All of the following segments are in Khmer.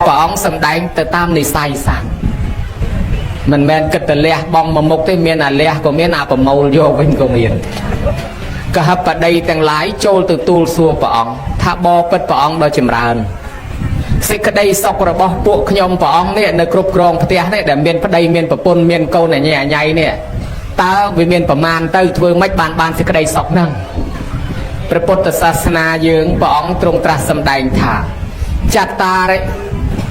ព្រះអង្គសម្ដែងទៅតាមនិស័យសត្វមិនមែនគិតតែលះបងមកមុខទេមានអាលះក៏មានអាប្រមូលយកវិញក៏មានកហបតីទាំងឡាយចូលទៅទូលសួរព្រះអង្គថាបបិទ្ធព្រះអង្គដ៏ចម្រើនសេចក្តីសុខរបស់ពួកខ្ញុំព្រះអង្គនេះនៅគ្រប់គ្រងផ្ទះនេះដែលមានប្តីមានប្រពន្ធមានកូនអញញ៉ៃនេះតើវាមានប្រមាណទៅធ្វើម៉េចបានសេចក្តីសុខហ្នឹងព្រះពុទ្ធសាសនាយើងព្រះអង្គទ្រង់ត្រាស់សម្ដែងថាចតារិ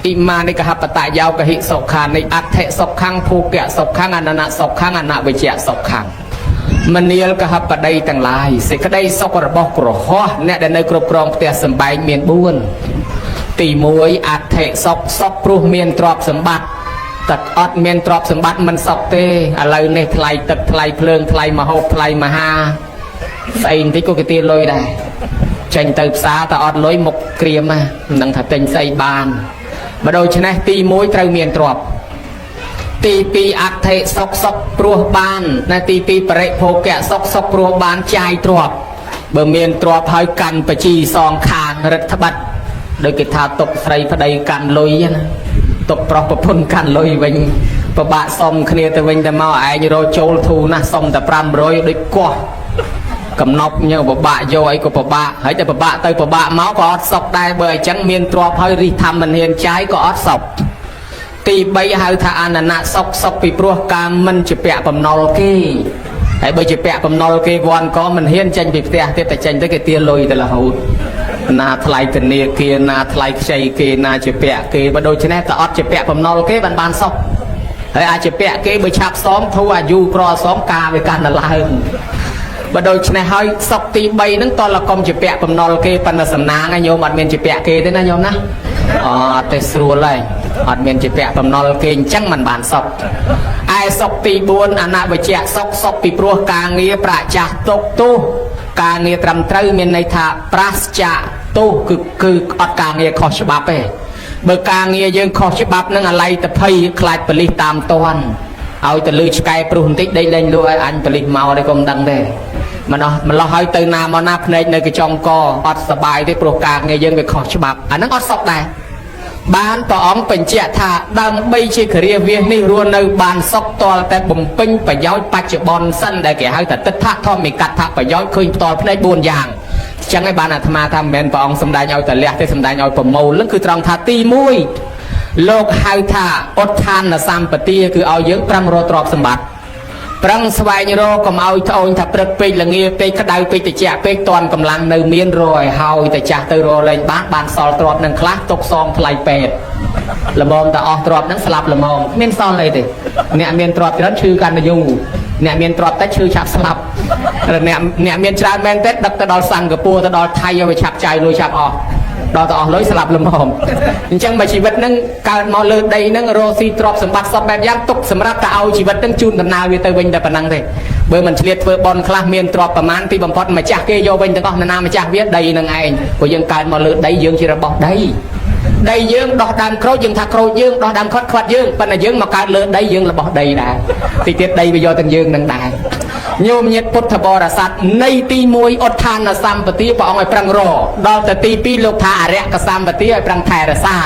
អ៊ីម៉ានិកហបតយោកហិសុខានិអដ្ឋិសុខੰភូកៈសុខੰអននៈសុខੰអនវិជ្ជៈសុខੰមនាលកហបតីទាំងឡាយសេចក្តីសុខរបស់ក្រហោះអ្នកដែលនៅគ្រប់គ្រងផ្ទះសម្បែងមាន4ទី1អដ្ឋិសុខព្រោះមានទ្រព្យសម្បត្តិតែអត់មានទ្រព្យសម្បត្តិមិនសុខទេឥឡូវនេះថ្លៃទឹកថ្លៃភ្លើងថ្លៃម្ហូបថ្លៃមហាស្អីបន្តិចក៏គេទាលុយដែរចេញទៅផ្សារតែអត់លុយមុខក្រៀមណាមិនដឹងថាទិញស្អីបានបើដូច្នេះទី1ត្រូវមានទ្រព្យទី2អដ្ឋិសុខព្រោះបានណាទី2បរិភោគៈសុខព្រោះបានចាយទ្រព្យបើមានទ្រព្យហើយកាន់បជីសងខាងរដ្ឋបတ်ដោយគេថាຕົកស្រីប្តីកាន់លុយណាຕົកប្រុសប្រពន្ធកាន់លុយវិញពិបាកសុំគ្នាទៅវិញទៅមកឯងរកចូលធូរណាស់សុំតែ500ដូចកោះកំណប់ញើពិបាកយកអីក៏ពិបាកហើយតែពិបាកទៅពិបាកមកក៏អត់សុខដែរបើអញ្ចឹងមានទ្រព្យហើយរិះថាមិនហ៊ានចាយក៏អត់សុខទី3ហៅថាអននៈសុខពីព្រោះការមិនជាពាក់បំណុលគេហើយបើជាពាក់បំណុលគេវាន់ក៏មិនហ៊ានចេញពីផ្ទះទៀតតែចេញទៅគេទាលុយទៅរហូតណាថ្លៃធនាគារណាថ្លៃខ្ចីគេណាជាពាក់គេបើដូច្នេះក៏អត់ជាពាក់បំណុលគេបានសុខហើយអាចជាពាក់គេបើឆាប់សមធូរអាយុក្រសមការវាកាន់តែឡើងបើដូច្នេះហើយសុខទី3ហ្នឹងតលកុំជាពាក់បំណុលគេប៉ុន្តែសំណាងញោមអត់មានជាពាក់គេទេណាញោមណាអត់ទេស្រួលហើយអត់មានជាពាក់បំណុលគេអញ្ចឹងมันបានសុខឯសុខទី4អនវិជ្ជៈសុខពីព្រោះការងារប្រចាស់ទុកទោសការងារត្រឹមត្រូវមានន័យថាប្រាសចាកទោសគឺអត់ការងារខុសច្បាប់ទេបើការងារយើងខុសច្បាប់នឹងអាឡ័យតភ័យខ្លាចប៉លិសតាមតន់ឲ្យទៅលឺឆ្កែព្រុសបន្តិចដេញលក់ឲ្យអញប៉លិសមកទេក៏មិនដឹងទេម្លោះឲ្យទៅណាមកណាភ្នែកនៅកញ្ចង់កអត់សប្បាយទេព្រោះការងារយើងវាខុសច្បាប់អាហ្នឹងអត់សុខដែរបានព្រះអង្គបញ្ជាក់ថាដើម្បីជាគរាវាសនេះរស់នៅបានសុខតលតែបំពេញប្រយោជន៍បច្ចុប្បន្នសិនដែលគេហៅថាទិដ្ឋធម្មិកថាប្រយោជន៍ឃើញផ្ទាល់ភ្នែក4យ៉ាងអញ្ចឹងឯងបានអាត្មាថាមិនមែនព្រះអង្គសម្ដែងឲ្យតែលះទេសម្ដែងឲ្យប្រមូលនឹងគឺត្រង់ថាទី1លោកហៅថាឧទ្ធានសម្បទាគឺឲ្យយើងប្រឹងរកទ្រព្យសម្បត្តិប្រឹងស្វែងរកកុំឲ្យត្អូញថាព្រឹកពេកល្ងាពេកក្តៅពេកត្រជាក់ពេកតន់កម្លាំងនៅមានរយហើយតែចាស់ទៅរលែងបានសល់ទ្រព្យនឹងខ្លះទុកសងថ្លៃពេទ្យល្មមតែអស់ទ្រព្យនឹងស្លាប់ល្មមមានសល់អីទេអ្នកមានទ្រព្យច្រើនឈឺកាន់តែយូរអ្នកមានទ្រព្យតែឈឺឆាប់ស្លាប់អ្នកមានច្រើនមែនទេដឹកទៅដល់សិង្ហបុរីទៅដល់ថៃឲ្យឆាប់ចាយលុយឆាប់អស់ដល់ទៅអស់លុយស្លាប់ល្មមអញ្ចឹងបើជីវិតហ្នឹងកើតមកលើដីហ្នឹងរស់ស៊ីទ្រព្យសម្បត្តិសពបែបយ៉ាងទុកសម្រាប់តែឲ្យជីវិតហ្នឹងជូនដំណើរវាទៅវិញតែប៉ុណ្ណឹងទេបើមិនឆ្លៀតធ្វើបន់ខ្លះមានទ្រព្យប្រមាណទីបំផុតម្ចាស់គេយកវិញទាំងអស់ណាម្ចាស់វាដីនឹងឯងព្រោះយើងកើតមកលើដីយើងជារបស់ដីយើងដោះដើមក្រូចយើងថាក្រូចយើងដោះដើមខ្វាត់យើងប៉ុន្តែយើងមកកើតលើដីយើងរបស់ដីដែរទីទៀតដីវាយកទាំងយើងនឹងដែរញោមញាតិពុទ្ធបរិស័ទនៃទី1ឧទ្ធានសម្បទាព្រះអង្គឲ្យប្រឹងរដល់ទៅទី2លោកថាអរិយកសម្បទាឲ្យប្រឹងថែរក្សា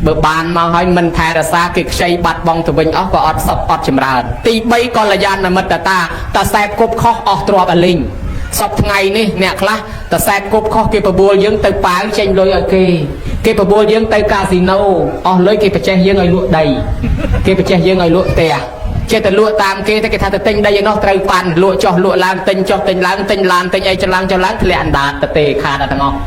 បើបានមកឲ្យមិនថែរក្សាគេខ្ចីបាត់បង់ទៅវិញអស់ក៏អត់សុខអត់ចម្រើនទី3កល្យាណមិត្តតាសែបគប់ខុសអស់ទ្រព្យអលីងសពថ្ងៃនេះអ្នកខ្លះតសែបគប់ខុសគេបបួលយើងទៅប៉ាវចេញលុយឲ្យគេបបួលយើងទៅកាស៊ីណូអស់លុយគេបច្ចេះយើងឲ្យលក់ដីគេបច្ចេះយើងឲ្យលក់ផ្ទះចេះតែលក់តាមគេតែគេថាទៅទិញដីឯនោះត្រូវប៉ាន់លក់ចុះលក់ឡើងទិញចុះទិញឡើងទិញឡានទិញអីចឡើងធ្លាក់អណ្ដាតទៅទេខាតដល់ទាំងអស់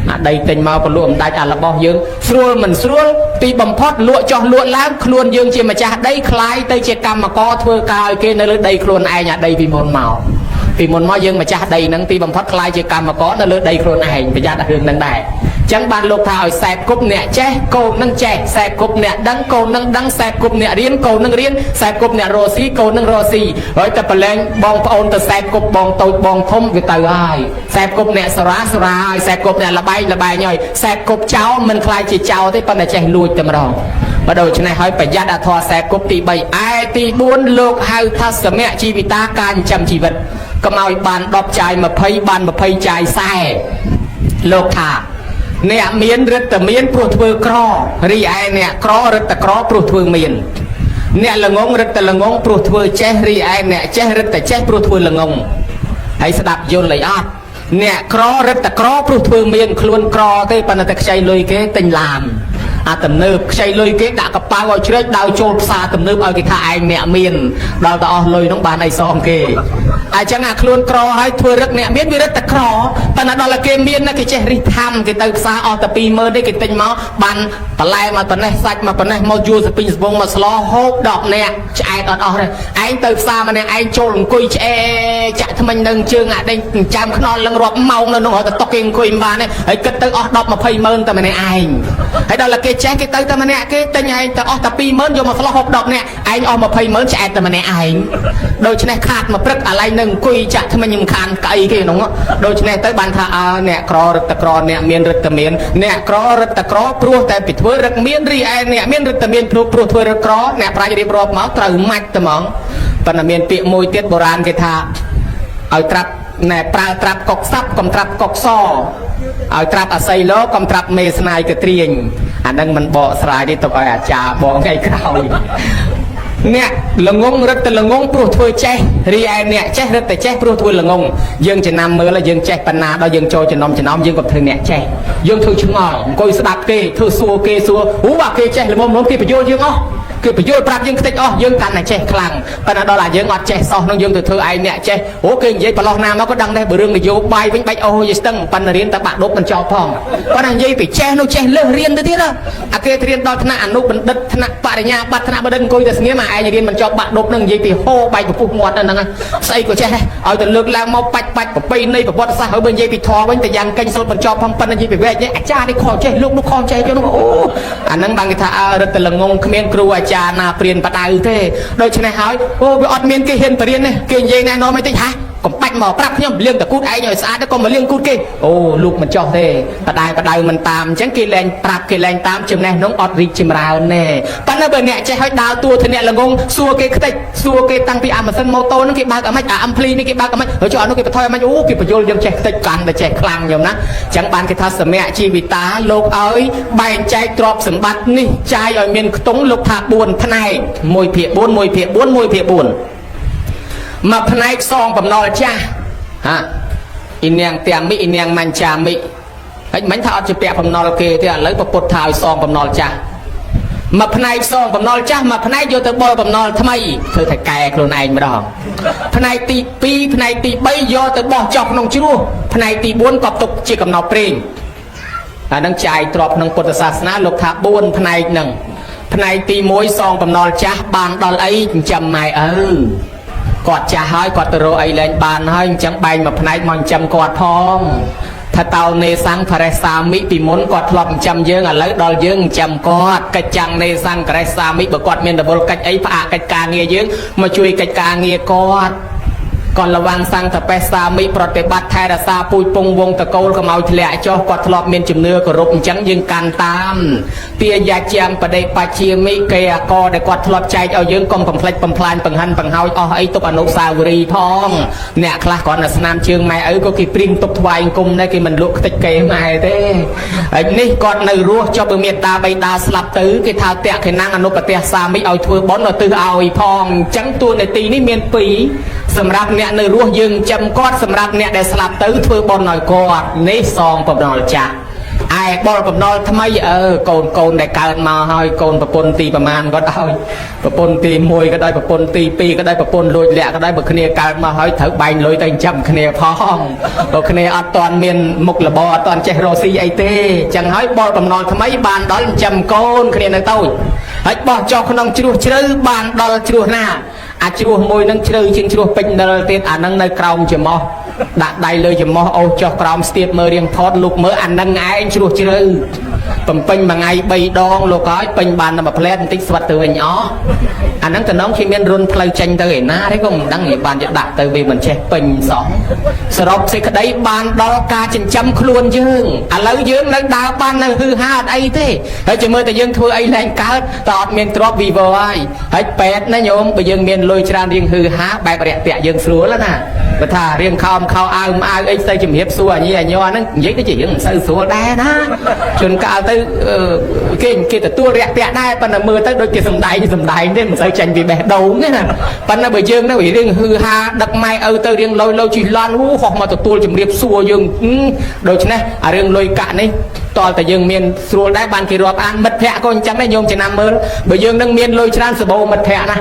អាដីទិញមកក៏លក់អំដាច់អារបស់យើងស្រួលមិនស្រួលទីបំផុតលក់ចុះលក់ឡើងខ្លួនយើងជាម្ចាស់ដីคล้ายទៅជាកម្មករធ្វើការឲ្យគេនៅលើដីខ្លួនឯងអាដីពីមុនមកយើងម្ចាស់ដីហ្នឹងទីបំផុតคล้ายជាកម្មករនៅលើដីខ្លួនឯងប្រយ័ត្នរឿងហ្នឹងដែរអញ្ចឹងបានលោកថាឲ្យសែបគប់អ្នកចេះកូននឹងចេះសែបគប់អ្នកដឹងកូននឹងដឹងសែបគប់អ្នករៀនកូននឹងរៀនសែបគប់អ្នករស់ស៊ីកូននឹងរស់ស៊ីហើយតែប្រឡែងបងប្អូនទៅសែបគប់បងតូចបងធំវាទៅហើយសែបគប់អ្នកសារាហើយសែបគប់អ្នកលបែងហើយសែបគប់ចោលមិនខ្លាចជាចោលទេប៉ុន្តែចេះលួចតែម្ដងបើដូច្នេះហើយប្រយ័ត្នអាធរសែបគប់ទី3ឯទី4លោកហៅថាសមៈជីវិតាការចិញ្ចឹមជីវិតកុំឲ្យបាន10ចាយ20បាន20ចាយ40លោកថា អ្នកមានរឹតតែមានព្រោះធ្វើក្ររីឯអ្នកក្ររឹតតែក្រព្រោះធ្វើមានអ្នកល្ងងរឹតតែល្ងងព្រោះធ្វើចេះរីឯអ្នកចេះរឹតតែចេះព្រោះធ្វើល្ងងហើយស្ដាប់យល់អីអត់អ្នកក្ររឹតតែក្រព្រោះធ្វើមានខ្លួនក្រទេប៉ុន្តែខ្ចីលុយគេទិញឡានអាទំនើបខ្ចីលុយគេដាក់កប៉ៅឲ្យជ្រេចដើរចូលផ្សារទំនើបឲ្យគេថាឯងអ្នកមានដល់តែអស់លុយនោះបានអីសងគេអញ្ចឹងអាខ្លួនក្រហើយធ្វើរឹកអ្នកមានវារឹតតែក្រប៉ុន្តែដល់តែគេមានគេចេះរិះថាំគេទៅផ្សារអស់តែ 20000 ទេគេទិញមកបានបន្លែមកប៉ុណ្ណេះសាច់មកប៉ុណ្ណេះមកយួរស្ពីងស្បងមកស្លោហូប10នាក់ឆ្អែតអត់អស់ទេឯងទៅផ្សារម្នាក់ឯងចូលអង្គុយឆ្អែចាក់ថ្មិញនឹងជើងអាដេញចាំខ្នល់លឹងរាប់ម៉ោងនៅនោះទៅតុកគេអង្គុយមិនបានទេហើយគិតទៅអស់10 200000តែម្នាក់ឯងហើយដល់តែគេចេះគេទៅតែម្នាក់គេទិញឯងទៅអស់តែ 20000 យកមកស្លោហូប10នាក់ឯងអស់ 20000 ឆ្អែតតែម្នាក់ឯងដូច្នេះខាតមកព្រឹកអាឡៃនឹងអង្គុយចាក់ថ្មិញខ្ញុំខានក្អីគេក្នុងដូច្នេះទៅបានថាអ្នកក្ររឹតតែក្រអ្នកមានរឹតតែមានអ្នកក្ររឹតតែក្រព្រោះតែពីធ្វើរឹកមានរីឯអ្នកមានរឹតតែមានព្រោះធ្វើរឹកក្រអ្នកប្រាជ្ញរៀបរាប់មកត្រូវម៉ាច់តែហ្មងប៉ុន្តែមានពាក្យមួយទៀតបុរាណគេថាឲ្យត្រាប់ណែប្រើត្រាប់កុកសាប់កុំត្រាប់កុកសឲ្យត្រាប់អាស័យលោកុំត្រាប់មេស្នាយកត្រៀងអានឹងមិនបកស្រាយទេទុកឲ្យអាចារ្យបកថ្ងៃក្រោយអ្នកល្ងងរឹតតែល្ងងព្រោះធ្វើចេះរីឯអ្នកចេះរឹតតែចេះព្រោះធ្វើល្ងងយើងចំណាំមើលយើងចេះបណ្ណាដល់យើងចូលចំណំយើងក៏ធ្វើអ្នកចេះយើងធ្វើឆ្ងល់អង្គុយស្ដាប់គេធ្វើសួរគេសួរអូអាគេចេះល្មមគេបញ្យល់យើងអស់គេបញ្យល់ប្រាប់យើងខ្ទេចអស់យើងកាន់តែចេះខ្លាំងប៉ុន្តែដល់តែយើងអត់ចេះសោះនឹងយើងទៅធ្វើឯងអ្នកចេះអូគេនិយាយប្រឡោះណាមកក៏ដឹងដែរបើរឿងនយោបាយវិញបាច់អូយស្ទឹងប៉ុន្តែរៀនតែបាក់ដប់មិនចោលផងប៉ុន្តែនិយាយពីចេះនោះចេះលើសរៀនទៅទៀតអាគេរៀនដល់ថ្នាក់អនុបណ្ឌិតថ្នាក់បរិញ្ញាបត្រថ្នាក់បណ្ឌិតអង្គុយតែស្ងៀមឯងរៀនមិនចប់បាក់ដប់នឹងនិយាយពីហូបែកពពុះមាត់ហ្នឹងស្អីក៏ចេះឲ្យទៅលើកឡើងមកបាច់ប្រពៃណីប្រវត្តិសាស្ត្រហើយបើនិយាយពីធម៌វិញតែយ៉ាងកេញសុលបញ្ចប់ផងប៉ុន្តែនិយាយពីវែកនេះអាចារ្យនេះខុសចេះលោកនោះខុសចេះចុះនោះអូអាហ្នឹងបានគេថារឹតតែល្ងងគ្មានគ្រូអាចារ្យណាព្រៀនបដៅទេដូច្នេះហើយអូវាអត់មានគេហ៊ានបរៀនទេគេនិយាយណែនាំអីតិចហាកុំបាច់មកប្រាប់ខ្ញុំលាងតកូតឯងឲ្យស្អាតទៅកុំមកលាងគូតគេអូលោកមិនចោះទេបដៅមិនតាមអញ្ចឹងគេលែងប្រាប់គេលែងតាមចំណេះនោះអត់រីកចម្រើនទេប៉ុន្តែបើអ្នកចេះឲ្យដើរតួធានៈល្ងងសួរគេខ្ទេចសួរគេតាំងពីអាម៉ាស៊ីនម៉ូតូហ្នឹងគេបើកអាម៉េចអាអំភ្លីនេះគេបើកអាម៉េចហើយចុះអានោះគេបន្ថយអាម៉េចអូគេបញ្យល់យើងចេះខ្ទេចកាន់តែចេះខ្លាំងខ្ញុំណាអញ្ចឹងបានគេថាសមៈជីវិតាលោកឲ្យបែងចែកទ្រព្យសម្បត្តិនេះចាយឲ្យមានខ្ទង់លោកថា4ផ្នែក1ភាគ4 1ភាគ4 1ភាគ4មកផ្នែកសងបំណុលចាស់ហាអ៊ីនាងតាមិអ៊ីនាងមញ្ចាមិហើយមិនថាអត់ជាពាក់បំណុលគេទេឥឡូវប្រពុតថាឲ្យសងបំណុលចាស់មកផ្នែកសងបំណុលចាស់មកផ្នែកយកទៅបលបំណុលថ្មីធ្វើតែកែខ្លួនឯងម្ដងផ្នែកទី2ផ្នែកទី3យកទៅបោះចោលក្នុងជ្រោះផ្នែកទី4ក៏ទុកជាកំណត់ព្រេងអានឹងចាយទ្រព្យក្នុងពុទ្ធសាសនាលោកថា4ផ្នែកហ្នឹងផ្នែកទី1សងបំណុលចាស់បានដល់អីចិញ្ចឹមម៉ែឪគាត់ចាស់ហើយគាត់ទៅរកអីលែងបានហើយអញ្ចឹងបែងមួយផ្នែកមកចិញ្ចឹមគាត់ផងថាតោនេសង្ឃរេសាមិពីមុនគាត់ធ្លាប់ចិញ្ចឹមយើងឥឡូវដល់យើងចិញ្ចឹមគាត់កិច្ចចាំងនេសង្ឃរេសាមិបើគាត់មានរវល់កិច្ចអីផ្អាកកិច្ចការងារយើងមកជួយកិច្ចការងារគាត់គាត់ระวังសង្ឃបេសាមិប្រតិបត្តិថែរក្សាពូជពងវងតកូលកុំឲ្យធ្លាក់ចុះគាត់ធ្លាប់មានជំនឿគោរពអញ្ចឹងយើងកាន់តាមទាយាជាងបដិបច្ចាមិគេអកដែលគាត់ធ្លាប់ចែកឲ្យយើងកុំបំផ្លិចបំផ្លាញបង្ហាញបង្ហើយអស់អីទុកអនុស្សាវរីយ៍ផងអ្នកខ្លះគាត់នៅស្នាមជើងម៉ែឪក៏គេព្រៀងទុកថ្វាយអង្គមដែរគេមិនលក់ខ្ទេចគេម៉ែទេហើយនេះគាត់នៅរស់ចុះបើមានតាបៃតាស្លាប់ទៅគេថាតេខេណាំងអនុបទេសសាមិឲ្យធ្វើបុណ្យទៅឲ្យផងអញ្ចឹងតួនាទីនេះមាន2សម្រាប់អ្នកនៅរស់យើងចាំគាត់សម្រាប់អ្នកដែលស្លាប់ទៅធ្វើបុណ្យឲ្យគាត់នេះសងបំណុលចាស់ឯបលបំណុលថ្មីកូនដែលកើតមកហើយកូនប្រពន្ធទីប្រមាណក៏ដោយប្រពន្ធទី1ក៏ដោយប្រពន្ធទី2ក៏ដោយប្រពន្ធលួចលាក់ក៏ដោយបើគ្នាកើតមកហើយត្រូវបែងលុយទៅចាំគ្នាផងបើគ្នាអត់ទាន់មានមុខរបរអត់ទាន់ចេះរកស៊ីអីទេចឹងហើយបលបំណុលថ្មីបានដល់ចាំកូនគ្នានៅតូចហើយបោះចុះក្នុងជ្រោះជ្រៅបានដល់ជ្រោះណាអាចជ្រោះមួយនឹងជ្រៅជាងជ្រោះពេជ្រនិលទៀតអានឹងនៅក្រោមច្រមុះដាក់ដៃលើច្រមុះអូសចុះក្រោមស្ទាបមើលរៀងថតលុកមើលអានឹងឯងជ្រោះជ្រៅ បំពេញមួយថ្ងៃ3ដងលោកហើយពេញបានតែមួយផ្លែបន្តិចស្វិតទៅវិញអស់អាហ្នឹងតំណងគេមានរុនផ្លូវចេញទៅឯណាទេក៏មិនដឹងវាបានយកដាក់ទៅវាមិនចេះពេញសោះសរុបសេចក្តីបានដល់ការចិញ្ចឹមខ្លួនយើងឥឡូវយើងនៅដើរបាននៅហឺហាអត់អីទេហើយជឿមើលតែយើងធ្វើអីលែងកើតតអត់មានទ្រព្យវីវហើយពេទ្យណាញោមបើយើងមានលុយច្រើនរៀងហឺហាបែបរាក់ទាក់យើងស្រួលណាបើថារៀងខោមខោអាវអីទៅជំរាបសួរអញញ័រហ្នឹងនិយាយទៅជាយើងមិនសូវស្រួលដែរណាជួនកាលទៅគេទទួលរាក់ទាក់ដែរប៉ុន្តែមើលទៅដូចជាសំដែងទេមិនសូវចាញ់ពីបេះដូងទេណាប៉ុន្តែបើយើងនៅរៀងហឺហាដឹកម៉ែឪទៅរៀងលុយជិះឡានហោះមកទទួលជំរាបសួរយើងដូច្នេះអារឿងលុយកាក់នេះតលតែយើងមានស្រួលដែរបានគេរាប់អានមិត្តភក្តិក៏អញ្ចឹងដែរញោមចំណាំមើលបើយើងនឹងមានលុយច្រើនសបោមិត្តភក្តិណា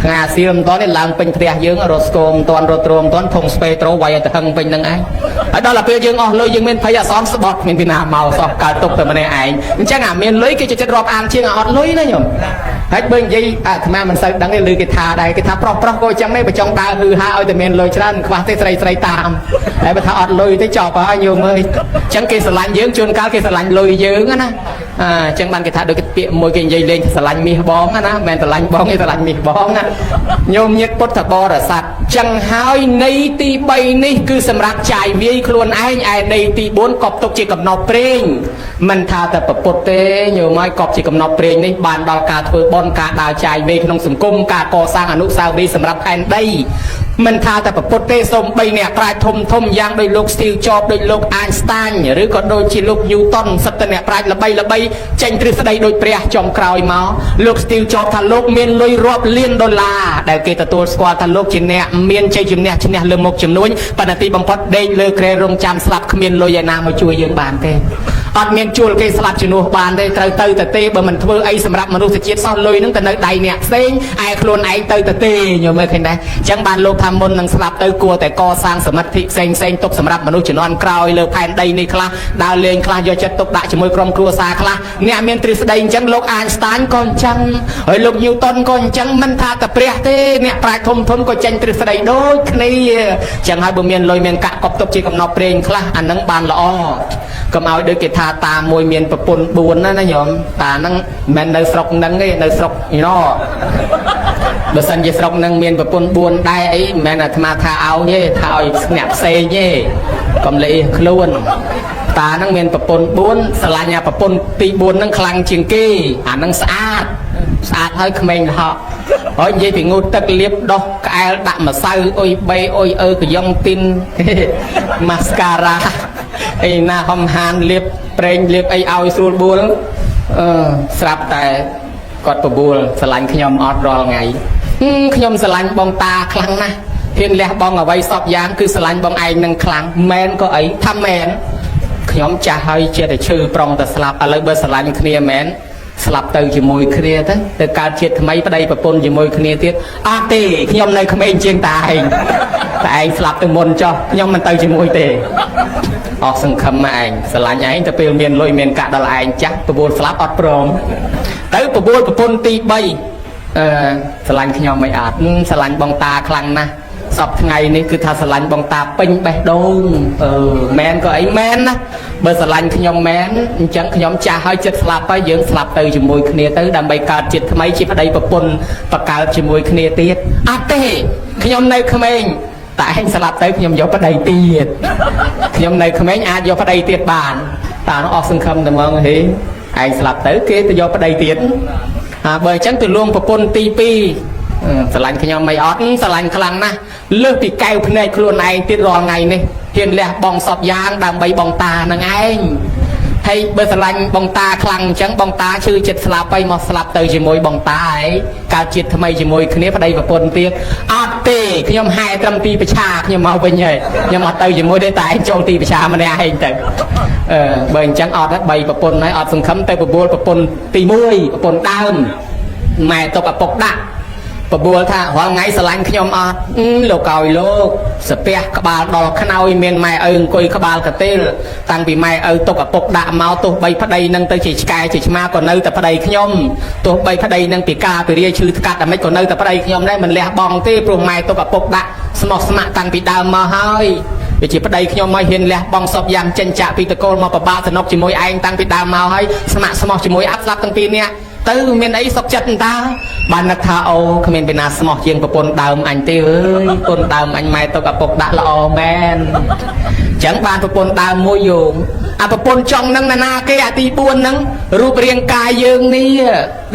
ថ្ងៃអាសៀលមិនតនេះឡើងពេញផ្ទះយើងរត់ស្គមមិនតរត់ទ្រមមិនតធំស្ពេត្រូវាយឲ្យទៅហឹងពេញនឹងឯងហើយដល់តែពេលយើងអស់លុយយើងមានភ័យអសន្នស្បត់មានពីណាមកសោះកើតទុកតែម្នាក់ឯងអញ្ចឹងអាមានលុយគេចិត្តរាប់អានជាងអត់លុយណាញោមហើយបើនិយាយអាត្មាមិនសូវដឹងទេឮគេថាដែរគេថាប្រុសក៏អញ្ចឹងដែរបើចង់ដើរហឺហាឲ្យតែមានលុយច្រើនខ្វះទេស្រីតាមតែបើថាអត់លុយទេចប់ហើយញោមអើយអញ្ចឹងគេស្រឡាញ់យើងជួនកាលគេស្រឡាញ់លុយយើងណាអញ្ចឹងបានគេថាដូចពាក្យមួយគេនិយាយលេងស្រឡាញ់មាសបងណាមិនមែនស្រឡាញ់បងទេស្រឡាញ់មាសបងណាញោមញាតិពុទ្ធបរិស័ទចឹងហើយនៃទី3នេះគឺសម្រាប់ចាយវាយខ្លួនឯងឯនៃទី4កប់ទុកជាកំណប់ព្រេងមិនថាតែប្រពុតទេញោមហើយកប់ជាកំណប់ព្រេងនេះបានដល់ការធ្វើបុណ្យការដើរចាយវាយក្នុងសង្គមការកសាងអនុស្សាវរីយ៍សម្រាប់ផែនដីមិនថាតែប្រពុតទេសូម្បីអ្នកប្រាជ្ញធំយ៉ាងដោយលោក Steve Jobs ដោយលោក Einstein ឬក៏ដូចជាលោក Newton សិតតែអ្នកប្រាជ្ញល្បីចេញទ្រឹស្ដីដោយព្រះចុងក្រោយមកលោក Steve Jobs ថាលោកមានលុយរាប់លានដុល្លារដែលគេទទួលស្គាល់ថាលោកជាអ្នកមានជ័យជំនះឈ្នះលើមុខចំនួនប៉ុន្តែទីបំផុតដេកលើគ្រែរងចាំស្លាប់គ្មានលុយឯណាមកជួយយើងបានទេអត់មានជួលគេស្លាប់ជំនួសបានទេត្រូវទៅទេបើមិនធ្វើអីសម្រាប់មនុស្សជាតិសោះលុយនឹងទៅនៅដៃអ្នកផ្សេងឯខ្លួនឯងទៅទេញោមមើលឃើញដែរអញ្ចឹងបានលោកថាមុននឹងស្លាប់ទៅគួរតែកសាងសមិទ្ធិផ្សេងទុកសម្រាប់មនុស្សជំនាន់ក្រោយលើផែនដីនេះខ្លះដើរលេងខ្លះយកចិត្តទុកដាក់ជាមួយក្រុមគ្រួសារខ្លះអ្នកមានទ្រឹស្ដីអញ្ចឹងលោក Einstein ក៏អញ្ចឹងហើយលោក Newton ក៏អញ្ចឹងមិនថាតែព្រះទេអ្នកប្រាជ្ញធំក៏ចេញទ្រឹស្ដីដូចគ្នាអញ្ចឹងហើយបើមានលុយមានកាក់កប់ទុកជាកំណប់ព្រេងខ្លះអានឹងបានល្អកុំឲ្យដូចគេថាតាមួយមានប្រពន្ធ4ណាញោមតាហ្នឹងមិនមែននៅស្រុកហ្នឹងទេនៅស្រុកណោបើសិនជាស្រុកហ្នឹងមានប្រពន្ធ4ដែរអីមិនមែនអាត្មាថាឲ្យទេថាឲ្យអ្នកផ្សេងទេកុំលេះខ្លួនតាហ្នឹងមានប្រពន្ធ4ស្រឡាញ់អាប្រពន្ធទី4ហ្នឹងខ្លាំងជាងគេអាហ្នឹងស្អាតហើយក្មេងលហកហើយនិយាយពីងូតទឹកលាបដោះក្អែលដាក់ម្សៅអុយបេអុយកយ៉ុងទីនម៉ាស្ការ៉ាអីណាហំហានលាបប្រេងលាបអីឲ្យស្រួលបួលស្រាប់តែគាត់បបួលស្រឡាញ់ខ្ញុំអត់រាល់ថ្ងៃខ្ញុំស្រឡាញ់បងតាខ្លាំងណាស់ហ៊ានលះបង់អ្វីសពយ៉ាងគឺស្រឡាញ់បងឯងនឹងខ្លាំងមែនក៏អីថាមែនខ្ញុំចាស់ហើយជាតែឈឺប្រុងតែស្លាប់ឥឡូវបើស្រឡាញ់គ្នាមែនស្លាប់ទៅជាមួយគ្នាទៅកើតជាតិថ្មីប្តីប្រពន្ធជាមួយគ្នាទៀតអត់ទេខ្ញុំនៅក្មេងជាងតាឯងស្លាប់ទៅមុនចុះខ្ញុំមិនទៅជាមួយទេអស់សង្ឃឹមមកឯងស្រឡាញ់ឯងទៅពេលមានលុយមានកាក់ដល់ឯងចាស់ប្រពន្ធស្លាប់អត់ព្រមទៅប្រពន្ធទី3ស្រឡាញ់ខ្ញុំមិនអត់ស្រឡាញ់បងតាខ្លាំងណាស់សពថ្ងៃនេះគឺថាស្រឡាញ់បងតាពេញបេះដូងមែនក៏អីមែនណាបើស្រឡាញ់ខ្ញុំមែនអញ្ចឹងខ្ញុំចាស់ហើយចិត្តស្លាប់ហើយយើងស្លាប់ទៅជាមួយគ្នាទៅដើម្បីកើតជាតិថ្មីជាប្តីប្រពន្ធបកកើតជាមួយគ្នាទៀតអត់ទេខ្ញុំនៅក្មេងតែឯងស្លាប់ទៅខ្ញុំយកប្តីទៀតខ្ញុំនៅក្មេងអាចយកប្តីទៀតបានតានោះអស់សង្ឃឹមតែហ្មងហេឯងស្លាប់ទៅគេទៅយកប្តីទៀតបើអញ្ចឹងទៅលួងប្រពន្ធទី2ស្រឡាញ់ខ្ញុំមិនអត់ស្រឡាញ់ខ្លាំងណាស់លើសពីកែវភ្នែកខ្លួនឯងទៀតរាល់ថ្ងៃនេះហ៊ានលះបង់សពយ៉ាងដើម្បីបងតានឹងឯងហើយបើស្រឡាញ់បងតាខ្លាំងអញ្ចឹងបងតាឈឺចិត្តស្លាប់ហើយមកស្លាប់ទៅជាមួយបងតាឯងកើតជាតិថ្មីជាមួយគ្នាប្តីប្រពន្ធទៀតអត់ទេខ្ញុំហែត្រឹមទីប្រឆាខ្ញុំមកវិញហើយខ្ញុំអត់ទៅជាមួយទេតែឯងចូលទីប្រឆាម្នាក់ឯងទៅបើអញ្ចឹងអត់ហើយ3ប្រពន្ធហើយអត់សង្ឃឹមទៅបបួលប្រពន្ធទី1ប្រពន្ធដើមម៉ែទុកឪពុកដាក់បបួលថារាល់ថ្ងៃស្រឡាញ់ខ្ញុំអត់លោកឲ្យលោកសាពះក្បាលដល់ខ្នើយមានម៉ែឪអង្គុយក្បាលកទេលតាំងពីម៉ែឪទុកឪពុកដាក់មកទោះបីប្តីនឹងទៅជាឆ្កែជាឆ្មាក៏នៅតែប្តីខ្ញុំទោះបីប្តីនឹងពីការពីរាឈឺស្កាត់តែមិនក៏នៅតែប្តីខ្ញុំដែរមិនលះបង់ទេព្រោះម៉ែទុកឪពុកដាក់ស្មោះស្ម័គ្រតាំងពីដើមមកហើយ វាជាប្តីខ្ញុំមកហ៊ានលះបងសពយ៉ាងចិញ្ចាក់ពីតកូលមកប្របាក់សំណុកជាមួយឯងតាំងពីដើមមកហើយស្ម័គ្រស្មោះជាមួយអត់ស្លាប់ទាំងពីរនាក់ទៅមានអីសុខចិត្តតើបាននឹកថាអូគ្មានពីណាស្មោះជាងប្រពន្ធដើមអញទេអើយប្រពន្ធដើមអញម៉ែទុកឪពុកដាក់ល្អមែនចឹងបានប្រពន្ធដើមមួយយោងអាប្រពន្ធចង់នឹងណាគេអាទី4ហ្នឹងរូបរាងកាយយើងនេះ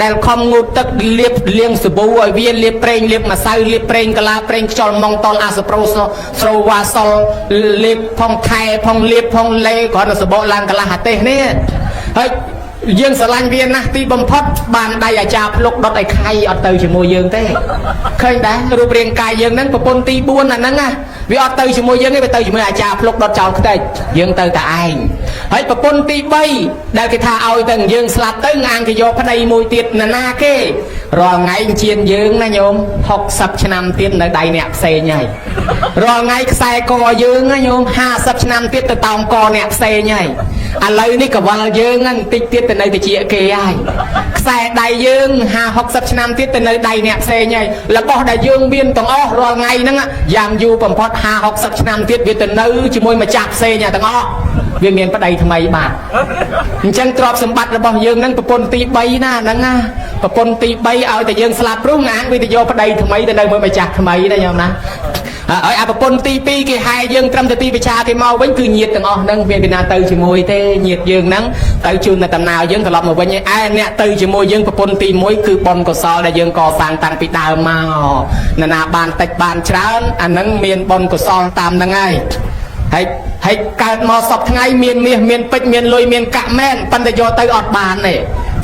ដែលខំងូតទឹកលាបលាងសាប៊ូឲ្យវាលាបប្រេងលាបម្សៅលាបប្រេងកាឡាប្រេងខ្យល់ម៉ងតលអាសប្រូស្រូវ៉ាសលលាបផងខែផងលាបផងលេគ្រាន់តែសបកឡើងកន្លះអាទេសនេះហើយយើងស្រឡាញ់វាណាស់ទីបំផុតបានដៃអាចារ្យភ្លុកដុតឲ្យខៃអត់ទៅជាមួយយើងទេឃើញដែររូបរាងកាយយើងហ្នឹងប្រពន្ធទី4អាហ្នឹងណាវាអត់ទៅជាមួយយើងទេវាទៅជាមួយអាចារ្យភ្លុកដុតចោលខ្ទេចយើងទៅតែឯងហើយប្រពន្ធទី3ដែលគេថាឲ្យតែយើងស្លាប់ទៅងាងគេយកប្តីមួយទៀតណាគេរាល់ថ្ងៃជៀនយើងណាញោម60ឆ្នាំទៀតនៅដៃអ្នកផ្សេងហើយរាល់ថ្ងៃខ្សែកយើងណាញោម50ឆ្នាំទៀតទៅតោងកអ្នកផ្សេងហើយឥឡូវនេះកវលយើងហ្នឹងបន្តិចទៀតទៅនៅតិចគេហើយខ្សែដៃយើង50-60ឆ្នាំទៀតទៅនៅដៃអ្នកផ្សេងហើយរបស់ដែលយើងមានទាំងអស់រាល់ថ្ងៃហ្នឹងយ៉ាងយូរបំផុត50-60ឆ្នាំទៀតវាទៅនៅជាមួយម្ចាស់ផ្សេងទាំងអស់វាមានប្តីថ្មីបាទអញ្ចឹងទ្រព្យសម្បត្តិរបស់យើងហ្នឹងប្រពន្ធទី3ណាហ្នឹងណាប្រពន្ធទី3ឲ្យតែយើងស្លាប់ព្រោះងានវាទៅយកប្តីថ្មីទៅនៅមួយម្ចាស់ថ្មីណាញោមណាហើយអាប្រពន្ធទី2គេហែយើងត្រឹមតែទីវិចាគេមកវិញគឺញាតិទាំងអស់ហ្នឹងវាពីណាទៅជាមួយទេញាតិយើងហ្នឹងទៅជូននៅដំណើរយើងត្រឡប់មកវិញឯអ្នកទៅជាមួយយើងប្រពន្ធទី1គឺបុណ្យកុសលដែលយើងកសាងតាំងពីដើមមកណាបានតិចបានច្រើនអាហ្នឹងមានបុណ្យកុសលតាមហ្នឹងហើយកើតមកសពថ្ងៃមានមាសមានពេជ្រមានលុយមានកាក់មែនប៉ុន្តែយកទៅអត់បានទេ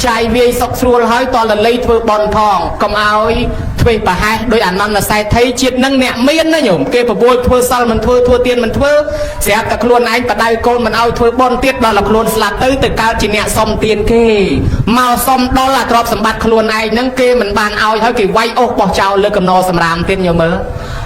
ចាយវាយសុកស្រួលហើយតលលីធ្វើបន់ផងកុំឲ្យធ្វើប្រហែសដោយអានន្តសែថីជាតិនឹងអ្នកមានណាញោមគេប្រមូលធ្វើសិលមិនធ្វើទៀនមិនធ្វើស្រាប់តែខ្លួនឯងបដៅកូនមិនឲ្យធ្វើបន់ទៀតដល់តែខ្លួនស្លាប់ទៅកើតជាអ្នកសុំទៀនគេមកសុំដល់អាទ្រព្យសម្បត្តិខ្លួនឯងហ្នឹងគេមិនបានឲ្យហើយគេវាយអូសបោះចោលលើកំណរសម្រាមទៀតញោមមើល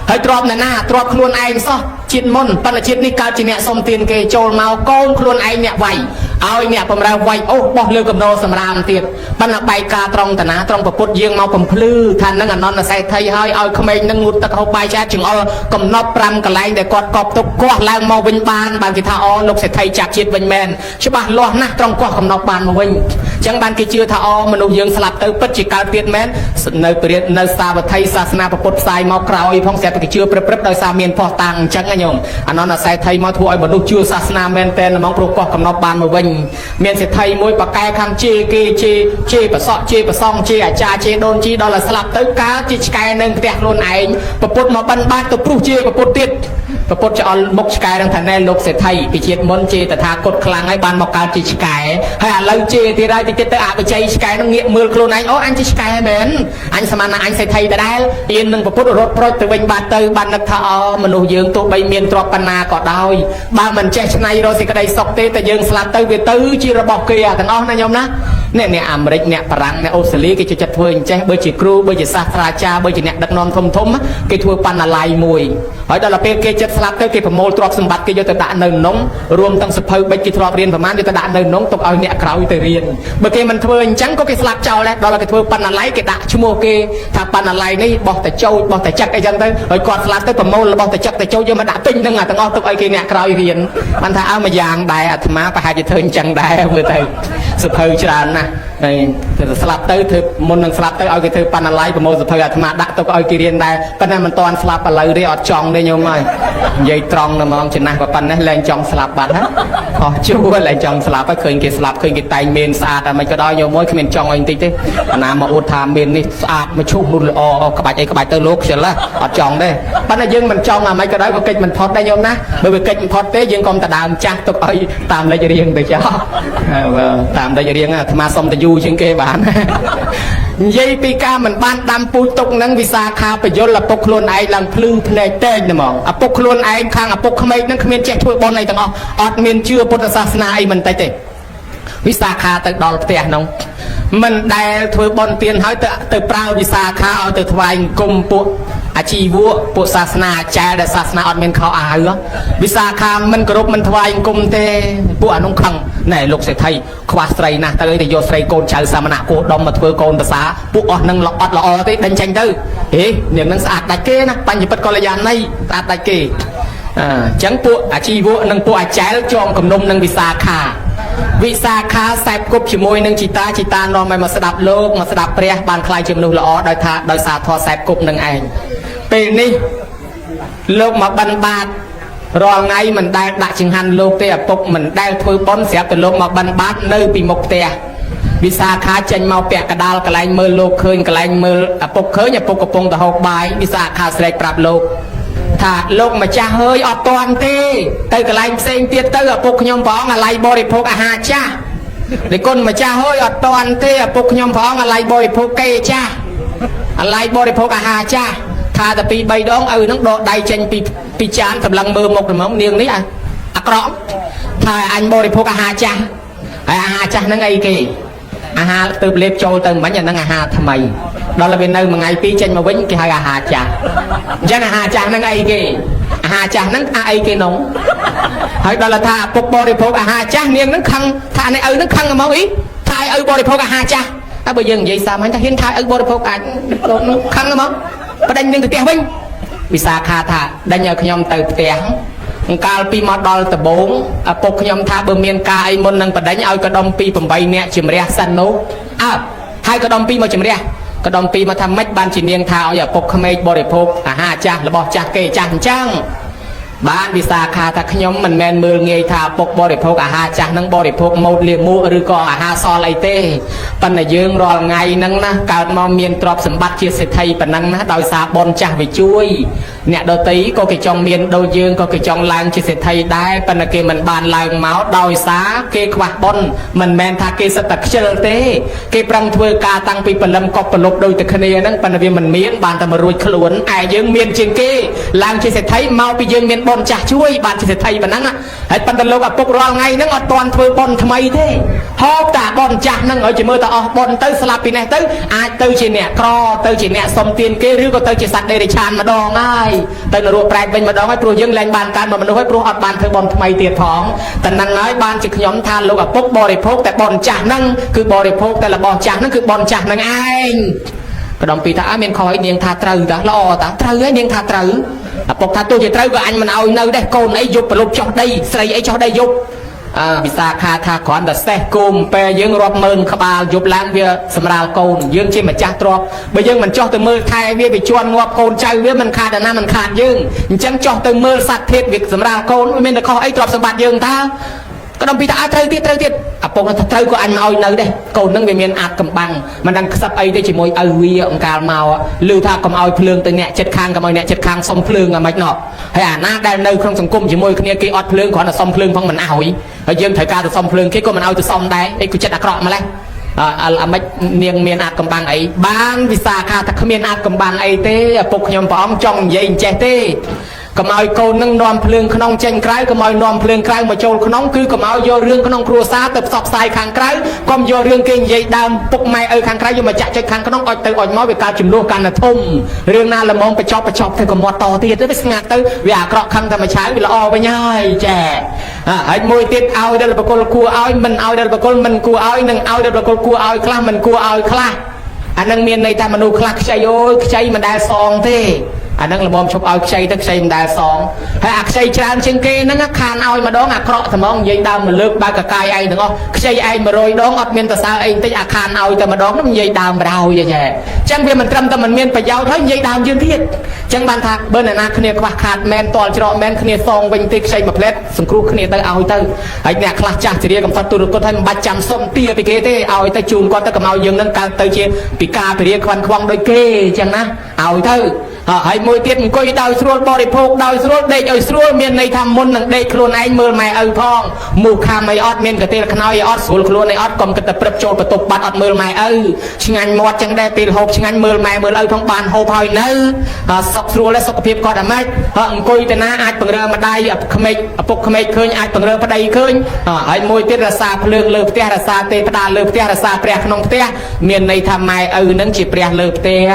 ហើយទ្រព្យណាទ្រព្យខ្លួនឯងសោះជាតិមុនប៉ុន្តែជាតិនេះកើតជាអ្នកសុំទៀនគេចូលមកកូនខ្លួនឯងអ្នកវាយឲ្យអ្នកបំរើវាយអូសបោះលើកំណរសម្រាមទៀតប៉ុន្តែបែកការត្រង់តាណាត្រង់ប្រពុតយើងមកបំភ្លឺថានឹងអនន្តសេដ្ឋីហើយឲ្យក្មេងនឹងងូតទឹកហូបបាយចាចង្អុលកំណត់5កន្លែងដែលគាត់កប់ទុកគាស់ឡើងមកវិញបានគេថាអូលោកសេដ្ឋីចាប់ជាតិវិញមែនច្បាស់លាស់ណាស់ត្រង់គាស់កំណត់បានមកវិញអញ្ចឹងបានគេជឿថាអូមនុស្សយើងស្លាប់ទៅពិតជាកើតទៀតមែននៅព្រាតនៅសាវត្ថីសាសនាពុទ្ធផ្សាយមកក្រោយផងស្រាប់តែគេជឿព្រឹបដោយសារមានផោះតាំងអញ្ចឹងណាញោមអនន្តសេដ្ឋីមកធ្វើឲ្យមនុស្សជឿសាសនាមែនតែហ្មងព្រោះគាស់កំណត់បានមកវិញមានសេដ្ឋីមួយបកែខាងជេគេជេប្រសក់ជេប្រសងជេអាចារ្យជេដូនជីដល់តែស្លាប់ទៅកើតជាឆ្កែនឹងផ្ទះខ្លួនឯងប្រពុតមកបិណ្ឌបាតទៅព្រុសជេប្រពុតទៀតប្រពុតចោលមុខឆ្កែនឹងថាណែលោកសេដ្ឋីពីជាតិមុនជេតថាគតខ្លាំងហើយបានមកកើតជាឆ្កែហើយឥឡូវជេទៀតហើយតិចទៅអបជ័យឆ្កែនឹងងាកមើលខ្លួនឯងអូអញជាឆ្កែមែនអញស្មានថាអញសេដ្ឋីដដែលអៀននឹងប្រពុតរត់ប្រូចទៅវិញបាត់ទៅបាននឹកថាអូមនុស្សយើងទោះបីមានទ្រព្យបណ្ណាក៏ដោយបើមិនចេះឆ្នៃរកសេចក្តីសុខទេតែយើងស្លាប់ទៅវាទៅជារបស់គេទាំងអស់ណាញោមណាអ្នកអាមេរិកអ្នកបារាំងអ្នកអូស្ត្រាលីគេចិត្តធ្វើអញ្ចេះបើជាគ្រូបើជាសាស្ត្រាចារ្យបើជាអ្នកដឹកនាំធំគេធ្វើបណ្ណាល័យមួយហើយដល់ពេលគេចិត្តស្លាប់ទៅគេប្រមូលទ្រព្យសម្បត្តិគេយកទៅដាក់នៅនំរួមទាំងសភៅបិចគេធ្លាប់រៀនប្រមាណយកទៅដាក់នៅនំទុកឲ្យអ្នកក្រោយទៅរៀនបើគេមិនធ្វើអញ្ចឹងក៏គេស្លាប់ចោលដែរដល់គេធ្វើបណ្ណាល័យគេដាក់ឈ្មោះគេថាបណ្ណាល័យនេះបោះតែចោចបោះតែចឹកអីចឹងទៅហើយគាត់ស្លាប់ទៅប្រមូលរបស់តែចឹកតែចោចយកមកដាក់ពេញនឹងទាំងអស់ទុកឲ្យគេអ្នកក្រោយរៀនបានថាឲ្យមួយយ៉ាងដែរអាត្មាប្រហែលជាធ្វើអញ្ចឹងដែរមើលទៅសភៅច្រើនណាស់ហើយស្លាប់ទៅធ្វើមុននឹងស្លាប់ទៅឲ្យគេធ្វើបណ្ណាល័យប្រមូលសភៅអាត្មាដាក់ទុកឲ្យគេរៀនដែរប៉ុន្តែមិនតាន់ស្លាប់ឥឡូវរៀនអត់ចង់ទេញោមហើយនិយាយត្រង់ណាស់ហ្មងចំណាស់ប៉ុណ្ណេះលែងចង់ស្លាប់បាត់ហើយអស់ជួរលែងចង់ស្លាប់ហើយឃើញគេស្លាប់ឃើញគេតែងមានស្អាតតែមិនក៏ដោយញោមមួយគ្មានចង់អីបន្តិចទេអាណាមកអួតថាមាននេះស្អាតមកឈូសនោះល្អក្បាច់អីក្បាច់ទៅលោកខ្ជិលអត់ចង់ទេប៉ុន្តែយើងមិនចង់អាមិនក៏ដោយក៏កិច្ចមិនផុតដែរញោមណាបើវាកិច្ចមិនផុតទេយើងកុំតដើមចាស់ទុកឲ្យតាមលេចរៀងទៅចោលតាមលេចរៀងអាត្មាសុំទៅយូរជាងគេបាននិយាយពីការមិនបានដាំពូជទុកនឹងវិសាខាបយលឪពុកខ្លួនឯងឡើងភ្លឺភ្នែកតែងហ្មងឪពុកខ្លួនឯងខាងឪពុកក្មេកនឹងគ្មានចេះធ្វើបុណ្យអីទាំងអស់អត់មានជឿពុទ្ធសាសនាអីមិនតិចទេវិសាខាទៅដល់ផ្ទះនោះមិនដែលធ្វើបុណ្យទានហើយទៅប្រើវិសាខាឲ្យទៅថ្វាយអង្គមពួកអាជីវៈពួកសាសនាអាចារ្យដែលសាសនាអត់មានខោអាវវិសាខាមិនគោរពមិនថ្វាយអង្គមទេពួកអានោះខឹងណែលោកសេដ្ឋីខ្វះស្រីណាស់ទៅយកស្រីកូនចៅសាមណៈគោដុំមកធ្វើកូនប្រសាពួកអស់នឹងអត់ល្អទេដេញចេញទៅហេនាងនឹងស្អាតដាច់គេណាបញ្ញពិតកល្យាណីស្អាតដាច់គេ chẳngពួកអាជីវៈនិងពួកអាចែលចងគំនុំនឹងវិសាខាខ្សែគប់ជាមួយនឹងជីតានាំឲ្យមកស្ដាប់លោកមកស្ដាប់ព្រះបានខ្លាយជាមនុស្សល្អដោយសារធម៌ខ្សែគប់នឹងឯងពេលនេះលោកមកបិណ្ឌបាតរាល់ថ្ងៃមិនដែលដាក់ចង្ហាន់លោកទេឪពុកមិនដែលធ្វើបុណ្យស្រាប់តែលោកមកបិណ្ឌបាតនៅពីមុខផ្ទះវិសាខាចេញមកពាក់កដាលកន្លែងមើលលោកឃើញកន្លែងមើលឪពុកឃើញឪពុកកំពុងទៅហូបបាយវិសាខាស្រែកប្រាប់លោកថាលោកម្ចាស់ហើយអត់តាន់ទេទៅកន្លែងផ្សេងទៀតទៅឪពុកខ្ញុំព្រះអង្គអាឡ័យបរិភោគអាហារចាស់និគុណម្ចាស់ហើយអត់តាន់ទេឪពុកខ្ញុំព្រះអង្គអាឡ័យបរិភោគកេចាស់អាឡ័យបរិភោគអាហារចាស់ថាតែ2 3ដងឪនឹងដកដៃចេញពីចានសម្លឹងមើលមុខទៅមកនាងនេះអាក្រក់ថាអញបរិភោគអាហារចាស់ហើយអាហារចាស់ហ្នឹងអីគេអាហារទៅលេបចូលទៅមិញអាហ្នឹងអាហារថ្មីដល់ទៅវានៅមួយថ្ងៃពីរចេញមកវិញគេហៅអាហារចាស់អញ្ចឹងអាហារចាស់ហ្នឹងអីគេអាហារចាស់ហ្នឹងអីគេនងហើយដល់ថាពុកបរិភោគអាហារចាស់នាងហ្នឹងខឹងថានេះឪហ្នឹងខឹងហ្មងអីថាឲ្យឪបរិភោគអាហារចាស់តែបើយើងនិយាយសាមញ្ញថាហ៊ានថាឪបរិភោគអាចនោះខឹងហ្មងបដិញនាងទៅផ្ទះវិញវិសាខាថាដេញឲ្យខ្ញុំទៅផ្ទះកាលពីមកដល់ដំបងឪពុកខ្ញុំថាបើមានការអីមុននឹងបដិញឲ្យកដុំពី8នាក់ជំរះសិននោះហើយកដុំពីមកជំរះកដុំពីមកថាម៉េចបានជានាងថាឲ្យឪពុកក្មេកបរិភោគអាហារចាស់របស់ចាស់គេចាស់អញ្ចឹងបានវិសាខាថាខ្ញុំមិនមែនមើលងាយថាឪពុកបរិភោគអាហារចាស់នឹងបរិភោគម៉ូតលាមកឬក៏អាហារសល់អីទេប៉ុន្តែយើងរាល់ថ្ងៃហ្នឹងណាកើតមកមានទ្រព្យសម្បត្តិជាសេដ្ឋីប៉ុណ្ណឹងណាដោយសារបុណ្យចាស់វាជួយអ្នកដទៃក៏គេចង់មានដូចយើងក៏គេចង់ឡើងជាសេដ្ឋីដែរប៉ុន្តែគេមិនបានឡើងមកដោយសារគេខ្វះបុណ្យមិនមែនថាគេសិតតែខ្ជិលទេគេប្រឹងធ្វើការតាំងពីព្រលឹមកប់ប្រលប់ដូចតែគ្នាហ្នឹងប៉ុន្តែវាមិនមានបានតែមករួចខ្លួនឯយើងមានជាងគេឡើងជាសេដ្ឋីមកពីយើងមានបុណ្យចាស់ជួយបានជាសេដ្ឋីប៉ុណ្ណឹងហើយប៉ុន្តែលោកឪពុករាល់ថ្ងៃហ្នឹងអត់ទាន់ធ្វើបុណ្យថ្មីទេហូបតាបុណ្យចាស់ហ្នឹងឲ្យជាមើលតែអស់បុណ្យទៅស្លាប់ពីនេះទៅអាចទៅជាអ្នកក្រទៅជាអ្នកសុំទានគេឬក៏ទៅជាសត្វដេរឆានម្ដងហើយទៅនរកប្រែតវិញម្ដងហើយព្រោះយើងលែងបានកើតមកមនុស្សហើយព្រោះអត់បានធ្វើបុណ្យថ្មីទៀតផងតែហ្នឹងហើយបានជាខ្ញុំថាលោកឪពុកបរិភោគតែបុណ្យចាស់ហ្នឹងគឺបរិភោគតែរបស់ចាស់ហ្នឹងគឺបុណ្យចាស់ហ្នឹងឯងក៏ដំពីថាមានខឲ្យនាងថាត្រូវតាល្អតាត្រូវហើយនាងថាត្រូវឪពុកថាទោះជាត្រូវក៏អញមិនឲ្យនៅដែរកូនអីយប់ប្រលប់ចោះដីស្រីអីចោះដីយប់វិសាខាថាគ្រាន់តែសេះគុំពេលយើងរាប់ម៉ឺនក្បាលយប់ឡើងវាសម្រាលកូនយើងជាម្ចាស់ទ្រព្យបើយើងមិនចោះទៅមើលថែវាជន់ងាប់កូនចៅវាមិនខាតណាមិនខាតយើងអញ្ចឹងចោះទៅមើលសត្វធាតុវាសម្រាលកូនវាមានតែខុសអីទ្រព្យសម្បត្តិយើងតើក៏ដំពីថាត្រូវទៀតឪពុកថាត្រូវក៏អញមកឲ្យនៅដែរកូននឹងវាមានអាចកំបាំងមិនដឹងខ្សឹបអីទេជាមួយឪវាអង្កាលមកឮថាកុំឲ្យភ្លើងទៅអ្នកចិត្តខាងកុំឲ្យអ្នកចិត្តខាងសុំភ្លើងអាម៉េចណោះហើយអាណាដែលនៅក្នុងសង្គមជាមួយគ្នាគេអត់ភ្លើងគ្រាន់តែសុំភ្លើងផងមិនឲ្យហើយយើងត្រូវការទៅសុំភ្លើងគេក៏មិនឲ្យទៅសុំដែរអីក៏ចិត្តអាក្រក់ម្លេះអាម៉េចនាងមានអាចកំបាំងអីបានវិសាខាថាគ្មានអាចកំបាំងអីទេឪពុកខ្ញុំព្រះអង្គចង់និយាយអញ្ចេះទេកុំឲ្យកូននឹងនាំភ្លើងក្នុងចេញក្រៅកុំឲ្យនាំភ្លើងក្រៅមកចូលក្នុងគឺកុំឲ្យយករឿងក្នុងគ្រួសារទៅផ្សព្វផ្សាយខាងក្រៅកុំយករឿងគេនិយាយដើមពុកម៉ែឪខាងក្រៅយកមកចាក់ចុចខាងក្នុងអុចទៅអុចមកវាកើតចំនួនកាន់តែធំរឿងណាល្មមបញ្ចប់ទៅកុំមាត់តទៀតទៅវាស្ងាត់ទៅវាអាក្រក់ខឹងតែមួយឆាវវាល្អវិញហើយចាហើយមួយទៀតឲ្យដល់បកុលគួរឲ្យមិនឲ្យដល់បកុលមិនគួរឲ្យនឹងឲ្យដល់បកុលគួរឲ្យខ្លះមិនគួរឲ្យខ្លះអានឹងមានន័យថាមនុស្សខ្លះខ្ចីអូយខ្ចីមិនដែលសងទេអានឹងល្មមឈប់ឲ្យខ្ចីទៅខ្ចីមិនដែលសងហើយអាខ្ចីច្រើនជាងគេហ្នឹងខានឲ្យម្ដងអាក្រក់ត្មងនិយាយដើមមកលើកបើកកាយឯងទាំងអស់ខ្ចីឯង100ដងអត់មានប្រសើរអីបន្តិចអាខានឲ្យតែម្ដងហ្នឹងនិយាយដើមបដ ாய் ចាអញ្ចឹងវាមិនត្រឹមតែមិនមានប្រយោជន៍ហើយនិយាយដើមយើងទៀតអញ្ចឹងបានថាបើអ្នកណាគ្នាខ្វះខាតមែនតល់ច្រកមែនគ្នាសងវិញទេខ្ចីមួយផ្លែតសង្គ្រោះគ្នាទៅឲ្យទៅហើយអ្នកខ្លះចាស់ជាកំសត់ទូរគតហើយមិនបាច់ចាំសុំទាពីគេទេឲ្យទៅជូនគាត់ទៅកុំឲ្យយើងនឹងកើតទៅជាពិការពរាខ្វាន់ខ្វងដូចគេអញ្ចឹងណាឲ្យទៅហើយមួយទៀតអង្គុយដោយស្រួលបរិភោគដោយស្រួលដេកឲ្យស្រួលមានន័យថាមុននឹងដេកខ្លួនឯងមើលម៉ែឪផងមូសខាំអីអត់មានកទេលខ្នើយអីអត់ស្រួលខ្លួនអីអត់កុំគិតតែព្រឹបចូលបន្ទប់បាត់អត់មើលម៉ែឪឆ្ងាញ់មាត់ចឹងដែរពេលហូបឆ្ងាញ់មើលម៉ែមើលឪផងបានហូបហើយនៅសុខស្រួលសុខភាពគាត់អាម៉េចអង្គុយទៅណាអាចបង្រើម្ដាយក្មេកឪពុកក្មេកឃើញអាចបង្រើប្តីឃើញហើយមួយទៀតរសាភ្លើងលើផ្ទះរសាទេផ្ដាលើផ្ទះរសាព្រះក្នុងផ្ទះមានន័យថាម៉ែឪនឹងជាព្រះលើផ្ទះ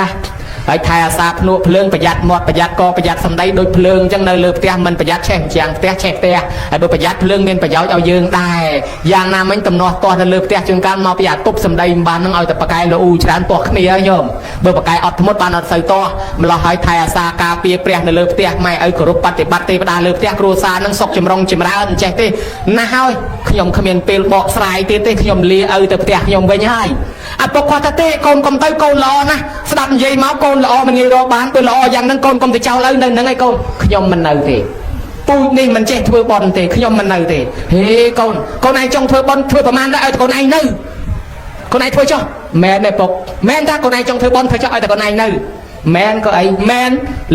ហើយថែអាសាភ្នក់ភ្លើងប្រយ័ត្នមាត់ប្រយ័ត្នកប្រយ័ត្នសម្ដីដូចភ្លើងអញ្ចឹងនៅលើផ្ទះមិនប្រយ័ត្នឆេះជាងផ្ទះឆេះផ្ទះហើយបើប្រយ័ត្នភ្លើងមានប្រយោជន៍ឲ្យយើងដែរយ៉ាងណាមិញតំណោះទាស់នៅលើផ្ទះជួនកាលមកពីអាទប់សម្ដីមិនបាននឹងឲ្យតែបកែលអ៊ូច្រើនទាស់គ្នាញោមបើបកែអត់ធ្មត់បានអត់សូវទាស់ម្លោះឲ្យថែអាសាការពារព្រះនៅលើផ្ទះម៉ែឲ្យគោរពបប្រតិបត្តិទេវតាលើផ្ទះគ្រួសារនឹងសុខចម្រុងចម្រើនចេះទេណាស់ហើយខ្ញុំគ្មានពេលបកស្រាយទៀតទេខ្ញុំលាឪទៅផ្ទះខ្ញុំវិញហើយអពុកគាត់ថាទេកូនកុំទៅកូនល្អណាស់ស្ដាប់និយាយមកកូនល្អមិនងាយរកបានពេលល្អយ៉ាងហ្នឹងកូនកុំទៅចោលឪនៅហ្នឹងឯងកូនខ្ញុំមិននៅទេពូជនេះមិនចេះធ្វើបន់ទេខ្ញុំមិននៅទេហេកូនកូនឯងចង់ធ្វើបន់ធ្វើប្រមាណដែរឲ្យកូនឯងនៅកូនឯងធ្វើចុះមែនទេពុកមែនថាកូនឯងចង់ធ្វើបន់ធ្វើចុះឲ្យតែកូនឯងនៅមែនក៏អីមែន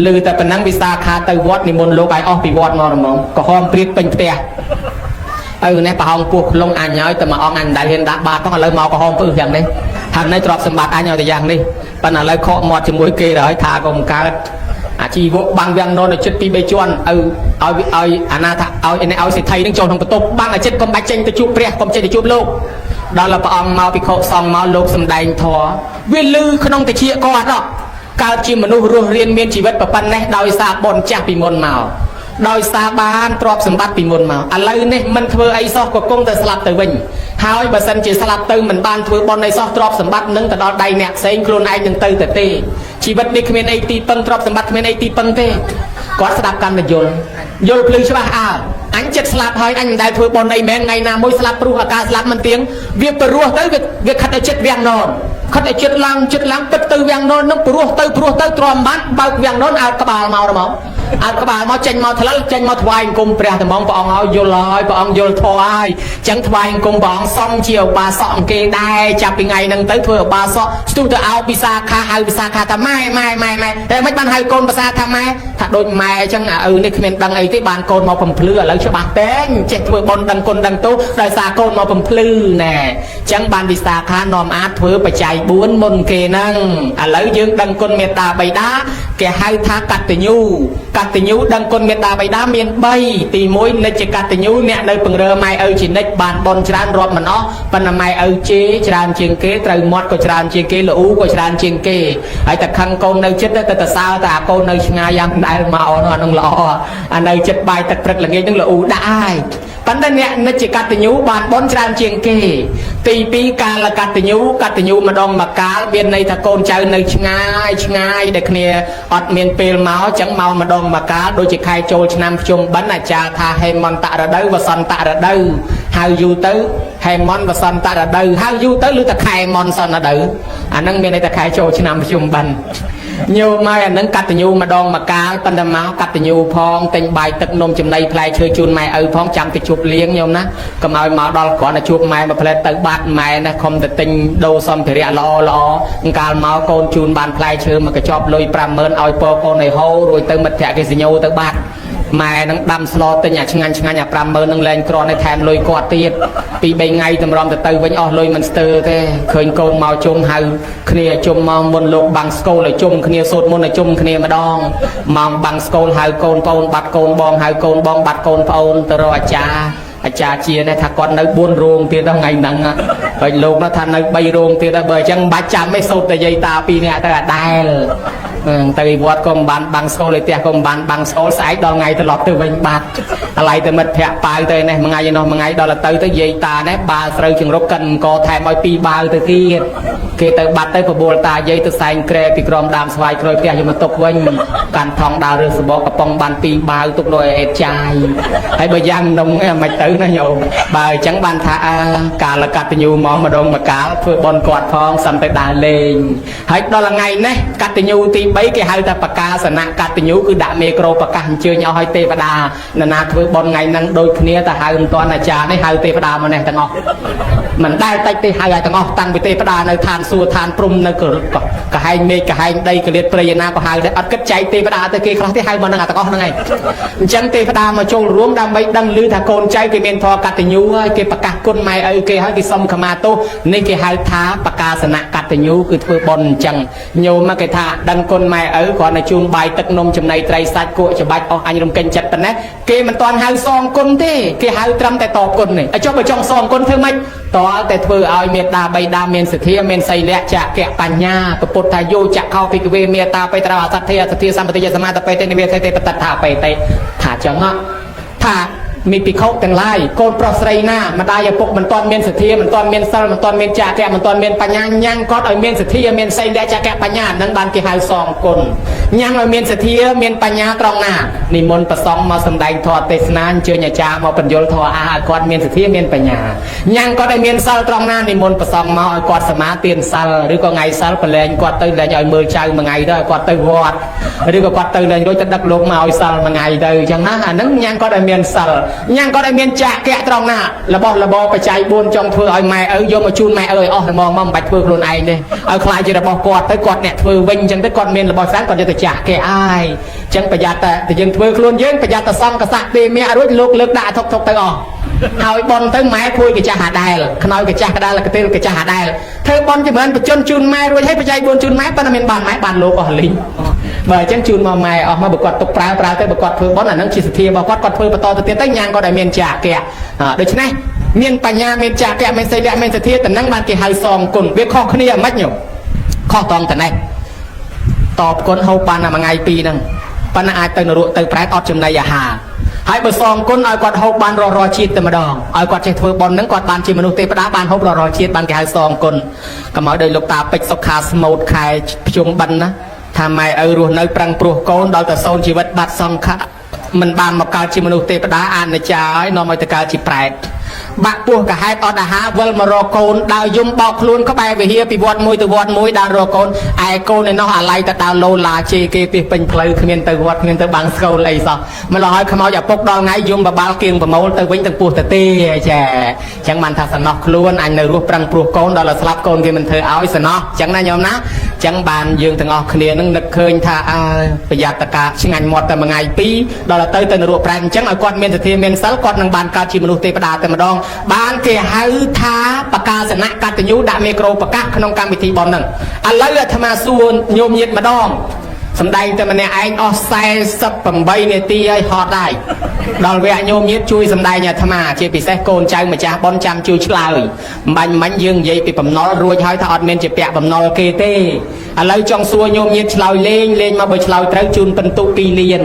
ឮតែប៉ុណ្ណឹងវិសាខាទៅវត្តនិមន្តលោកឲ្យអស់ពីវត្តមករហ្មងក៏ហមព្រាតពេញផ្ទះឪនេះប្រហោងពោះខ្លងអញហើយតែមួយអង្គអញមិនដែលហ៊ានដាក់បាតផងឥឡូវមកក៏ហមពឹសយ៉ាងនេះហើយនៅទ្រព្យសម្បត្តិអញឲ្យតែយ៉ាងនេះប៉ុន្តែឥឡូវខកមាត់ជាមួយគេទៅហើយថាក៏មិនកើតអាជីវកបាំងវាំងននចិត្ត2 3ជាន់ឲ្យអាណាថាឲ្យសេដ្ឋីនឹងចូលក្នុងបន្ទប់បាំងឲ្យចិត្តកុំបាច់ចេញទៅជួបព្រះកុំចេញទៅជួបលោកដល់ព្រះអង្គមកពិខុសង្ឃមកលោកសំដែងធម៌វាលឺក្នុងតិចគាត់ដល់កើតជាមនុស្សរស់រៀនមានជីវិតប្រប៉ុណ្ណេះដោយសារបុណ្យចាស់ពីមុនមកដោយសារបានទ្រព្យសម្បត្តិពីមុនមកឥឡូវនេះមិនធ្វើអីសោះក៏គង់តែស្លាប់ទៅវិញហើយបើសិនជាស្លាប់ទៅមិនបានធ្វើបុណ្យអីសោះទ្រព្យសម្បត្តិនឹងទៅដល់ដៃអ្នកផ្សេងខ្លួនឯងនឹងទៅទេជីវិតនេះគ្មានអីទីពឹងទ្រព្យសម្បត្តិគ្មានអីទីពឹងទេគាត់ស្ដាប់កាន់តែយល់ភ្លឺច្បាស់អញចិត្តស្លាប់ហើយអញមិនដែលធ្វើបុណ្យអីមែនថ្ងៃណាមួយស្លាប់ព្រោះអាការស្លាប់មិនទៀងវាព្រោះទៅវាខិតឲ្យចិត្តវាំងននខិតឲ្យចិត្តឡើងទឹកទៅវាំងនននឹងព្រោះទៅទ្រាំបានបើកវាំងននឲ្យក្បាលមកហ្មងឲ្យក្បាលមកចេញមកថ្លឹលចេញមកថ្វាយអង្គមព្រះតែហ្មងព្រះអង្គឲ្យយល់ហើយព្រះអង្គយល់ធម៌ហើយអញ្ចឹងថ្វាយអង្គមព្រះអង្គសំជាឧបាសកអង្គគេដែរចាប់ពីថ្ងៃហ្នឹងទៅធ្វើឧបាសកស្ទុះទៅឲ្យវិសាខាហៅវិសាខាថាម៉ែតែមិនបានហៅកូនភាសាថាម៉ែថាដូចម៉ែអញ្ចឹងឪនេះគ្មានដឹងអីទេបានកូនមកបំភ្លឺឥឡូវច្បាស់តែងចេះធ្វើបុណ្យដឹងគុណដឹងទោសដោយសារកូនមកបំភ្លឺណែអញ្ចឹងបានវិសាខានាំអាចធ្វើបច្ច័យ4មុនគេហ្នឹងឥឡូវយើងដឹងគុណមេត្តាបិតាគេហៅថាកតញ្ញូដឹងគុណមេត្តាបិតាមាន3ទី1និច្ចកតញ្ញូអ្នកនៅពង្រើម៉ែឪជានិច្ចបានបុណ្យច្រើនរាប់មិនអស់ប៉ុន្តែម៉ែឪជេរច្រើនជាងគេត្រូវមាត់ក៏ច្រើនជាងគេល្អូក៏ច្រើនជាងគេហើយតែខឹងកូននៅចិត្តទៅសើតែអាកូននៅឆ្ងាយយ៉ាងដែលមកអានឹងល្អអានៅចិត្តបាយទឹកព្រឹកល្ងាចនឹងល្អូដាក់ហើយប៉ុន្តែអ្នកនិច្ចកតញ្ញូបានបុណ្យច្រើនជាងគេទី2កាលកតញ្ញូម្ដងមកកាលមានន័យថាកូនចៅនៅឆ្ងាយដែលគ្នាអត់មានពេលមកអញ្ចឹងមកម្ដងមកកាលដូចជាខែចូលឆ្នាំភ្ជុំបិណ្ឌអាចារ្យថាហេមន្តរដូវវសន្តរដូវហៅយូរទៅហេមន្តវសន្តរដូវហៅយូរទៅឬតែខែមន្តសន្តរដូវអាហ្នឹងមានន័យថាខែចូលឆ្នាំភ្ជុំបិណ្ឌញោមមកអានឹងកតញ្ញូម្ដងមកកាលប៉ុន្តែមកកតញ្ញូផងទិញបាយទឹកនំចំណីផ្លែឈើជូនម៉ែឪផងចាំទៅជួបលៀងញោមណាកុំឲ្យមកដល់គ្រាន់តែជួបម៉ែមួយផ្លែទៅបាត់ម៉ែណាខំទៅទិញដូរសម្ភារៈល្អកាលមកកូនជូនបានផ្លែឈើមកកញ្ចប់លុយ50000ឲ្យពរកូនឲ្យហូររួចទៅមិត្តភក្តិគេសញ្ញោទៅបាត់ម៉ែនឹងដាំស្លទិញអាឆ្ងាញ់អា50000នឹងលែងគ្រាន់តែថែមលុយគាត់ទៀត2 3ថ្ងៃតម្រាំទៅវិញអស់លុយមិនស្ទើរទេឃើញកូនមកជុំហៅគ្នាជុំមកមុនលោកបាំងស្គូលឲ្យជុំគ្នាសូត្រមុនឲ្យជុំគ្នាម្ដងមកបាំងស្គូលហៅកូនប្អូនបាត់កូនបងហៅកូនបងបាត់កូនប្អូនទៅរកអាចារ្យជាថាគាត់នៅ4រោងទៀតដល់ថ្ងៃហ្នឹងហើយលោកថានៅ3រោងទៀតហើយបើអញ្ចឹងមិនបាច់ចាំទេសូត្រតែយាយតា2នាក់ទៅអាដែលទៅវត្តក៏មិនបានបាំងស្គូលឯផ្ទះក៏មិនបានបាំងស្គូលស្អែកដល់ថ្ងៃត្រឡប់ទៅវិញបាត់ឥឡូវទៅមិត្តភក្តិប៉ាវទៅនេះមួយថ្ងៃដល់ទៅយាយតានេះបាល់ស្រូវជង្រុកកិនកថែមឲ្យ2បាល់ទៅទៀតគេទៅបាត់ទៅបបួលតាយាយទៅសែងក្រែពីក្រមដើមស្វាយក្រោយផ្ទះយកមកទុកវិញកាន់ថងដើររើសបកកំប៉ុងបាន2បាល់ទុកដោយអេតចាយហើយបើយ៉ាងនំមិនទៅណាញោមបើអញ្ចឹងបានថាកាលកតញ្ញូមកម្ដងមកកាលធ្វើបន់គាត់ផងសំទៅដើរលេងហើយដល់ថ្ងៃនេះកតញ្ញូទី3គេហៅថាបកាសនៈកតញ្ញូគឺដាក់មេក្រូប្រកាសអញ្ជើញឲ្យទេវតានរណាធ្វើបន់ថ្ងៃហ្នឹងដូចគ្នាតែហៅមិនតាន់អាចារ្យនេះហៅទេវតាមកនេះទាំងអស់មិនដែលតិចទេហៅឲ្យទាំងអស់តាំងពីទេវតានៅឋានសួគ៌ឋានព្រំនៅកហែងមេឃកហែងដីកលៀតព្រៃណាក៏ហៅដែរអត់គិតចែកទេវតាទៅគេខ្លះទេហៅមកនឹងអាទាំងអស់ហ្នឹងឯងអញ្ចឹងទេវតាមកចូលរួមដើម្បីដឹងឮថាកូនចៅគេមានធម៌កតញ្ញូហើយគេប្រកាសគុណម៉ែឪគេហើយគេសុំខមាទោសនេះគេហៅថាបកាសនៈកតញ្ញូគឺធ្វើបុណ្យអញ្ចឹងញោមមកគេថាដឹងគុណម៉ែឪគ្រាន់តែជូនបាយទឹកនំចំណីត្រីសាច់គក់ច្បាច់អស់អញរំកិញចិត្តប៉ុណ្ណេះគេមិនទាន់ហៅសងគុណទេគេហៅត្រឹមតែតបគុណទេចុះបើចង់សងគុណធ្វើម៉េចតើតែធ្វើឲ្យមេត្តាបិតាមានសទ្ធាមានសី xây lẹ chạ kẹ bành nha bậc bột thà vô chạ khao phi về mẹ ta phải trao sát thia sam bát sama ta phải tên về thế bát thà phải tên thả chẳng á thảมีปีเขาแต่งไล่โกนปลอดไรหน้ามันได้ยาปกมันตอนเมียนเสถียมันตอนเมียนซัลมันตอนเมียนจ่าแกมันตอนเมียนปัญญายังก็เอาเมียนเสถียเมียนไซเดจ่าแกปัญญาดังบานกี่หายสองคนยังเอาเมียนเสถียเมียนปัญญาตรองหน้านิมนต์ประสองมาสำแดงทอเตสนานเจอญาจ่ามาปัญโยทออาก่อนเมียนเสถียเมียนปัญญายังก็ได้เมียนซัลตรองหน้านิมนต์ประสองมาเอากอดสมาเตียนซัลหรือก็ไงซัลเปลี่ยนกอดตื่นเลยเอามือใจมาไงได้กอดตื่นวอดหรือก็กอดตื่นเลยโดยจะดักลงมาเอาซัลมาไงได้จังนั้นอันนั้นยังก็ได้เมียนซัลยังก็ได้เมียนจ่าแกะตรองหน้าระบอบไปใจบุญจงเพื่อเอาไม้โยมมาจูนไม้อ๋อมองมั่งบัดเพื่อคนไอ้เนี่ยเอาคลายจะระบกอดไปกอดเนี่ยเพื่อวิ่งจังไปกอดเมียนระบอแสงก่อนจะจ่าแกะไอ้จังประหยัดแต่ยังเพื่อคนเยอะประหยัดแต่ซ่องกระสักเตมีรุ่ยลุกเลิกด่าทกไปอ๋อเอาบอลตั้งไม้คุยกับจ่าหาได้ขน้อยกับจ่าก็ได้แล้วก็เตลกับจ่าหาได้เธอบอลจะเหมือนไปจนจูนไม้รุ่ยให้ไปใจบุญจูนไม้ปนเมียนบานไม้บานโลกอ๋อลิงเมื่อจังจูนมาไม้ออกมาบุกกอดตกปลาเตะบุกกอดเพื่อบอลนั่งชีสเทียบุกกอดเพื่อประตอเตียนตั้งยางก็ได้เมียนจ่าแกะโดยเฉพาะเมียนปัญญาเมียนจ่าแกะเมียนไซเดะเมียนเสถียแต่นั่งบานกี่หายซองกุนเวียข้อขณีมัดอยู่ข้อตองแต่ไหนตอบคนเฮาปานามาไงปีนึงปานาอาเตนรุเตนแปรอดจำได้ยาหาให้ไปซองคนเอากอดเฮาบานรอชีตแต่มาดองเอากอดเชทเวอร์บอลนั้นกอดบานชีมนุษย์เตปดาบานเฮารอชีตบานกี่หายซองคนก็มาโดยลูกตาเป็ดสกาสมูทคายชงบันนะทำไมรู้ในปรังปลุกโกนโดยแต่โซนชีวิตบัดซองค่ะมันบานมาการชีมนุษย์เตปดาอ่านในใจนอมตะการชีแปรบักปูกับไฮออดาฮาเวลมารอโกนดาวยุ่มบอกคลุนเข้าไปไปเฮียปีวอดมวยตัววอดมวยดาวรอโกนไอโกนในน้องอะไรแต่ดาวโลลาเจเกปีเป็นเพลย์เงินตัววอดเงินตัวบังสโกลเลยซะมันรอให้ขมเอาอย่าปกดองไงยุ่มบาบาเกียงบาโมลตัววิ่งตัวปูตัวเตี้ยแฉจังมันทัศนอกคลุนอันในรูปปรังปลุกโกนดาวสลับโกนเกมันเธอเอาไอ้สนอจังนั่นยอมนะจังบานยืงถึงออกเคลียนึงนึกเคยท่าประหยัดตะกาชิงันหมดแต่มาไงปีดาวเตยตัวรูปแปลงจังเอากอดเมียนเทียเมียนซัลกอดนังบานการชีมนุษย์เตปดาแต่มาดองบานเกหายท้าปากกาสนะการตยุดาเมโครปากกาขนมกรรมวิธีบอลหนึ่งอะไรธรรมะส่วนโยมยิดมาดองสำได้แต่มันเนี่ยไอ้ออไซสับปั่มใบเนี่ยตีไอ้ฮอตได้ดอนเวะโยมยิดช่วยสำได้เนี่ยธรรมะเจปิเซโกนใจมาจากบอลจำช่วยฉลาดมันยืงยัยไปปั่มนอรวยให้ถ้าอดเมนจะแปะปั่มนอเกเต้อะไรจงซัวโยมยิดฉลาดเล่งมาบ่ฉลาดเท้าจุนเป็นตุปีเลียน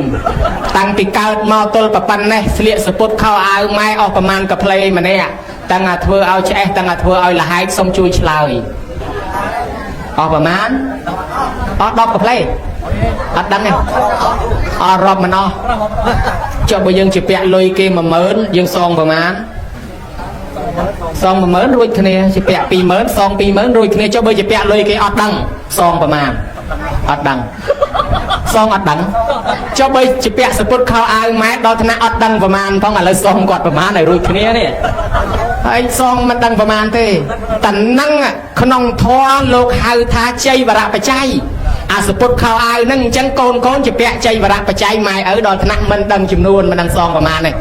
ตั้งปีเก้ามาตัวปะปันเนี่ยเสียสปุตเข้าเอาไม้ออกประมาณกับเพลย์มันเนี่ยตั้งเธอเอาแช่ตั้งเธอเอาละหายส่งช่วยฉลาดออกประมาณออกดอกกับเพลย์อัดดังไงรอบมันจะไปยังจะแปะลอยเกมมาเหมือนยังซองประมาณซองมาเหมือนรุ่ยคะแนนจะแปะปีเหมือนซองปีเหมือนรุ่ยคะแนนจะไปจะแปะลอยเกมอัดดังซองประมาณอัดดังซองอัดดังจะไปจะแปะสปุตเข้าเอาไม้ดอกธนาอัดดังประมาณเพราะอะไรซองกอดประมาณไหนรุ่ยคะแนนเนี่ยไอ้ซองมันดังประมาณเต้แต่นั่งขนมทอโลกหาทาใจบระไปใจสปุตเข้าเอานั่งจังโกนจะแปะใจบระไปใจไม้ดอกธนามันดังจำนวนมันดังซองประมาณเนี่ย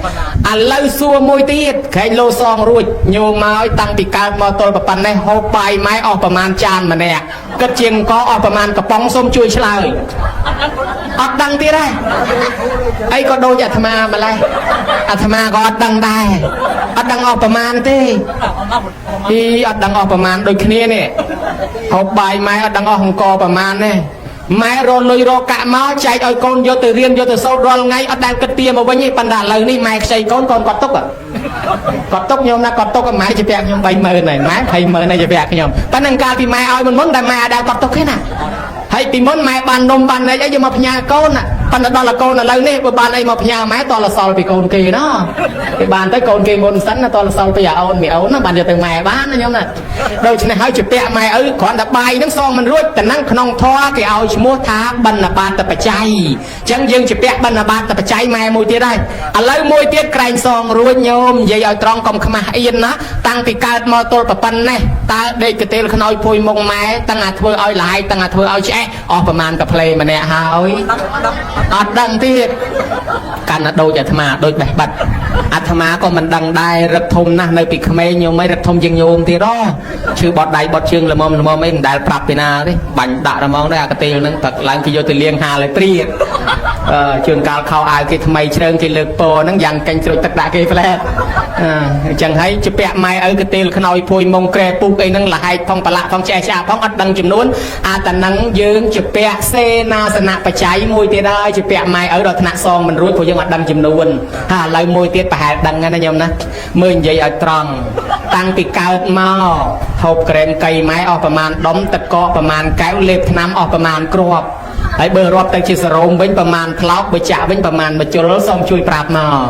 เล่าซัวมวยตีดใครโลซองรุ่ยโยมมาตั้งปีการมาตัวประปันในหอบใบไม้ออกประมาณจานมันเนี่ยกระเจียงก็ออกประมาณกระป๋องส้มช่วยฉลาดอัดดังที่ได้ไอ้ก็โดนอาตมาเลยอาตมาก็อัดดังได้อัดดังออกประมาณที่อัดดังออกประมาณโดยเคลียเนี่ยหอบใบไม้อัดดังออกของกอประมาณเนี่ยไม้รอลอยรอกะม้าใจเอาโกนโยตเรียนโยตโซรอลไงอัดดังกระเตียมาไว้ยี่ปันดาเลยนี่ไม้ใจโกนกอดตกอ่ะกอดตกโยมนะกอดตกกับไม้จะแปะโยมใบเมินไหนไม้ไผ่เมินไหนจะแปะโยมปันนังการปีไม้เอามันม้วนแต่ไม้ดาวกอดตกแค่น่ะให้ปีม้วนไม้บานนมบานอะไรยังมาพญาโกนอ่ะปันดอลละโกนอะไรนี่บานไอ้มาพญาไม้ตอละซอลไปโกนเกย์เนาะไปบานใต้โกนเกย์บนสันนะตอละซอลไปอย่าเอาไม่เอานะบานจะตึงไม้บ้านนะโยมน่ะโดยเฉพาะให้จุดแปะไม้ขอนตะใบนั่งซองมันรุ่ยแต่นั่งขนมทอแกเอาชั่วท้าบรรณาบาลตะปใจจังยังจะแปะบรรณาบาลตะปใจไม้มวยเตี้ยได้อะไรมวยเตี้ยไกรซองรุ่ยโยมยัยเอาตรองกลมขมาอินนะตั้งปีการมอตัวปะปันเนี่ยตาเด็กกระเตลขนอยพุยมงไม้ตั้งเธอเอาหลายตั้งเธอเอาแช่ออกประมาณกับเพลงมันเนี่ยหาย អត់ដឹងទៀតកាន់តែដូចអាត្មាដូចបេះបិទអាត្មាក៏មិនដឹងដែររឹកធំណាស់នៅពីក្មេងញោមមិនរឹកធំជាងញោមទៀតហ៎ឈឺបត់ដៃបត់ជើងល្មមអីមិនដែលប្រាប់ពីណាទេបាញ់ដាក់ហ្មងដែរអាកទេលហ្នឹងទឹកឡើងគេយកទៅលាងហាលឲ្យព្រាជួនកាលខោអាវគេថ្មីជ្រើងគេលើកពោហ្នឹងយ៉ាងកាញ់ជ្រួចទឹកដាក់គេផ្លែតអញ្ចឹងហើយជពាក់ម៉ែឪកទេលខ្នើយភួយមុងក្រែពូកអីហ្នឹងលហែកផងប្រឡាក់ផងឆ្អែឆ្អាផងអត់ដឹងចំនួនអាតានឹងយើងជពាក់សេនាសនៈបច្ច័យមួយទៀតហើយជពាក់ម៉ែឪដល់ថ្នាក់សងមិនរួចព្រោះយើងអត់ដឹងចំនួនហើយឥឡូវមួយទៀតប្រហែលដឹងណាញោមណាមើលនិយាយឲ្យត្រង់តាំងពីកើតមកហូបក្រែមកៃម៉ែអស់ប្រមាណដុំទឹកកកប្រមាណកែវលេបថ្នាំអស់ប្រមាណគ្រាប់ហើយបើរាប់ទៅជាសរោមវិញប្រមាណក្លោកបើចាក់វិញប្រមាណមជុលសូមជួយប្រាប់មក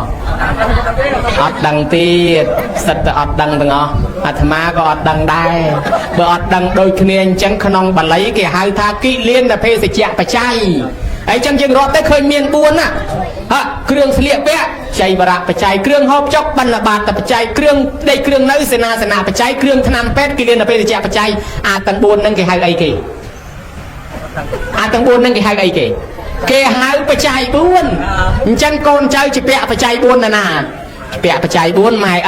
អត់ដឹងទៀតសិតតែអត់ដឹងទាំងអស់អាត្មាក៏អត់ដឹងដែរបើអត់ដឹងដូចគ្នាអញ្ចឹងក្នុងបាលីគេហៅថាគិលានភេសជ្ជៈបច្ច័យហើយអញ្ចឹងយើងរាប់ទៅឃើញមាន4ណាគ្រឿងស្លៀកពាក់ចៃបរៈបច្ច័យគ្រឿងហូបចុកបណ្ឌបាតបច្ច័យគ្រឿងដេកគ្រឿងនៅសេនាសនៈបច្ច័យគ្រឿងថ្នាំពេទ្យគិលានភេសជ្ជៈបច្ច័យអាទាំង4ហ្នឹងគេហៅអីគេអាទាំង4ហ្នឹងគេហៅអីគេហៅបច្ច័យ4អញ្ចឹងកូនចៅជាពាក់បច្ច័យ4ណាពាក់បច្ច័យ4ម៉ែឪ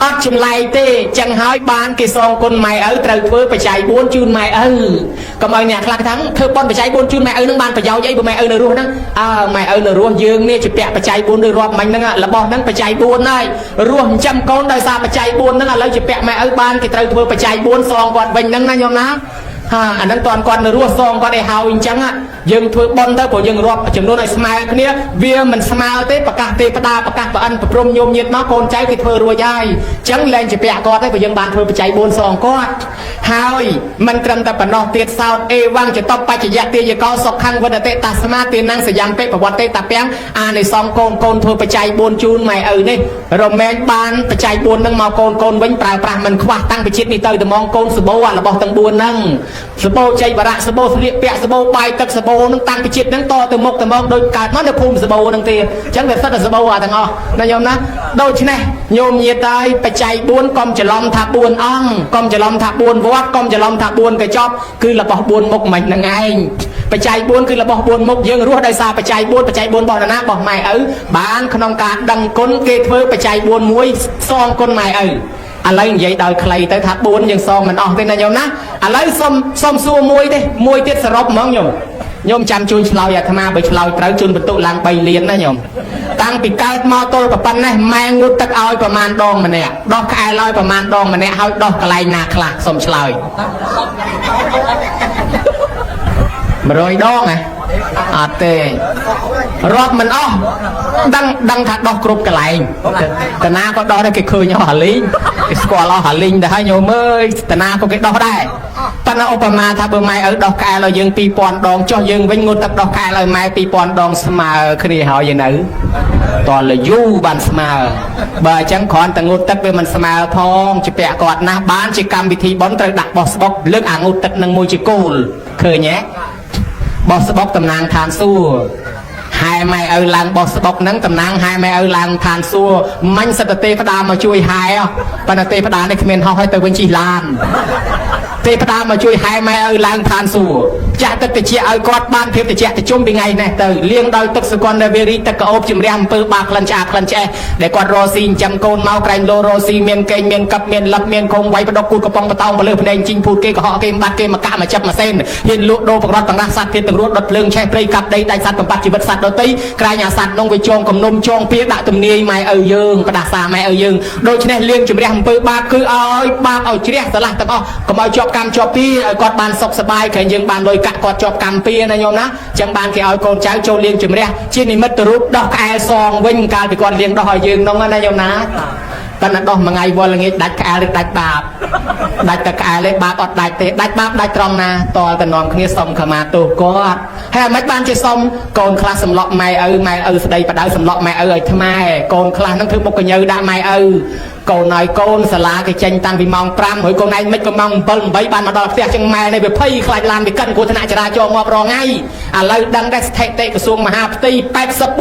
អត់ចម្លែកទេចឹងហើយបានគេសងគុណម៉ែឪត្រូវធ្វើបច្ច័យ4ជូនម៉ែឪកុំឲ្យអ្នកខ្លះថាធ្វើបន់បច្ច័យ4ជូនម៉ែឪនឹងបានប្រយោជន៍អីបើម៉ែឪនៅរស់ហ្នឹងម៉ែឪនៅរស់យើងនេះជាពាក់បច្ច័យ4ឬរាប់មិញហ្នឹងរបស់ហ្នឹងបច្ច័យ4ហើយរស់ចិញ្ចឹមកូនដោយសារបច្ច័យ4ហ្នឹងឥឡូវជាពាក់ម៉ែឪបានគេត្រូវធ្វើបច្ច័យ4សងគាត់វិញហ្នឹងណាញោមណាអាហ្នឹងតើគាត់នៅរស់សងគាត់ឲ្យហើយអញ្ចឹងយើងធ្វើបន់ទៅព្រោះយើងរាប់ចំនួនឲ្យស្មើគ្នាវាមិនស្មើទេប្រកាសទេផ្ដាប្រកាសប្រអិនប្រព្រំញោមញាតមកកូនចៅគេធ្វើរួចហើយអញ្ចឹងលែងជាពាក់គាត់ទេព្រោះយើងបានធ្វើបច្ច័យ4សងគាត់ហើយមិនត្រឹមតែប៉ុណ្ណោះទៀតសោតអេវ៉ាំងចតបច្ចយៈទេយកោសុខខੰវត្តតិតាស្មាទេនឹងសយំពេប្រវត្តិតាពាំងអានិសងកូនធ្វើបច្ច័យ4ជូនម៉ែឪនេះរមែងបានបច្ច័យ4នឹងមកកូនវិញប្រើប្រាស់មិនខ្វះតាំងពីជាតិនេះទៅត្មងកូនសបោរបស់ទាំង4ហ្នឹងសបោចៃបរៈសបោស្លៀកពាក់សបោបាយទឹកសបោនឹងតាំងពីជាតិហ្នឹងតទៅមុខទៅមកដូចកើតមកនៅភូមិសបោហ្នឹងទៀតអញ្ចឹងវាសិតតែសបោទាំងអស់ណាញោមណាដូច្នេះញោមញាតហើយបច្ច័យ4កុំច្រឡំថា4អង្គកុំច្រឡំថា4វត្តកុំច្រឡំថា4កញ្ចប់គឺរបស់4មុខមិនហ្នឹងឯងបច្ច័យ4គឺរបស់4មុខយើងរស់ដោយសារបច្ច័យ4បច្ច័យ4របស់ណារបស់ម៉ែឪបានក្នុងការដឹងគុណគេធ្វើបច្ច័យ4មួយសងគុណម៉ែឪឥឡូវនិយាយដល់ខ្លីទៅថា4យើងសងមិនអស់ទេណាញោមណាឥឡូវសុំសួរមួយទៀតសរុបហ្មងញោមចាំជួយឆ្លើយអាត្មាបើឆ្លើយត្រូវជូនបន្ទុកឡើង3លានណាញោមតាំងពីកើតមកទល់ប៉ុណ្ណេះម៉ែងូតទឹកឲ្យប្រមាណដងម្នាក់ដោះក្អែលឲ្យប្រមាណដងម្នាក់ហើយដោះកន្លែងណាខ្លះសុំឆ្លើយ100ដងអត់ទេរាប់មិនអស់ដឹងថាដោះគ្រប់កន្លែងតាណាក៏ដោះដែរគេឃើញអស់ហាលីងគេស្គាល់អស់ហាលីងទៅហើយញោមអើយតាណាក៏គេដោះដែរប៉ុន្តែឧបមាថាបើម៉ែឪដោះក្អែលឲ្យយើង2000ដងចុះយើងវិញងូតទឹកដោះក្អែលឲ្យម៉ែ2000ដងស្មើគ្នាហើយយើងនៅតលយូបានស្មើបើអញ្ចឹងគ្រាន់តែងូតទឹកវាមិនស្មើផងជាពាក់គាត់ណាស់បានជាកម្មវិធីបន់ត្រូវដាក់បោះស្បុកលើកអាងូតទឹកនឹងមួយជាគោលឃើញទេបោះស្បុកតំណាងឋានសួគ៌ហើយម៉ែឪឡើងបោះស្បុកហ្នឹងតំណាងហើយម៉ែឪឡើងឋានសួគ៌មាញ់សិតទេផ្ដាមកជួយហើយប៉ុន្តែទេផ្ដានេះគ្មានហោះហើយទៅវិញជិះឡានទេផ្ដាមកជួយហើយម៉ែឪឡើងឋានសួគ៌ចាក់ទឹកត្រជាក់ឲ្យគាត់បានភាពត្រជាក់ត្រជុំពីថ្ងៃនេះទៅលាងដោយទឹកសុគន្ធវារីទឹកក្អូបជំរះអំពើបាបក្លិនឆ្អាបក្លិនឆ្អេះដែលគាត់រស់ស៊ីចិញ្ចឹមកូនមកក្រែងលោរស់ស៊ីមានកេងមានកັບមានលឹកមានខំវាយបដកគូតកំប៉ុងបតោងបលើភ្នែងជីងពូតគេកុហកគេបាត់គេមកកាក់មកចាប់មកសេនហ៊ានលក់ដូរប្រក្រតបង្រាស់សត្វទៀតទាំងរត់ដុតភ្លើងឆេះព្រៃកាប់ដីដាច់សត្វបំបត្តិជីវិតសត្វដទៃក្រែងអាសត្វនោះវាចងគំនុំចងពៀដាក់ទំនាយម៉ែឪយើងផ្ដាសាម៉ែឪយើងដូច្នេះលាងជំរះអំពើបាបគឺឲ្យបាបឲ្យជ្រះស្រឡះទាំងអស់កុំឲ្យជាប់កម្មជាប់ពីឲ្យគាត់បានសុខសប្បាយក្រែងយើងបានលុយកាក់គាត់ជាប់កម្មពីណាញោមណាចឹងបានគេឲ្យកូនចៅចូលលាងជំរះជានិមិត្តរូបដោះក្អែលសងវិញកាលពីគាត់លាងដោះឲ្យយើងនោះណាញោមណាប៉ុន្តែដោះមួយថ្ងៃវល់ល្ងាចដាច់ក្អែលឬដាច់បាបដាច់តែក្អែលទេបាបអត់ដាច់ទេដាច់បាបដាច់ត្រង់ណាតលតែនាំគ្នាសុំខមាទោសគាត់ហើយមិនបានជាសុំកូនខ្លះសម្លក់ម៉ែឪស្ដីបដៅសម្លក់ម៉ែឪឲ្យថ្មែកូនខ្លះហ្នឹងធ្វើមុខកញើដាក់ម៉ែឪ កូនឲ្យកូនសាលាគេចេញតាំងពីម៉ោង 5 ហើយកូនឯងមិនក៏ម៉ោង 7 8បានមកដល់ផ្ទះចឹងម៉ែនេះវាភ័យខ្លាចឡានវាកិនគ្រោះថ្នាក់ចរាចរណ៍ងាប់រងថ្ងៃឥឡូវដឹងដែរស្ថិតិក្រសួងមហាផ្ទៃ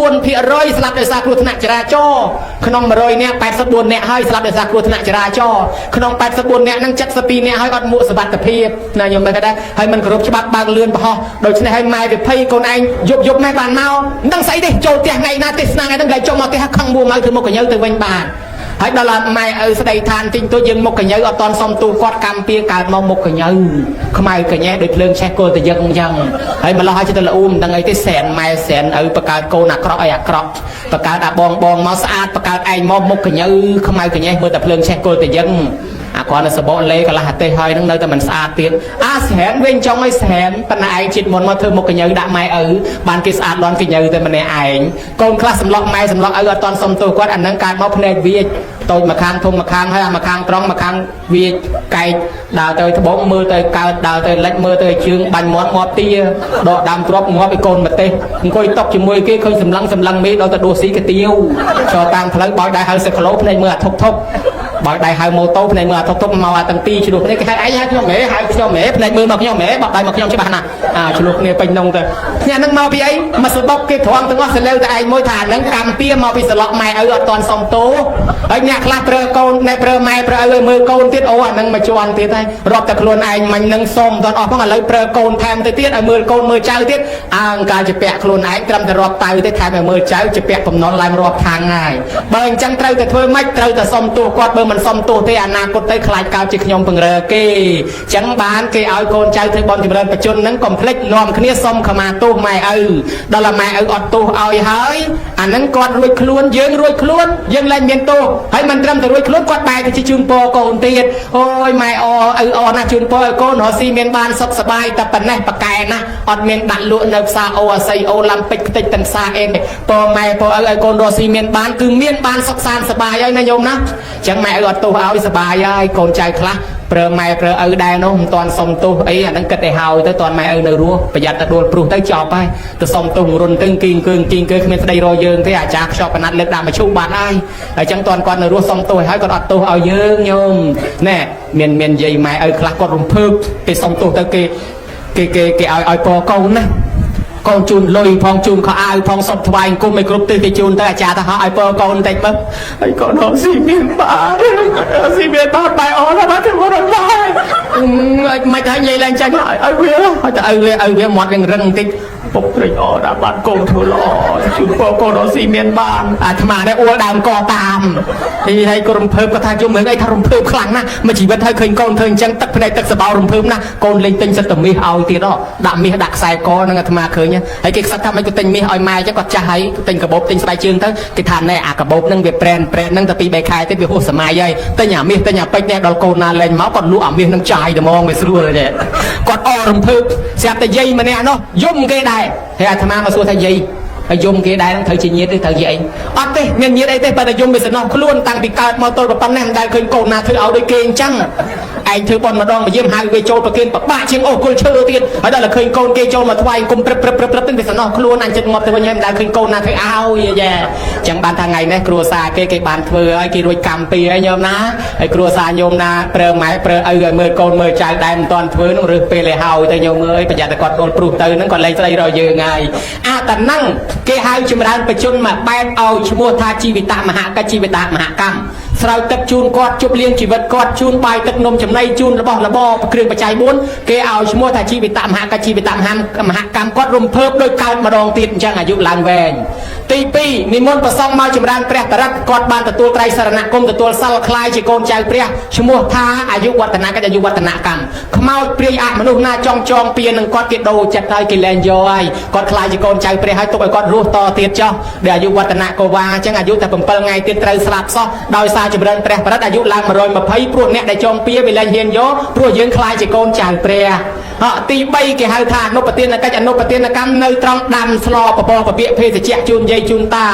84% ស្លាប់ដោយសារគ្រោះថ្នាក់ចរាចរណ៍ក្នុង 100 នាក់ 84 នាក់ហើយស្លាប់ដោយសារគ្រោះថ្នាក់ចរាចរណ៍ក្នុង 84 នាក់ហ្នឹង 72 នាក់ហើយអត់មួកសុវត្ថិភាពណាខ្ញុំមិនដែរហើយមិនគោរពច្បាប់បើកលឿនបរោះដូច្នេះហើយម៉ែវាភ័យកូនឯងយប់ម៉ែបានមកមិនដឹងស្អីទេចូលផ្ទះថ្ងៃណាទេសនាថ្ងៃហ្នឹងគេចុះមកផ្ទះខឹងមួម៉ៅធ្វើមុខកញ្ញើទៅវិញបានហើយដល់ម៉ែឪស្ដីឋានទិញទៅយើងមុខកញ្ញើអត់តន់សុំទូគាត់កម្មពៀកើតមកមុខកញ្ញើខ្មៅកញ្ញែដូចភ្លើងឆេះគល់ទៅយើងអញ្ចឹងហើយម្លោះឲ្យទៅល្អូមិនដឹងអីទេសែនម៉ែសែនឪបកើតកូនអាក្រក់អីអាក្រក់បកើតអាបងមកស្អាតបកើតឯងមកមុខកញ្ញើខ្មៅកញ្ញែមើលតែភ្លើងឆេះគល់ទៅយើងអាគាត់នៅសបកលេកន្លះអាទេសហើយនឹងនៅតែមិនស្អាតទៀតអាស្រែនវិញចង់ឲ្យស្រែនប៉ុន្តែឯងជាតិមុនមកធ្វើមុខកញ្ញើដាក់ម៉ែឪបានគេស្អាតលាន់កញ្ញើតែម្នាក់ឯងកូនខ្លះសម្លក់ម៉ែសម្លក់ឪអត់តន់សុំទោសគាត់អានឹងកើតមកភ្នែកវាចតូចមួយខាងធំមួយខាងហើយអាមួយខាងត្រង់មួយខាងវាចកែកដើរទៅត្បូងមើលទៅកើតដើរទៅលិចមើលទៅជើងបាញ់មាត់ងាប់ទាដកដើមទ្របងាប់ឲ្យកូនម្ទេសអង្គុយតុកជាមួយគេឃើញសម្លឹងមេដល់ទៅដួសស៊ីកាទៀវចោលតាមផ្លូវបោយដៃហៅសឹកគីឡូភ្នែកមើលអាធុកបើដៃហៅម៉ូតូភ្នែកមើលអាតុកមកអាទាំងពីរឆ្លោះគ្នាគេហៅឯងហៅខ្ញុំហៅខ្ញុំភ្នែកមើលមកខ្ញុំបោះដៃមកខ្ញុំច្បាស់ណាស់ឆ្លោះគ្នាពេញនងទៅគ្នានឹងមកពីអីមកសបុកគេត្រង់ទាំងអស់សើទៅឯងមួយថាហ្នឹងកម្មពៀមកពីស្លក់ម៉ែឪអត់តន់សុំទោហើយអ្នកខ្លះប្រើកូនអ្នកប្រើម៉ែប្រើឪឲ្យមើលកូនទៀតអូអាហ្នឹងមកជន់ទៀតហើយរាប់តែខ្លួនឯងមិញនឹងសុំតន់អស់ផងឥឡូវប្រើកូនថែមទៅទៀតឲ្យមើលកូនមើលចៅទៀតអង្គការជាពាក់ខ្លួនឯងត្រឹមតែរាប់តៅទេថែមឲ្យមើលចៅជាពាក់បំណុលឡើងរាប់ខាងហើយបើអញ្ចឹងត្រូវតែធ្វើម៉េចត្រូវតែសុំទោគាត់បើមិនសុំទោសទេអនាគតទៅខ្លាចកើតជាខ្ញុំពង្រើគេអញ្ចឹងបានគេឲ្យកូនចៅធ្វើបន់ចម្រើនបច្ចុប្បន្នហ្នឹងកុំភ្លេចនាំគ្នាសុំខមាទោសម៉ែឪដល់ម៉ែឪអត់ទោសឲ្យហើយអាហ្នឹងគាត់រួចខ្លួនយើងរួចខ្លួនយើងលែងមានទោសហើយមិនត្រឹមតែរួចខ្លួនគាត់បែរទៅជាជូនពរកូនទៀតអូយម៉ែឪអណាស់ជូនពរឲ្យកូនរស់ស៊ីមានបានសុខសប្បាយតែប៉ុណ្ណេះប៉កែណាអត់មានដាក់លក់នៅផ្សារអូអាស័យអូឡាំពេចខ្ទេចទាំងផ្សារអេពរម៉ែពរឪឲ្យកូនរស់ស៊ីមានបានគឺមានបានសុខសាន្តសប្បាយហើយណាញោមណាអញ្ចឹងម៉ែឪអត់ទោសឲ្យសប្បាយហើយកូនចៅខ្លះប្រើម៉ែប្រើឪដែរនោះមិនតាន់សុំទោសអីអាហ្នឹងគិតឲ្យហើយទៅតាន់ម៉ែឪនៅរស់ប្រយ័ត្នតែដួលព្រោះទៅចប់ហើយទៅសុំទោសរុនទៅគីងគ្មានស្ដីរយើងទេអាចារ្យខ្ចប់កណាត់លើកដាក់មកឈូបាត់ហើយអញ្ចឹងតាន់គាត់នៅរស់សុំទោសហើយគាត់អត់ទោសឲ្យយើងញោមណែមាននិយាយម៉ែឪខ្លះគាត់រំភើបគេសុំទោសទៅគេឲ្យពរកូនណាកូនជូនលុយផងជូនខោអាវផងសុំថ្វាយអង្គមឲ្យគ្រប់ទិសគេជូនទៅអាចារ្យទៅហោះឲ្យពរកូនបន្តិចមើលហើយកូនរស់ស៊ីមានបានស៊ីមានបានបែអូនបានទៅរត់បាយមិនថានិយាយឡើងចាញ់ឲ្យវាឲ្យតែឲ្យវាមាត់វារឹងបន្តិចពុកត្រេកអរដាក់បានកូនធ្វើល្អជូនពរកូនរស់ស៊ីមានបានអាត្មានេះអួលដើមកតាមហើយកូនរំភើបគាត់ថាជុំរឿងអីថារំភើបខ្លាំងណាស់មួយជីវិតហើយឃើញកូនធ្វើអញ្ចឹងទឹកភ្នែកទឹកសបោរំភើបណាស់កូនលេងទិញសិតតែមាសឲ្យទៀតដាក់មាសដាក់ខ្សែកនឹងអាត្មាឃើញហើយគេខ្សឹកថាមិនគាត់ទិញមាសឲ្យម៉ែអញ្ចឹងគាត់ចាស់ហើយទិញកាបូបទិញស្បែកជើងទៅគេថាណែអាកាបូបហ្នឹងវាប្រែនហ្នឹងតែ2-3ខែទៀតវាហួសសម័យហើយទិញអាមាសទិញអាពេជ្រនេះដល់កូនណាលេងមកគាត់លក់អាមាសហ្នឹងចាយតែហ្មងវាស្រួលទេគាត់អររំភើបស្រាប់តែយាយម្នាក់នោះយំគេដែរហើយអាត្មាមកសួរថាយាយហើយយំគេដែរនឹងត្រូវជាញាតិទេត្រូវជាអីអត់ទេមានញាតិអីទេបើតែយំវាសំណោះខ្លួនតាំងពីកើតមកទល់ប៉ុណ្ណេះមិនដែលឃើញកូនណាធ្វើឲ្យដូចគេអញ្ចឹងឯងធ្វើបន់ម្ដងមកយាមហៅវាចូលប្រគិនបបាក់ជាងអូគុលឈើទៀតហើយដល់តែឃើញកូនគេចូលមកថ្វាយគុំព្រឹបទៅវាសំណោះខ្លួនអញចិត្តមកទៅវិញហើយមិនដែលឃើញកូនណាធ្វើឲ្យយ៉ាអញ្ចឹងបានថាថ្ងៃនេះគ្រួសារគេបានធ្វើឲ្យគេរួចកម្មពីហើយញោមណាហើយគ្រួសារញោមណាប្រើម៉ែប្រើឪឲ្យមើលកូនមើលចៅដែរមិនតាន់ធ្វើនោះរើសពេលឲ្យហើយទៅញោមអើយប្រយ័ត្នតែគាត់ដូនព្រុសទៅហ្នឹងគាត់លែងស្ដីរកយើងហើយអាតាហ្នឹងគេហៅចម្រើនបជនមកបែបឲ្យឈ្មោះថាជីវិតមហាកិច្ចជីវិតមហាកម្មស្រោចទឹកជូនគាត់ជប់លៀងជីវិតគាត់ជូនបាយទឹកនំចំណីជូនរបស់របរគ្រឿងបច្ច័យ4គេឲ្យឈ្មោះថាជីវិតមហាកិច្ចជីវិតមហាកម្មគាត់រំភើបដោយកើតម្ដងទៀតអញ្ចឹងអាយុឡើងវែងទី2និមន្តប្រសង់មកចម្រើនព្រះតរិទ្ធគាត់បានទទួលត្រៃសរណគមទទួលសិលខ្លាយជាកូនចៅព្រះឈ្មោះថាអាយុវឌ្ឍនកិច្ចអាយុវឌ្ឍនកម្មខ្មោចព្រាយអមនុស្សណាចងពៀនឹងគាត់គេដូរចិត្តហើយគេលែងយកហើយគាត់ខ្លាយជាកូនចៅព្រះហើយទុកឲ្យគាត់រស់តទៀតចុះដែលអាយុវឌ្ឍនកវាអញ្ចឹងអាយុតែ7ថ្ងៃទៀតត្រូវស្លាប់សោះដោយសារចម្រើនព្រះបរិត្តអាយុឡើង120ព្រោះអ្នកដែលចងពៀវាលែងហ៊ានយកព្រោះយើងខ្លាយជាកូនចៅព្រះ ទី3គេហៅថាអនុប្រទានកិច្ចអនុប្រទានកម្មនៅត្រង់ដាំស្លបបរពពាកភេសជ្ជៈជូនយាយជូនតា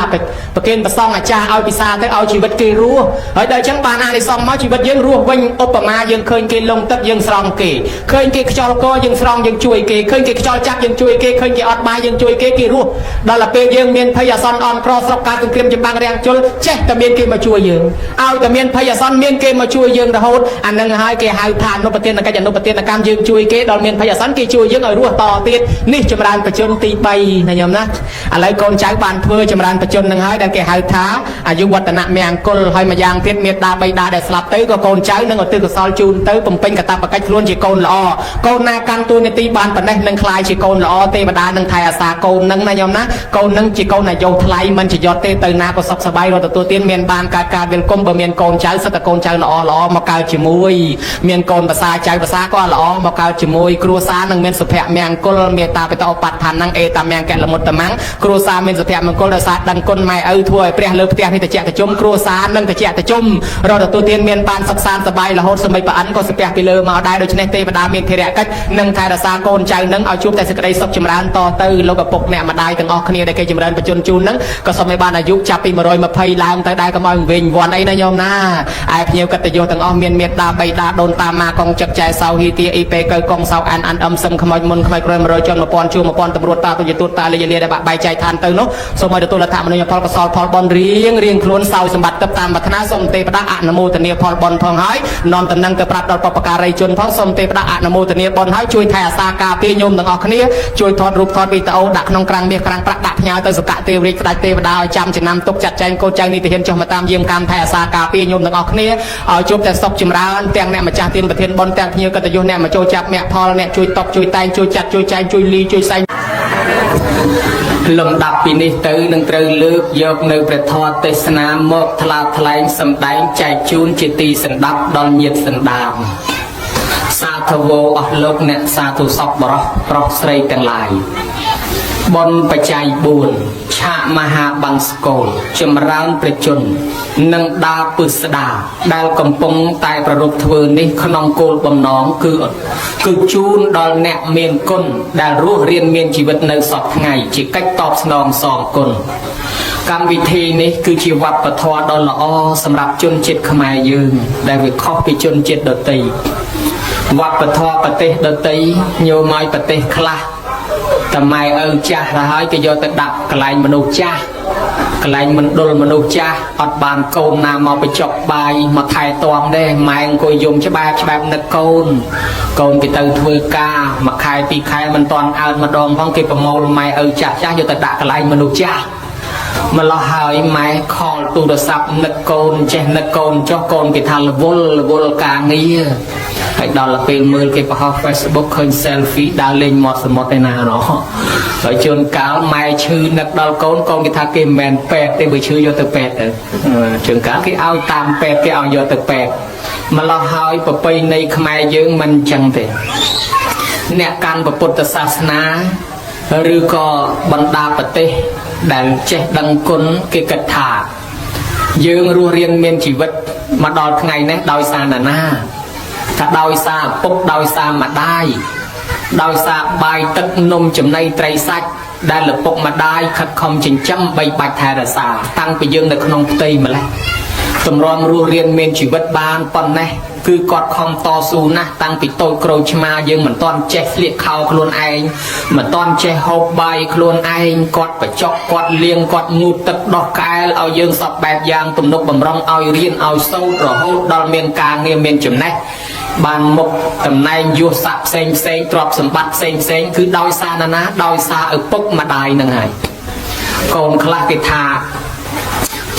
ប្រគិនប្រសងអាចារ្យឲ្យពិសាទៅឲ្យជីវិតគេរស់ហើយដល់អញ្ចឹងបានអានិសង្សមកជីវិតយើងរស់វិញឧបមាយើងឃើញគេលងទឹកយើងស្រង់គេឃើញគេខ្យល់កយើងស្រង់យើងជួយគេឃើញគេខ្យល់ចាប់យើងជួយគេឃើញគេអត់បាយយើងជួយគេគេរស់ដល់ពេលយើងមានភ័យអាសន្នអន់ក្រស្រុកកើតសង្គ្រាមចម្បាំងរាំងជលចេះតែមានគេមកជួយយើងឲ្យតែមានភ័យអាសន្នមានគេមកជួយយើងរហូតអានឹងហើយគេហៅថាអនុប្រទានកិច្ចអនុប្រទានកម្មយើងជួយគេដល់មានភ័យអាសន្នគេជួយយើងឲ្យរស់តទៀតនេះចម្រើនបជនទី3ណាញោមណាឥឡូវកូនចៅបានធ្វើចម្រើនបជននឹងហើយដែលគេហៅថាអាយុវឌ្ឍនៈមង្គលហើយម្យ៉ាងទៀតមេត្តាបិតាដែលស្លាប់ទៅក៏កូនចៅនឹងឧទ្ទិសកុសលជូនទៅបំពេញកាតព្វកិច្ចខ្លួនជាកូនល្អកូនណាកាន់តួនាទីបានប៉ុណ្ណេះនឹងខ្លាយជាកូនល្អទេវតានឹងថែអាសាកូននឹងណាញោមណាកូននឹងជាកូនអាយុថ្លៃមិនជាយត់ទេទៅណាក៏សុខសប្បាយរត់ទទួលទានមានបានកើតការវិលគុំបើមានកូនចៅសិតតែកូនចៅល្អល្អមកកើតជាមួយមានកូនភាសាចៅភាសាក៏ល្អមកកើតជាមួយគ្រួសារនឹងមានសុភមង្គលមេត្តាបិតាឧបដ្ឋាននឹងអេតាមង្គលមុតតមង្គគ្រួសារមានសុភមង្គលដោយសារដឹងគុណម៉ែឪធ្វើឲ្យព្រះលើផ្ទះនេះតិចតិជុំគ្រួសារនឹងតិចតិជុំរត់ទទួលទានមានបានសុខសាន្តសប្បាយរហូតសម្បិប្រអិនក៏សុភពីលើមកដែរដូច្នេះទេវតាមានធិរៈកិច្ចនឹងថែរក្សាកូនចៅនឹងឲ្យជួបតែសេចក្តីសុខចម្រើនតទៅលោកឪពុកអ្នកម្ដាយទាំងអស់គ្នាដែលគេចម្រើនបជនជូននឹងក៏សូមឲ្យបានអាយុចាប់ពី120ឡើងទៅដែរកុំឲ្យវិញវាន់អីណាញោមណាឯភ្ញៀវកិត្តិយសទាំងអស់មានមេត្តាបិតាដូនតាម៉ាកងចឹកចែសៅហ៊ីទាអ៊ីពេកកងសៅអានអឹមសឹមខ្មោចមុនខ្មោចក្រោយ100ជន់1000ជួ1000តម្រួតតាទុយទូតតាលិយលាដែលបាក់បែកចែកឋានទៅនោះសូមឲ្យទទួលអត្ថមនុញ្ញផលកសលផលបនរៀងខ្លួនសោយសម្បត្តិទៅតាមប្រាថ្នាសូមទេវតាអនុមោទនាផលបនផងហើយនាំតំណែងទៅប្រាប់ដល់បព្វការីជនផងសូមទេវតាអនុមោទនាបនហើយជួយថែអាសាការពារញោមទាំងអស់គ្នាជួយថតរូបថតវីដេអូដាក់ក្នុងក្រាំងមាសក្រាំងប្រាក់ដាក់ផ្ញើទៅសុគតិទេវរាជផ្ដាច់ទេវតាឲ្យចាំចំណាំទុកចាត់ចែងកូនចៅនេះទៅហ៊ានចុះមកតាមយាមកម្មថែអាសាការពារញោមទាំងអស់គ្នាឲ្យជួបតែសុខចម្រើនទាំងអ្នកម្ចាស់ទានប្រធានបនទាំងភ្ញៀវកិត្តិយសអ្នកមកចូលចាប់មគ្គផលអ្នកជួយតបជួយតែងជួយចាត់ជួយចែងជួយលីជួយសែងលំដាប់ពីនេះទៅនឹងត្រូវលើកយកនៅព្រះធម៌ទេសនាមកថ្លាថ្លែងសម្ដែងចែកជូនជាទីសន្តាប់ដល់ញាតិសន្តានសាធវោអស់លោកអ្នកសាធុសពបរោះប្រុសស្រីទាំងឡាយបុណ្យបច្ច័យ4ឆាកមហាបង្សកលចម្រើនព្រះជន្មនិងដាពុស្ដាដែលកំពុងតែប្ររពធ្វើនេះក្នុងគោលបំណងគឺជូនដល់អ្នកមានគុណដែលរស់រៀនមានជីវិតនៅសពថ្ងៃជាកិច្ចតបស្នងសងគុណកម្មវិធីនេះគឺជាវប្បធម៌ដ៏ល្អសម្រាប់ជនជាតិខ្មែរយើងដែលវាខុសពីជនជាតិដទៃវប្បធម៌ប្រទេសដទៃញោមឲ្យប្រទេសខ្លះតែម៉ែឪចាស់ទៅហើយគេយកទៅដាក់កន្លែងមនុស្សចាស់កន្លែងមណ្ឌលមនុស្សចាស់អត់បានកូនណាមកបញ្ចុកបាយមកថែទាំទេម៉ែអង្គុយយំច្បាប់នឹកកូនគេទៅធ្វើការមួយខែពីរខែមិនតាន់អើតម្ដងផងគេប្រមូលម៉ែឪចាស់យកទៅដាក់កន្លែងមនុស្សចាស់ម្លោះហើយម៉ែខលទូរស័ព្ទនឹកកូនចេះនឹកកូនចុះកូនគេថារវល់ការងារហើយដល់ពេលមើលគេបង្ហោះ Facebook ឃើញ selfie ដើរលេងមាត់សមុទ្រឯណាណោះហើយជួនកាលម៉ែឈឺនឹកដល់កូនគេថាគេមិនមែនពេទ្យទេបើឈឺយកទៅពេទ្យទៅជួនកាលគេឲ្យតាមពេទ្យគេឲ្យយកទៅពេទ្យម្លោះហើយប្រពៃណីខ្មែរយើងមិនអញ្ចឹងទេអ្នកកាន់ពុទ្ធសាសនាឬក៏បណ្ដាប្រទេសដែលចេះដឹងគុណគេគិតថាយើងរស់រៀនមានជីវិតមកដល់ថ្ងៃនេះដោយសារណាថាដោយសារពុកដោយសារម្ដាយដោយសារបាយទឹកនំចំណីត្រីសាច់ដែលឪពុកម្ដាយខិតខំចិញ្ចឹមបីបាច់ថែរក្សាតាំងពីយើងនៅក្នុងផ្ទៃម្លេះតម្រាំរស់រៀនមានជីវិតបានប៉ុណ្ណេះគឺគាត់ខំតស៊ូណាស់តាំងពីតូចក្រូចឆ្មាយើងមិនទាន់ចេះស្លៀកខោខ្លួនឯងមិនទាន់ចេះហូបបាយខ្លួនឯងគាត់បច្ចុកគាត់លាងគាត់ងូតទឹកដោះកែលឲ្យយើងសពបែបយ៉ាងទំនុកបំរុងឲ្យរៀនឲ្យសូត្ររហូតដល់មានការងារមានចំណេះបានមុខតំណែងយសស័ក្តិផ្សេងទ្រព្យសម្បត្តិផ្សេងគឺដោយសារណាដោយសារឪពុកម្ដាយនឹងហើយកូនខ្លះគេថា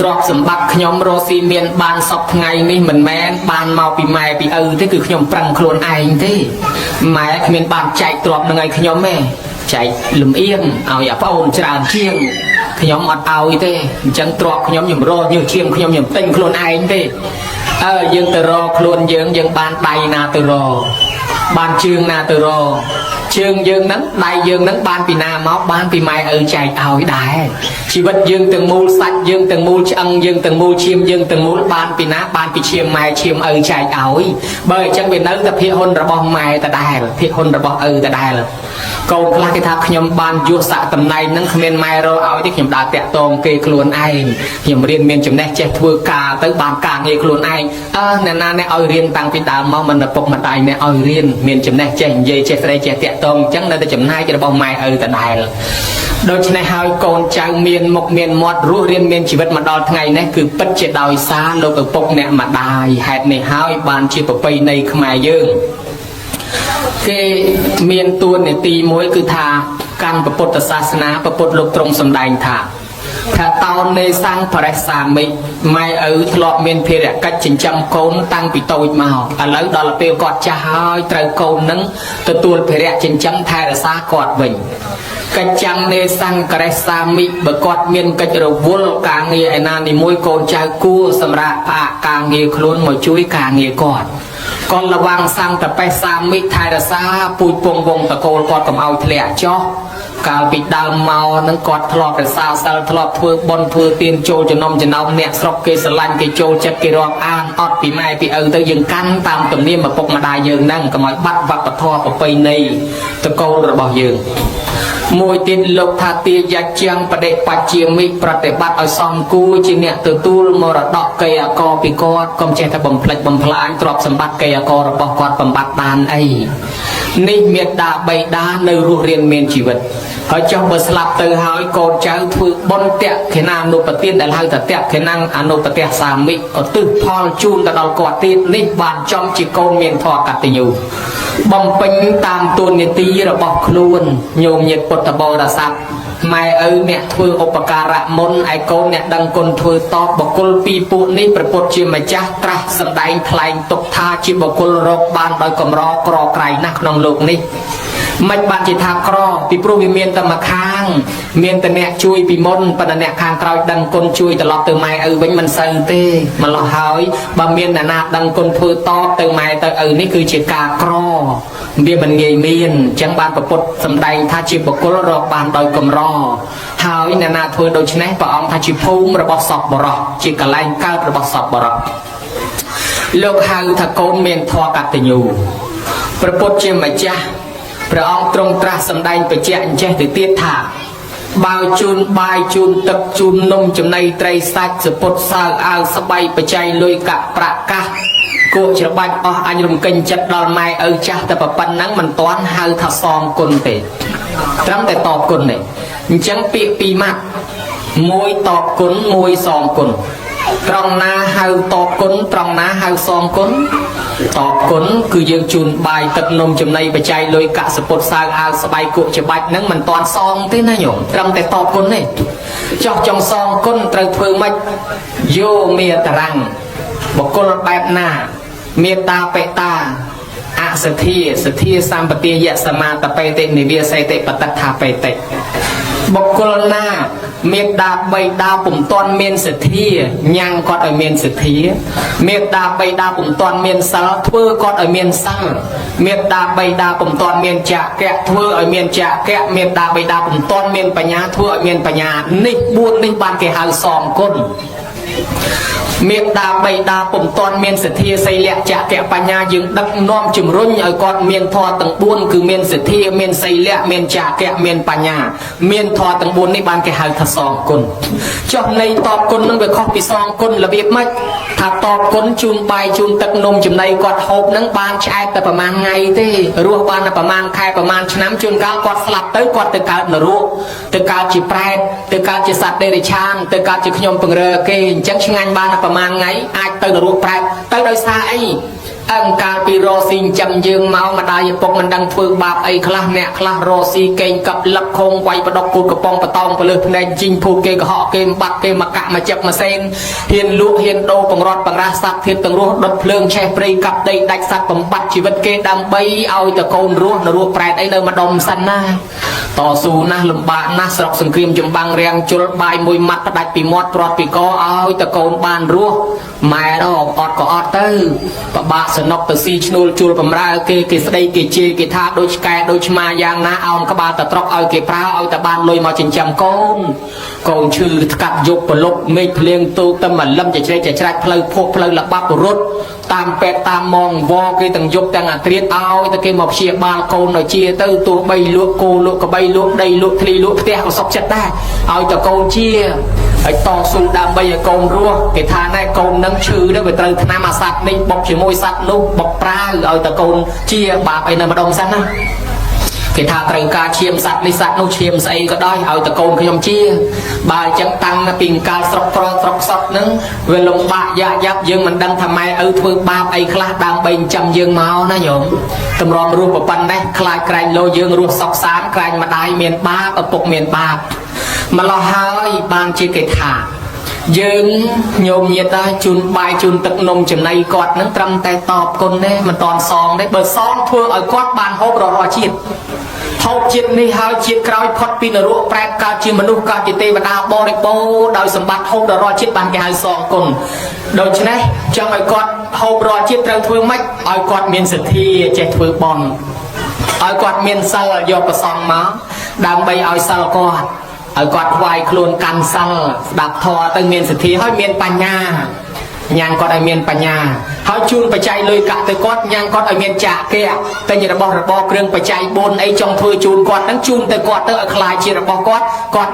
ទ្រព្យសម្បត្តិខ្ញុំរស់ស៊ីមានបានសពថ្ងៃនេះមិនមែនបានមកពីម៉ែពីឪទេគឺខ្ញុំប្រឹងខ្លួនឯងទេម៉ែគ្មានបានចែកទ្រព្យនឹងឲ្យខ្ញុំទេចែកលំអៀងឲ្យអាប្អូនច្រើនជាងខ្ញុំអត់ឲ្យទេអញ្ចឹងទ្រព្យខ្ញុំរកយកជាងខ្ញុំទិញខ្លួនឯងទេយើងទៅរកខ្លួនយើងបានដៃណាទៅរកបានជើងណាទៅរក chương dương nắng đại dương nắng ban pì na máu ban pì mai ở chạy ao đại chỉ vật dương từng mưu sạch dương từng mưu ăn dương từng mưu chiêm dương từng mưu ban pì na ban pì chiêm mai chiêm ở chạy ao bởi chẳng biết nấu tập hiện hôn ra bom mai ta đài hiện hôn ra bom ta đài là câu là cái tháp nhom ban vua xạ tầm này nắng miền mai rồi ao thì nhom đã tẹt tôm kê luôn ai nhom riêng miền chấm nét che thưa cả tới bàn cả nghe luôn ai nè nè ao riêng tăng pì đào mau mình là phục mặt đại nè ao riêng miền chấm nét che dây che đây che tẹt tôm chẳng nên ta chấm hai cho bom mai ta đài là đôi chân này hai con trai miền một miền một rú riêng miền chỉ vật mặt đo ngày này cứ bất chết đòi xa lô ở phục nè mặt đài hạt này hai bàn chỉ tập bay này không ai dương cái miền tuôn này tì mối cứ thà cănประពុទ្ធសាសនាประពុទ្ធលោកទ្រង់សម្ដែងថាតោនៃសាំងបរិសាមិម៉ែឪធ្លាប់មានភារកិច្ចចិញ្ចឹមកូនតាំងពីតូចមកឥឡូវដល់ពេលគាត់ចាស់ហើយត្រូវកូននឹងទទួលភារៈចិញ្ចឹមថែរក្សាគាត់វិញកិច្ចចាំងនៃសង្ឃរេសាមិបើគាត់មានកិច្ចរវល់ការងារឯណានីមួយកូនចៅគួរសម្រាប់ផ្អាកការងារខ្លួនមកជួយការងារគាត់កូនระวังសង្ឃតបេសាមិថែរក្សាពូជពងវងតកូលគាត់កុំឲ្យធ្លាក់ចុះកាលពីដើមមកនឹងគាត់ធ្លាប់រក្សាសិលធ្លាប់ធ្វើបុណ្យធ្វើទានចូលចំណោមអ្នកស្រុកគេស្រឡាញ់គេចូលចិត្តគេរាប់អានអត់ពីម៉ែពីឪទៅយើងកាន់តាមទំនៀមឪពុកម្ដាយយើងហ្នឹងកុំឲ្យបាត់វប្បធម៌ប្រពៃណីតកូលរបស់យើងមួយទៀតលោកថាទាយាជាងបដិបច្ជាមិប្រតិបត្តិឲ្យសមគួរជាអ្នកទទួលមរតកកេយ្យកពីគាត់កុំចេះតែបំផ្លិចបំផ្លាញទ្រព្យសម្បត្តិកេយ្យករបស់គាត់បំបត្តិបានអីនេះមេត្តាបៃតានៅរស់រានមានជីវិតហើយចុះបើស្លាប់ទៅហើយកូនចៅធ្វើបុណ្យតេខេណានុបទានដែលហៅថាតេខេណាំងអនុបទេសសាមិឧទ្ទិសផលជូនទៅដល់គាត់ទៀតនេះបានចំជាកូនមានធម៌កតញ្ញូបំពេញតាមទូននីតិរបស់ខ្លួនញោមញាតិពុទ្ធបរិស័ទម៉ែឪអ្នកធ្វើឧបការៈមុនឯកូនអ្នកដឹងគុណធ្វើតបបុគ្គលពីរពួកនេះព្រះពុទ្ធជាម្ចាស់ត្រាស់សម្ដែងថ្លែងទុកថាជាបុគ្គលរកបានដោយកម្រក្រក្រៃណាស់ក្នុងលោកនេះមិនបានជាថាក្រពីព្រោះវាមានតែម្ខាងមានតែអ្នកជួយពីមុនប៉ុន្តែអ្នកខាងក្រោយដឹងគុណជួយត្រឡប់ទៅម៉ែឪវិញមិនសូវទេម្ល៉េះហើយបើមានអ្នកណាដឹងគុណធ្វើតបទៅម៉ែទៅឪនេះគឺជាការក្រវាមិនងាយមានអញ្ចឹងបានប្រពុតសម្ដែងថាជាបុគ្គលរកបានដោយកម្រហើយអ្នកណាធ្វើដូច្នេះព្រះអង្គថាជាភូមិរបស់សពបរោះជាកន្លែងកើតរបស់សពបរោះលោកហៅថាកូនមានធម៌កតញ្ញូព្រះពុទ្ធជាម្ចាស់ព្រះអង្គទ្រង់ត្រាស់សម្ដែងបញ្ជាក់អញ្ចេះទៅទៀតថាបើជូនបាយជូនទឹកជូននំចំណីត្រីសាច់សពុតសើអាវស្បៃបច្ច័យលុយកាក់ប្រាក់កាសគួរច្របាច់អស់អញរំកិញចិត្តដល់ម៉ែឪចាស់តែប៉ុណ្ណឹងមិនតាន់ហៅថាសងគុណទេត្រឹមតែតបគុណទេអញ្ចឹងពាក្យពីរម៉ាត់មួយតបគុណមួយសងគុណត្រង់ណាហៅតបគុណត្រង់ណាហៅសងគុណតបគុណគឺយើងជូនបាយទឹកនំចំណីបច្ច័យលុយកាក់សពុតសើអាវស្បៃគក់ច្បាច់ហ្នឹងមិនតាន់សងទេណាញោមត្រឹមតែតបគុណទេចោះចង់សងគុណត្រូវធ្វើម៉េចយោមេតរាំងបុគ្គលបែបណាមេត្តាបេតាអសទ្ធាសទ្ធាសម្បទាយៈសមាតបេតិនិវាសេតិបតថាបេតិបុគ្គលណាមេត្តាបៃតាពុំតាន់មានសទ្ធាញ៉ាំងគាត់ឲ្យមានសទ្ធាមេត្តាបៃតាពុំតាន់មានសិលធ្វើគាត់ឲ្យមានសិលមេត្តាបៃតាពុំតាន់មានចក្ខៈធ្វើឲ្យមានចក្ខៈមេត្តាបៃតាពុំតាន់មានបញ្ញាធ្វើឲ្យមានបញ្ញានេះ4នេះបានគេហៅសងគុណមេត្តាបៃតាពុំតាន់មានសទ្ធាសីលៈចក្ខៈបញ្ញាយើងដឹកនាំជំរុញឲ្យគាត់មានធម៌ទាំង4គឺមានសទ្ធាមានសីលៈមានចក្ខៈមានបញ្ញាមានធម៌ទាំង4នេះបានគេហៅថាសងគុណចុះនៃតបគុណនឹងវាខុសពីសងគុណរបៀបម៉េចថាតបគុណជូនបាយជូនទឹកនំចំណីគាត់ហូបនឹងបានឆ្អែតតែប្រហែលថ្ងៃទេរស់បានតែប្រហែលខែប្រហែលឆ្នាំជួនកាលគាត់ស្លាប់ទៅគាត់ទៅកើតនរកទៅកើតជាប្រែតទៅកើតជាសត្វដេរឆានទៅកើតជាខ្ញុំពង្រើគេអញ្ចឹងឆ្ងាញ់បានប្រហែលថ្ងៃអាចទៅនរកប្រែតទៅដោយសារអីអង្គការពីរស៊ីចិញ្ចឹមយើងមកម្ដាយឪពុកមិនដឹងធ្វើបាបអីខ្លះអ្នកខ្លះរស៊ីកេងកាប់លឹកខងវាយបដកគូតកំប៉ុងបតោងទៅលើភ្នែកជីងភូតគេកុហកគេបាត់គេមកកាក់មកចឹកមកសេនហ៊ានលក់ហ៊ានដូរបង្រត់បង្រាស់សត្វធាតុទាំងរស់ដុតភ្លើងឆេះព្រៃកាប់ដីដាច់សត្វបំបត្តិជីវិតគេដើម្បីឲ្យតកូនរស់នរកប្រែតអីនៅម្ដុំសិនណា តស៊ូណាស់លំបាកណាស់ស្រុកសង្គ្រាមចម្បាំងរាំងជលបាយមួយម៉ាត់ផ្ដាច់ពីមាត់ព្រាត់ពីកឲ្យតកូនបានរស់ម៉ែអត់ក៏អត់ទៅប្របាក់សនុកទៅស៊ីឈ្នួលជួលបំរើគេស្ដីគេជេរគេថាដូចឆ្កែដូចឆ្មាយ៉ាងណាអោនក្បាលតត្រកឲ្យគេប្រើឲ្យតបានលុយមកចិញ្ចឹមកូនឈឺស្កាត់យកប្រលប់មេឃភ្លៀងទូកទៅមកលឹមច្រែកផ្លូវភពផ្លូវលបាប់រត់តាមពេទ្យតាមម៉ងវគេទាំងយប់ទាំងអាត្រៀតឲ្យតែគេមកព្យាបាលកូនឲ្យជាទៅទោះបីលក់គោលក់ក្បីលក់ដីលក់ធ្លីលក់ផ្ទះក៏សុខចិត្តដែរឲ្យតែកូនជាហើយតស៊ូដើម្បីឲ្យកូនរស់គេថាណែកូននឹងឈឺទៅវាត្រូវថ្នាំអាសត្វនេះបុកជាមួយសត្វនោះបុកប្រាវឲ្យតែកូនជាបាបអីនៅម្ដុំសិនណាគេថាត្រូវការឈាមសត្វនេះសត្វនោះឈាមស្អីក៏ដោយឲ្យតកូនខ្ញុំជាបើអញ្ចឹងតាំងពីកាលស្រុកក្រស្រុកសតនឹងវាលំបាកយ៉ាប់យើងមិនដឹងថាម៉ែឪធ្វើបាបអីខ្លះដើម្បីចិញ្ចឹមយើងមកណាញោមតម្រាំរស់ប៉ុណ្ណេះខ្លាចក្រែងលោយើងរស់សុខសាន្តក្រែងម្ដាយមានបាបឪពុកមានបាបម្លោះហើយបានជាគេថាយើងញោមញាតិជូនបាយជូនទឹកនំចំណៃគាត់នឹងត្រឹមតែតបគុណទេមិនតន់សងទេបើសងធ្វើឲ្យគាត់បានហូបរាល់ជាតិហូបជាតិនេះហើយជាតិក្រោយផុតពីនរកប្រែកើតជាមនុស្សកើតជាទេវតាបរិបូរដោយសម្បត្តិហូបរាល់ជាតិបានគេហៅសងគុណដូច្នេះចង់ឲ្យគាត់ហូបរាល់ជាតិត្រូវធ្វើម៉េចឲ្យគាត់មានសទ្ធាចេះធ្វើបន់ឲ្យគាត់មានសិលយកប្រសងមកដើម្បីឲ្យសិលគាត់ឲ្យគាត់ថ្វាយខ្លួនកាន់សិលស្ដាប់ធម៌ទៅមានសទ្ធាហើយមានបញ្ញាញ៉ាំគាត់ឲ្យមានបញ្ញាហើយជូនបច្ច័យលុយកាក់ទៅគាត់ញ៉ាំគាត់ឲ្យមានចាកៈតែរបស់របរគ្រឿងបច្ច័យ4អីចង់ធ្វើជូនគាត់នឹងជូនទៅគាត់ទៅឲ្យខ្លាយជារបស់គាត់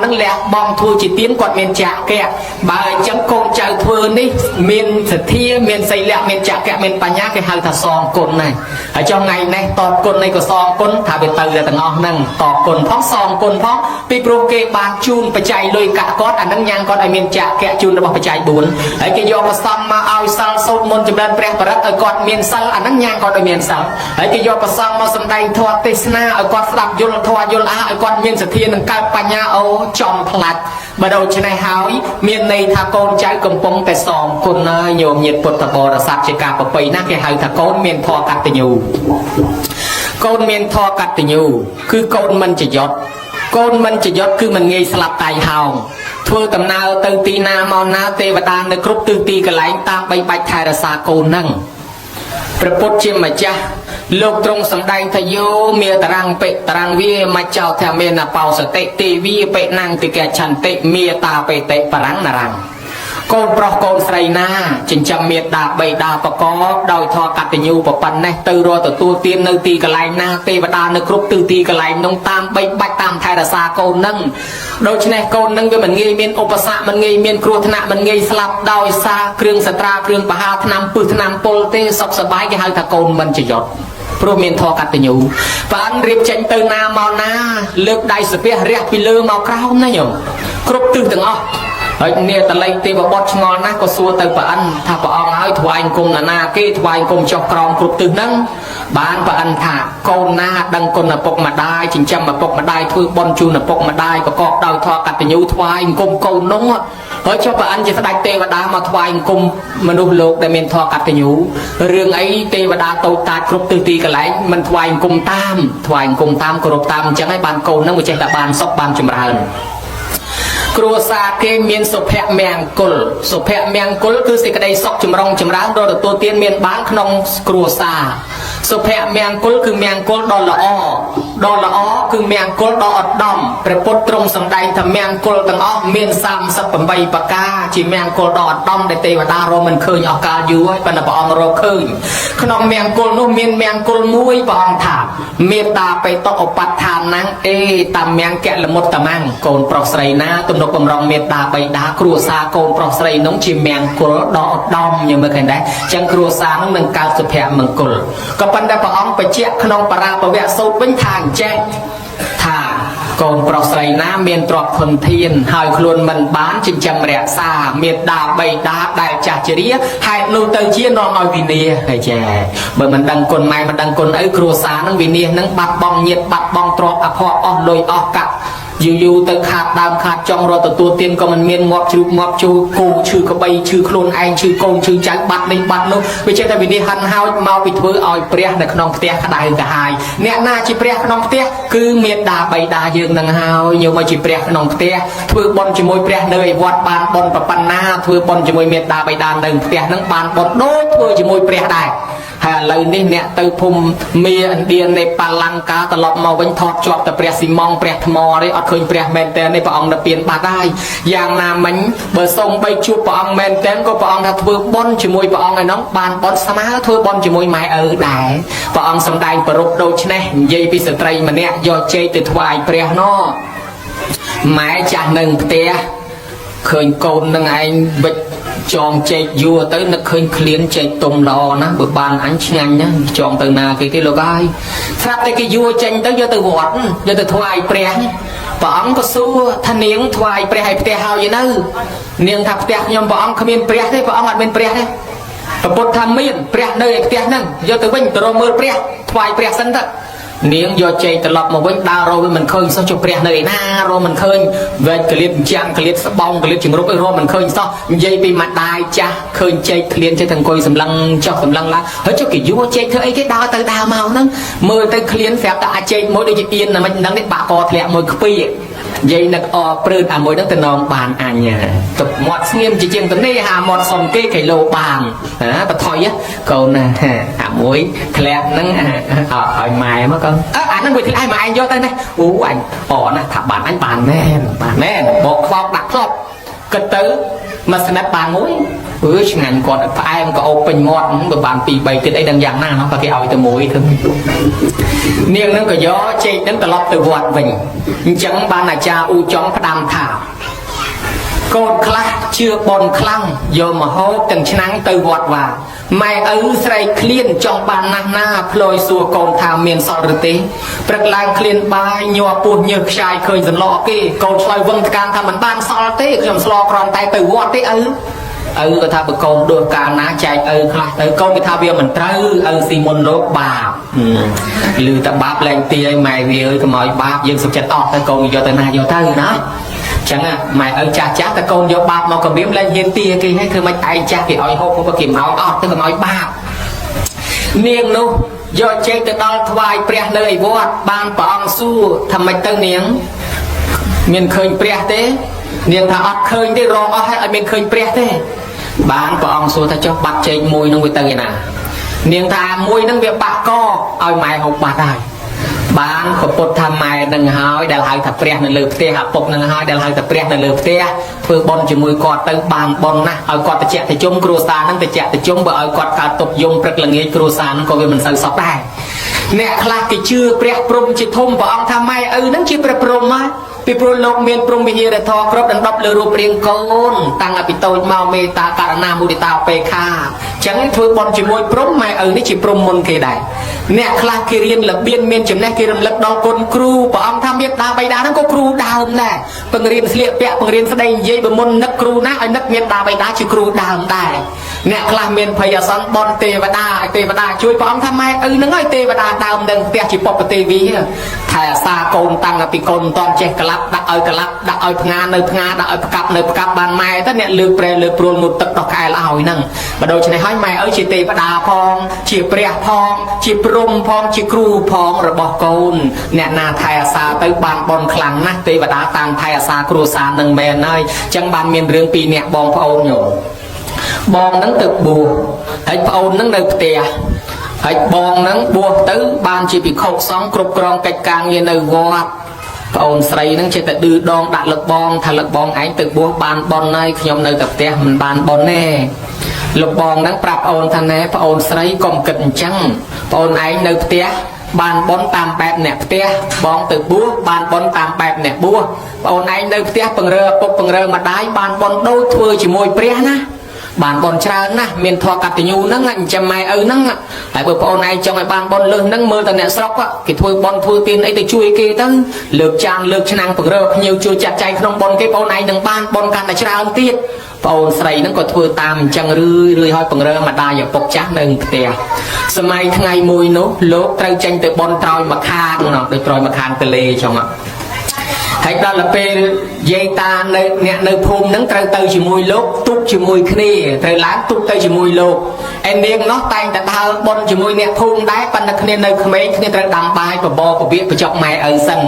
នឹងលះបង់ធ្វើជាទានគាត់មានចាកៈបើអញ្ចឹងកូនចៅធ្វើនេះមានសទ្ធាមានសីលៈមានចាកៈមានបញ្ញាគេហៅថាសងគុណណាហើយចុះថ្ងៃនេះតបគុណនេះក៏សងគុណថាវាទៅទាំងអស់ហ្នឹងតបគុណផងសងគុណផងពីព្រោះគេបានជូនបច្ច័យលុយកាក់គាត់អានឹងញ៉ាំគាត់ឲ្យមានចាកៈជូនរបស់បច្ច័យ4ហើយគេយកមកសំមកឲ្យសិលសូត្រមន្តចម្រើនព្រះបរិត្តឲ្យគាត់មានសិលអានឹងញ៉ាំគាត់ឲ្យមានសិលហើយគេយកប្រសងមកសម្ដែងធម៌ទេសនាឲ្យគាត់ស្ដាប់យល់ធម៌យល់ឲ្យគាត់មានសទ្ធានឹងកើតបញ្ញាអូចំផ្លាច់បើដូច្នេះហើយមានន័យថាកូនចៅកំពុងតែសងគុណហើយញោមញាតិពុទ្ធបរិស័ទជាការប្រពៃណាគេហៅថាកូនមានធម៌កតញ្ញូកូនមានធម៌កតញ្ញូគឺកូនមិនចយត់កូនមិនចយត់គឺមិនងាយស្លាប់តៃហោងធ្វើដំណើរទៅទីណាមកណាទេវតានៅគ្រប់ទិសទីកន្លែងតាមបីបាច់ថែរក្សាកូននឹងព្រះពុទ្ធជាម្ចាស់លោកទ្រង់សម្ដែងថាយោមេតរាំងបិតរាំងវាមច្ចោថាមេនបោសតិទេវីបិណាំងតិកឆន្តិមេតាបេតិបរាំងនរាំងកូនប្រុសកូនស្រីណាចិញ្ចឹមមេត្តាបិតាបកបដោយធម៌កតញ្ញូប៉ុណ្ណេះទៅរកទទួលទាននៅទីកន្លែងណាទេវតានៅគ្រប់ទិសទីកន្លែងនោះតាមបីបាច់តាមថែរក្សាកូននឹងដូច្នេះកូននឹងវាមិនងាយមានឧបសគ្គមិនងាយមានគ្រោះថ្នាក់មិនងាយស្លាប់ដោយសារគ្រឿងសត្រាគ្រឿងបហាថ្នាំពឹសថ្នាំពុលទេសុខសប្បាយគេហៅថាកូនមិនចយត់ព្រោះមានធម៌កតញ្ញូបានរៀបចេញទៅណាមកណាលើកដៃស្ពះរះពីលើមកក្រោមណាញោមគ្រប់ទិសទាំងអស់ហើយនាតល័យទេវបុត្រឆ្ងល់ណាស់ក៏សួរទៅព្រះអិនថាព្រះអង្គហើយថ្វាយអង្គមណាគេថ្វាយអង្គមចុះក្រោមគ្រប់ទិសហ្នឹងបានព្រះអិនថាកូនណាដឹងគុណឪពុកម្ដាយចិញ្ចឹមឪពុកម្ដាយធ្វើបុណ្យជូនឪពុកម្ដាយប្រកបដោយធម៌កតញ្ញូថ្វាយអង្គមកូននោះហើយចុះព្រះអិនជាស្ដេចទេវតាមកថ្វាយអង្គមមនុស្សលោកដែលមានធម៌កតញ្ញូរឿងអីទេវតាតូចតាចគ្រប់ទិសទីកន្លែងមិនថ្វាយអង្គមតាមថ្វាយអង្គមតាមគោរពតាមអញ្ចឹងហើយបានកូននឹងវាចេះតែបានសុខបានចម្រើនគ្រួសារគេមានសុភមង្គលសុភមង្គលគឺសេចក្តីសុខចម្រុងចម្រើនរកទទួលទានមានបានក្នុងគ្រួសារសុភមង្គលគឺមង្គលដ៏ល្អគឺមង្គលដ៏ឧត្តមព្រះពុទ្ធទ្រង់សម្ដែងថាមង្គលទាំងអស់មាន38ប្រការជាមង្គលដ៏ឧត្តមដែលទេវតារកមិនឃើញអស់កាលយូរហើយប៉ុន្តែព្រះអង្គរកឃើញក្នុងមង្គលនោះមានមង្គលមួយព្រះអង្គថាមេត្តាបេតឧបដ្ឋានังអេតមង្គលមុតតមង្គកូនប្រុសស្រីណាទំនុកបំរុងមេត្តាបិតាគ្រួសារកូនប្រុសស្រីនោះជាមង្គលដ៏ឧត្តមយើងមើលឃើញដែរអញ្ចឹងគ្រួសារនោះនឹងកើតសុភមង្គលក៏ប៉ុន្តែព្រះអង្គបញ្ជាក់ក្នុងបរាពវៈសូត្រវិញថាអញ្ចឹងថាកូនប្រុសស្រីណាមានទ្រព្យធនធានហើយខ្លួនមិនបានចិញ្ចឹមរក្សាមេត្តាបិតាដែលចាស់ជរាហេតុនោះទៅជានាំឲ្យវិនាសហើយចាបើមិនដឹងគុណម៉ែមិនដឹងគុណឪគ្រួសារនឹងវិនាសនឹងបាត់បង់ញាតិបាត់បង់ទ្រព្យអភ័ព្វអស់លុយអស់កាក់ อยู่ទៅខាតដើមខាតចុងរត់ទទួលទានក៏មិនមានងាប់ជ្រូកងាប់ជូរគោឈឺក្បីឈឺខ្លួនឯងឈឺកូនឈឺចៅបាត់នេះបាត់នោះវាចេះតែវិនិច្ឆ័យហិនហោចមកពីធ្វើឲ្យព្រះនៅក្នុងផ្ទះក្តៅក្រហាយអ្នកណាជាព្រះក្នុងផ្ទះគឺមេត្តាបិតាយើងនឹងហើយយកមកជាព្រះក្នុងផ្ទះធ្វើបុណ្យជាមួយព្រះនៅឯវត្តបានបុណ្យប៉ុណ្ណាធ្វើបុណ្យជាមួយមេត្តាបិតានៅផ្ទះនឹងបានបុណ្យដូចធ្វើជាមួយព្រះដែរហើយឥឡូវនេះអ្នកទៅភូមិមាឥណ្ឌានេប៉ាល់លង្កាត្រឡប់មកវិញថតជាប់តែព្រះស៊ីម៉ងព្រះថ្មនេះអត់ឃើញព្រះមែនតើនេះព្រះអង្គទៅពៀនបាត់ហើយយ៉ាងណាមិញបើសូមបីជួបព្រះអង្គមែនតើក៏ព្រះអង្គថាធ្វើបុណ្យជាមួយព្រះអង្គឯនោះបានបុណ្យស្មើធ្វើបុណ្យជាមួយម៉ែឪដែរព្រះអង្គសម្ដែងប្រពដូច្នេះនិយាយពីស្ត្រីម្នាក់យកចេកទៅថ្វាយព្រះនោះម៉ែចាស់នៅផ្ទះឃើញកូននឹងឯងវិច្ចចងចេកយួរទៅនឹកឃើញឃ្លានចេកទុំល្អណាស់បើបានអញឆ្ងាញ់ណាចងទៅណាគេទេលោកអើយស្រាប់តែគេយួរចេញទៅយកទៅវត្តយកទៅថ្វាយព្រះព្រះអង្គក៏សួរថានាងថ្វាយព្រះឲ្យផ្ទះហើយនៅនាងថាផ្ទះខ្ញុំព្រះអង្គគ្មានព្រះទេព្រះអង្គអត់មានព្រះទេព្រះពុទ្ធថាមានព្រះនៅឯផ្ទះហ្នឹងយកទៅវិញទៅរកមើលព្រះថ្វាយព្រះសិនទៅនាងយកចេកត្រឡប់មកវិញដើររកវាមិនឃើញសោះចុះព្រះនៅឯណារកមិនឃើញវែកកលៀតចាំងកលៀតស្បោងកលៀតជំរុកអីរកមិនឃើញសោះនិយាយពីម្ដាយចាស់ឃើញចេកឃ្លានចេះតែអង្គុយសម្លឹងចុះសម្លឹងឡើងហើយចុះគេយួរចេកធ្វើអីគេដើរទៅដើរមកហ្នឹងមើលទៅឃ្លានស្រាប់តែអាចចេកមួយដូចជាអៀនតែមិនដឹងនេះបាក់កធ្លាក់មួយខ្ពីនិយាយនឹកអព្រឺតអាមួយហ្នឹងទៅនងបានអញទឹកមាត់ស្ងៀមជាងទៅនេះហាមាត់សុំគេគីឡូបានណាបថុយកូនណាអាមួយធ្លាក់ហ្នឹងឲ្យម៉ែមកកូនអាហ្នឹងវាធ្លាក់ឲ្យម៉ែឯងយកទៅនេះអូអញណាថាបានអញបានមែនបកខ្វោកដាក់ធ្លាប់គិតទៅមកស្និទ្ធបានមួយឆ្ងាញ់គាត់ផ្អែមក៏អូបពេញមាត់បើបាន2 3ទៀតអីដឹងយ៉ាងណាបើគេឲ្យទៅមួយទៅនាងហ្នឹងក៏យកចេកហ្នឹងត្រឡប់ទៅវត្តវិញអញ្ចឹងបានអាចារ្យអ៊ូចុងផ្ដាំថាកូនខ្លះជឿបនខ្លាំងយកមកហូបទាំងឆ្នាំងទៅវត្តវាម៉ែឪស្រីឃ្លានចង់បានណាស់ណាផ្លយសួរកូនថាមានសល់ឬទេព្រឹកឡើងឃ្លានបាយញ័រពោះញើសខ្ចាយឃើញសន្លក់គេកូនឆ្លើយវឹងថ្កានថាមិនបានសល់ទេខ្ញុំស្លគ្រាន់តែទៅវត្តទេឪក៏ថាបើកូនដួសកាលណាចែកឪខ្លះទៅកូនគេថាវាមិនត្រូវឪស៊ីមុនលោកបាបឮតែបាបលែងទីឲ្យម៉ែវាអើយកុំឲ្យបាបយើងសុខចិត្តអត់ទៅកូនយកទៅណាយកទៅណាចឹងម៉ែឪចាស់តែកូនយកបាបមកគម្រាមលែងហ៊ានទីគេឲ្យធ្វើមិនឯងចាស់គេឲ្យហូបមកគេមកអត់ទៅកុំឲ្យបាបនាងនោះយកចេកទៅដល់ថ្វាយព្រះនៅឯវត្តបានព្រះអង្គសួរថាម៉េចទៅនាងមានឃើញព្រះទេនាងថាអត់ឃើញទេរកអស់ហើយអត់មានឃើញព្រះទេបានព្រះអង្គសួរថាចុះបាត់ចេកមួយនឹងវាទៅឯណានាងថាមួយនឹងវាបាក់កឲ្យម៉ែហូបបាត់ហើយបានប្រពុតថាម៉ែនឹងហើយដែលហៅថាព្រះនៅលើផ្ទះឪពុកនឹងហើយដែលហៅថាព្រះនៅលើផ្ទះធ្វើបុណ្យជាមួយគាត់ទៅបានបុណ្យណាស់ឲ្យគាត់តិចតិជុំគ្រួសារនឹងតិចតិជុំបើឲ្យគាត់កើតទុកយំព្រឹកល្ងាចគ្រួសារនឹងក៏វាមិនសូវសុខដែរអ្នកខ្លះគេជឿព្រះព្រំជាធំព្រះអង្គថាម៉ែឪនឹងជាព្រះព្រំហើយពីព្រោះលោកមានព្រំវិហារធម៌គ្រប់ដណ្ដប់លើរូបរាងកូនតាំងពីតូចមកមេត្តាករណាមុទិតាឧបេក្ខាអញ្ចឹងធ្វើបុណ្យជាមួយព្រំម៉ែឪនេះជាព្រំមុនគេដែរអ្នកខ្លះគេរៀនរបៀនមានចំណេះគេរំលឹកដល់គុណគ្រូព្រះអង្គថាមេត្តាបិតាហ្នឹងក៏គ្រូដើមដែរបង្រៀនស្លៀកពាក់បង្រៀនស្ដីនិយាយបើមុននឹកគ្រូណាឲ្យនឹកមេត្តាបិតាជាគ្រូដើមដែរអ្នកខ្លះមានភ័យអាសន្នបនទេវតាឲ្យទេវតាជួយព្រះអង្គថាម៉ែឪហ្នឹងឲ្យទេវតាដើមនឹងផ្ទះជាពុព្វទេវីថែអាសាកូនតាំងពីកូនមិនតន់ចេះក្លាប់ដាក់ឲ្យកលាប់ដាក់ឲ្យផ្ងានៅផ្ងាដាក់ឲ្យផ្កាប់នៅផ្កាប់បានម៉ែទៅអ្នកលើកប្រែលើកព្រួលមុតទឹកដោះក្អែលឲ្យហ្នឹងបើដូច្នេះហើយម៉ែឪជាទេវតាផងជាព្រះផងជាព្រំផងជាគ្រូផងរបស់កូនអ្នកណាថែអាសាទៅបានបនខ្លាំងណាស់ទេវតាតាមថែអាសាគ្រួសារនឹងមែនហើយអញ្ចឹងបានមានរឿងពីរអ្នកបងប្អូនញោមបងហ្នឹងទៅបួសហើយប្អូនហ្នឹងនៅផ្ទះហើយបងហ្នឹងបួសទៅបានជាភិក្ខុសង្ឃគ្រប់គ្រងកិច្ចការងារនៅវត្តប្អូនស្រីហ្នឹងចេះតែឌឺដងដាក់លឹកបងថាលឹកបងឯងទៅបួសបានបនហើយខ្ញុំនៅតែផ្ទះមិនបានបនទេលោកបងហ្នឹងប្រាប់ប្អូនថាណែប្អូនស្រីកុំគិតអញ្ចឹងប្អូនឯងនៅផ្ទះបានបនតាមបែបអ្នកផ្ទះបងទៅបួសបានបនតាមបែបអ្នកបួសប្អូនឯងនៅផ្ទះពង្រើឪពុកពង្រើម្ដាយបានបនដូចធ្វើជាមួយព្រះណាបានបនច្រើនណាស់មានធម៌កតញ្ញូហ្នឹងអញ្ចឹងម៉ែឪហ្នឹងហើយបើប្អូនឯងចង់ឲ្យបានបនលើសហ្នឹងមើលតែអ្នកស្រុកគេធ្វើបនធ្វើទានអីទៅជួយគេទៅលើកចានលើកឆ្នាំងពង្រើភ្ញៀវជួយចាត់ចែងក្នុងបនគេប្អូនឯងនឹងបានបនកាន់តែច្រើនទៀតប្អូនស្រីហ្នឹងក៏ធ្វើតាមអញ្ចឹងរឿយរឿយឲ្យពង្រើម្ដាយឪពុកចាស់នៅផ្ទះសម័យថ្ងៃមួយនោះលោកត្រូវចេញទៅបនត្រោយមកខាងនោះដូចត្រោយមកខាងទលេចឹងហ ហើយដល់ពេលយាយតានៅអ្នកនៅភូមិហ្នឹងត្រូវទៅជាមួយលោកទុកជាមួយគ្នាត្រូវឡើងទុកទៅជាមួយលោកឯនាងនោះតែងតែដើរបន់ជាមួយអ្នកភូមិដែរប៉ុន្តែគ្នានៅក្មេងគ្នាត្រូវដាំបាយបបរពពាកបញ្ចុកម៉ែឪសិន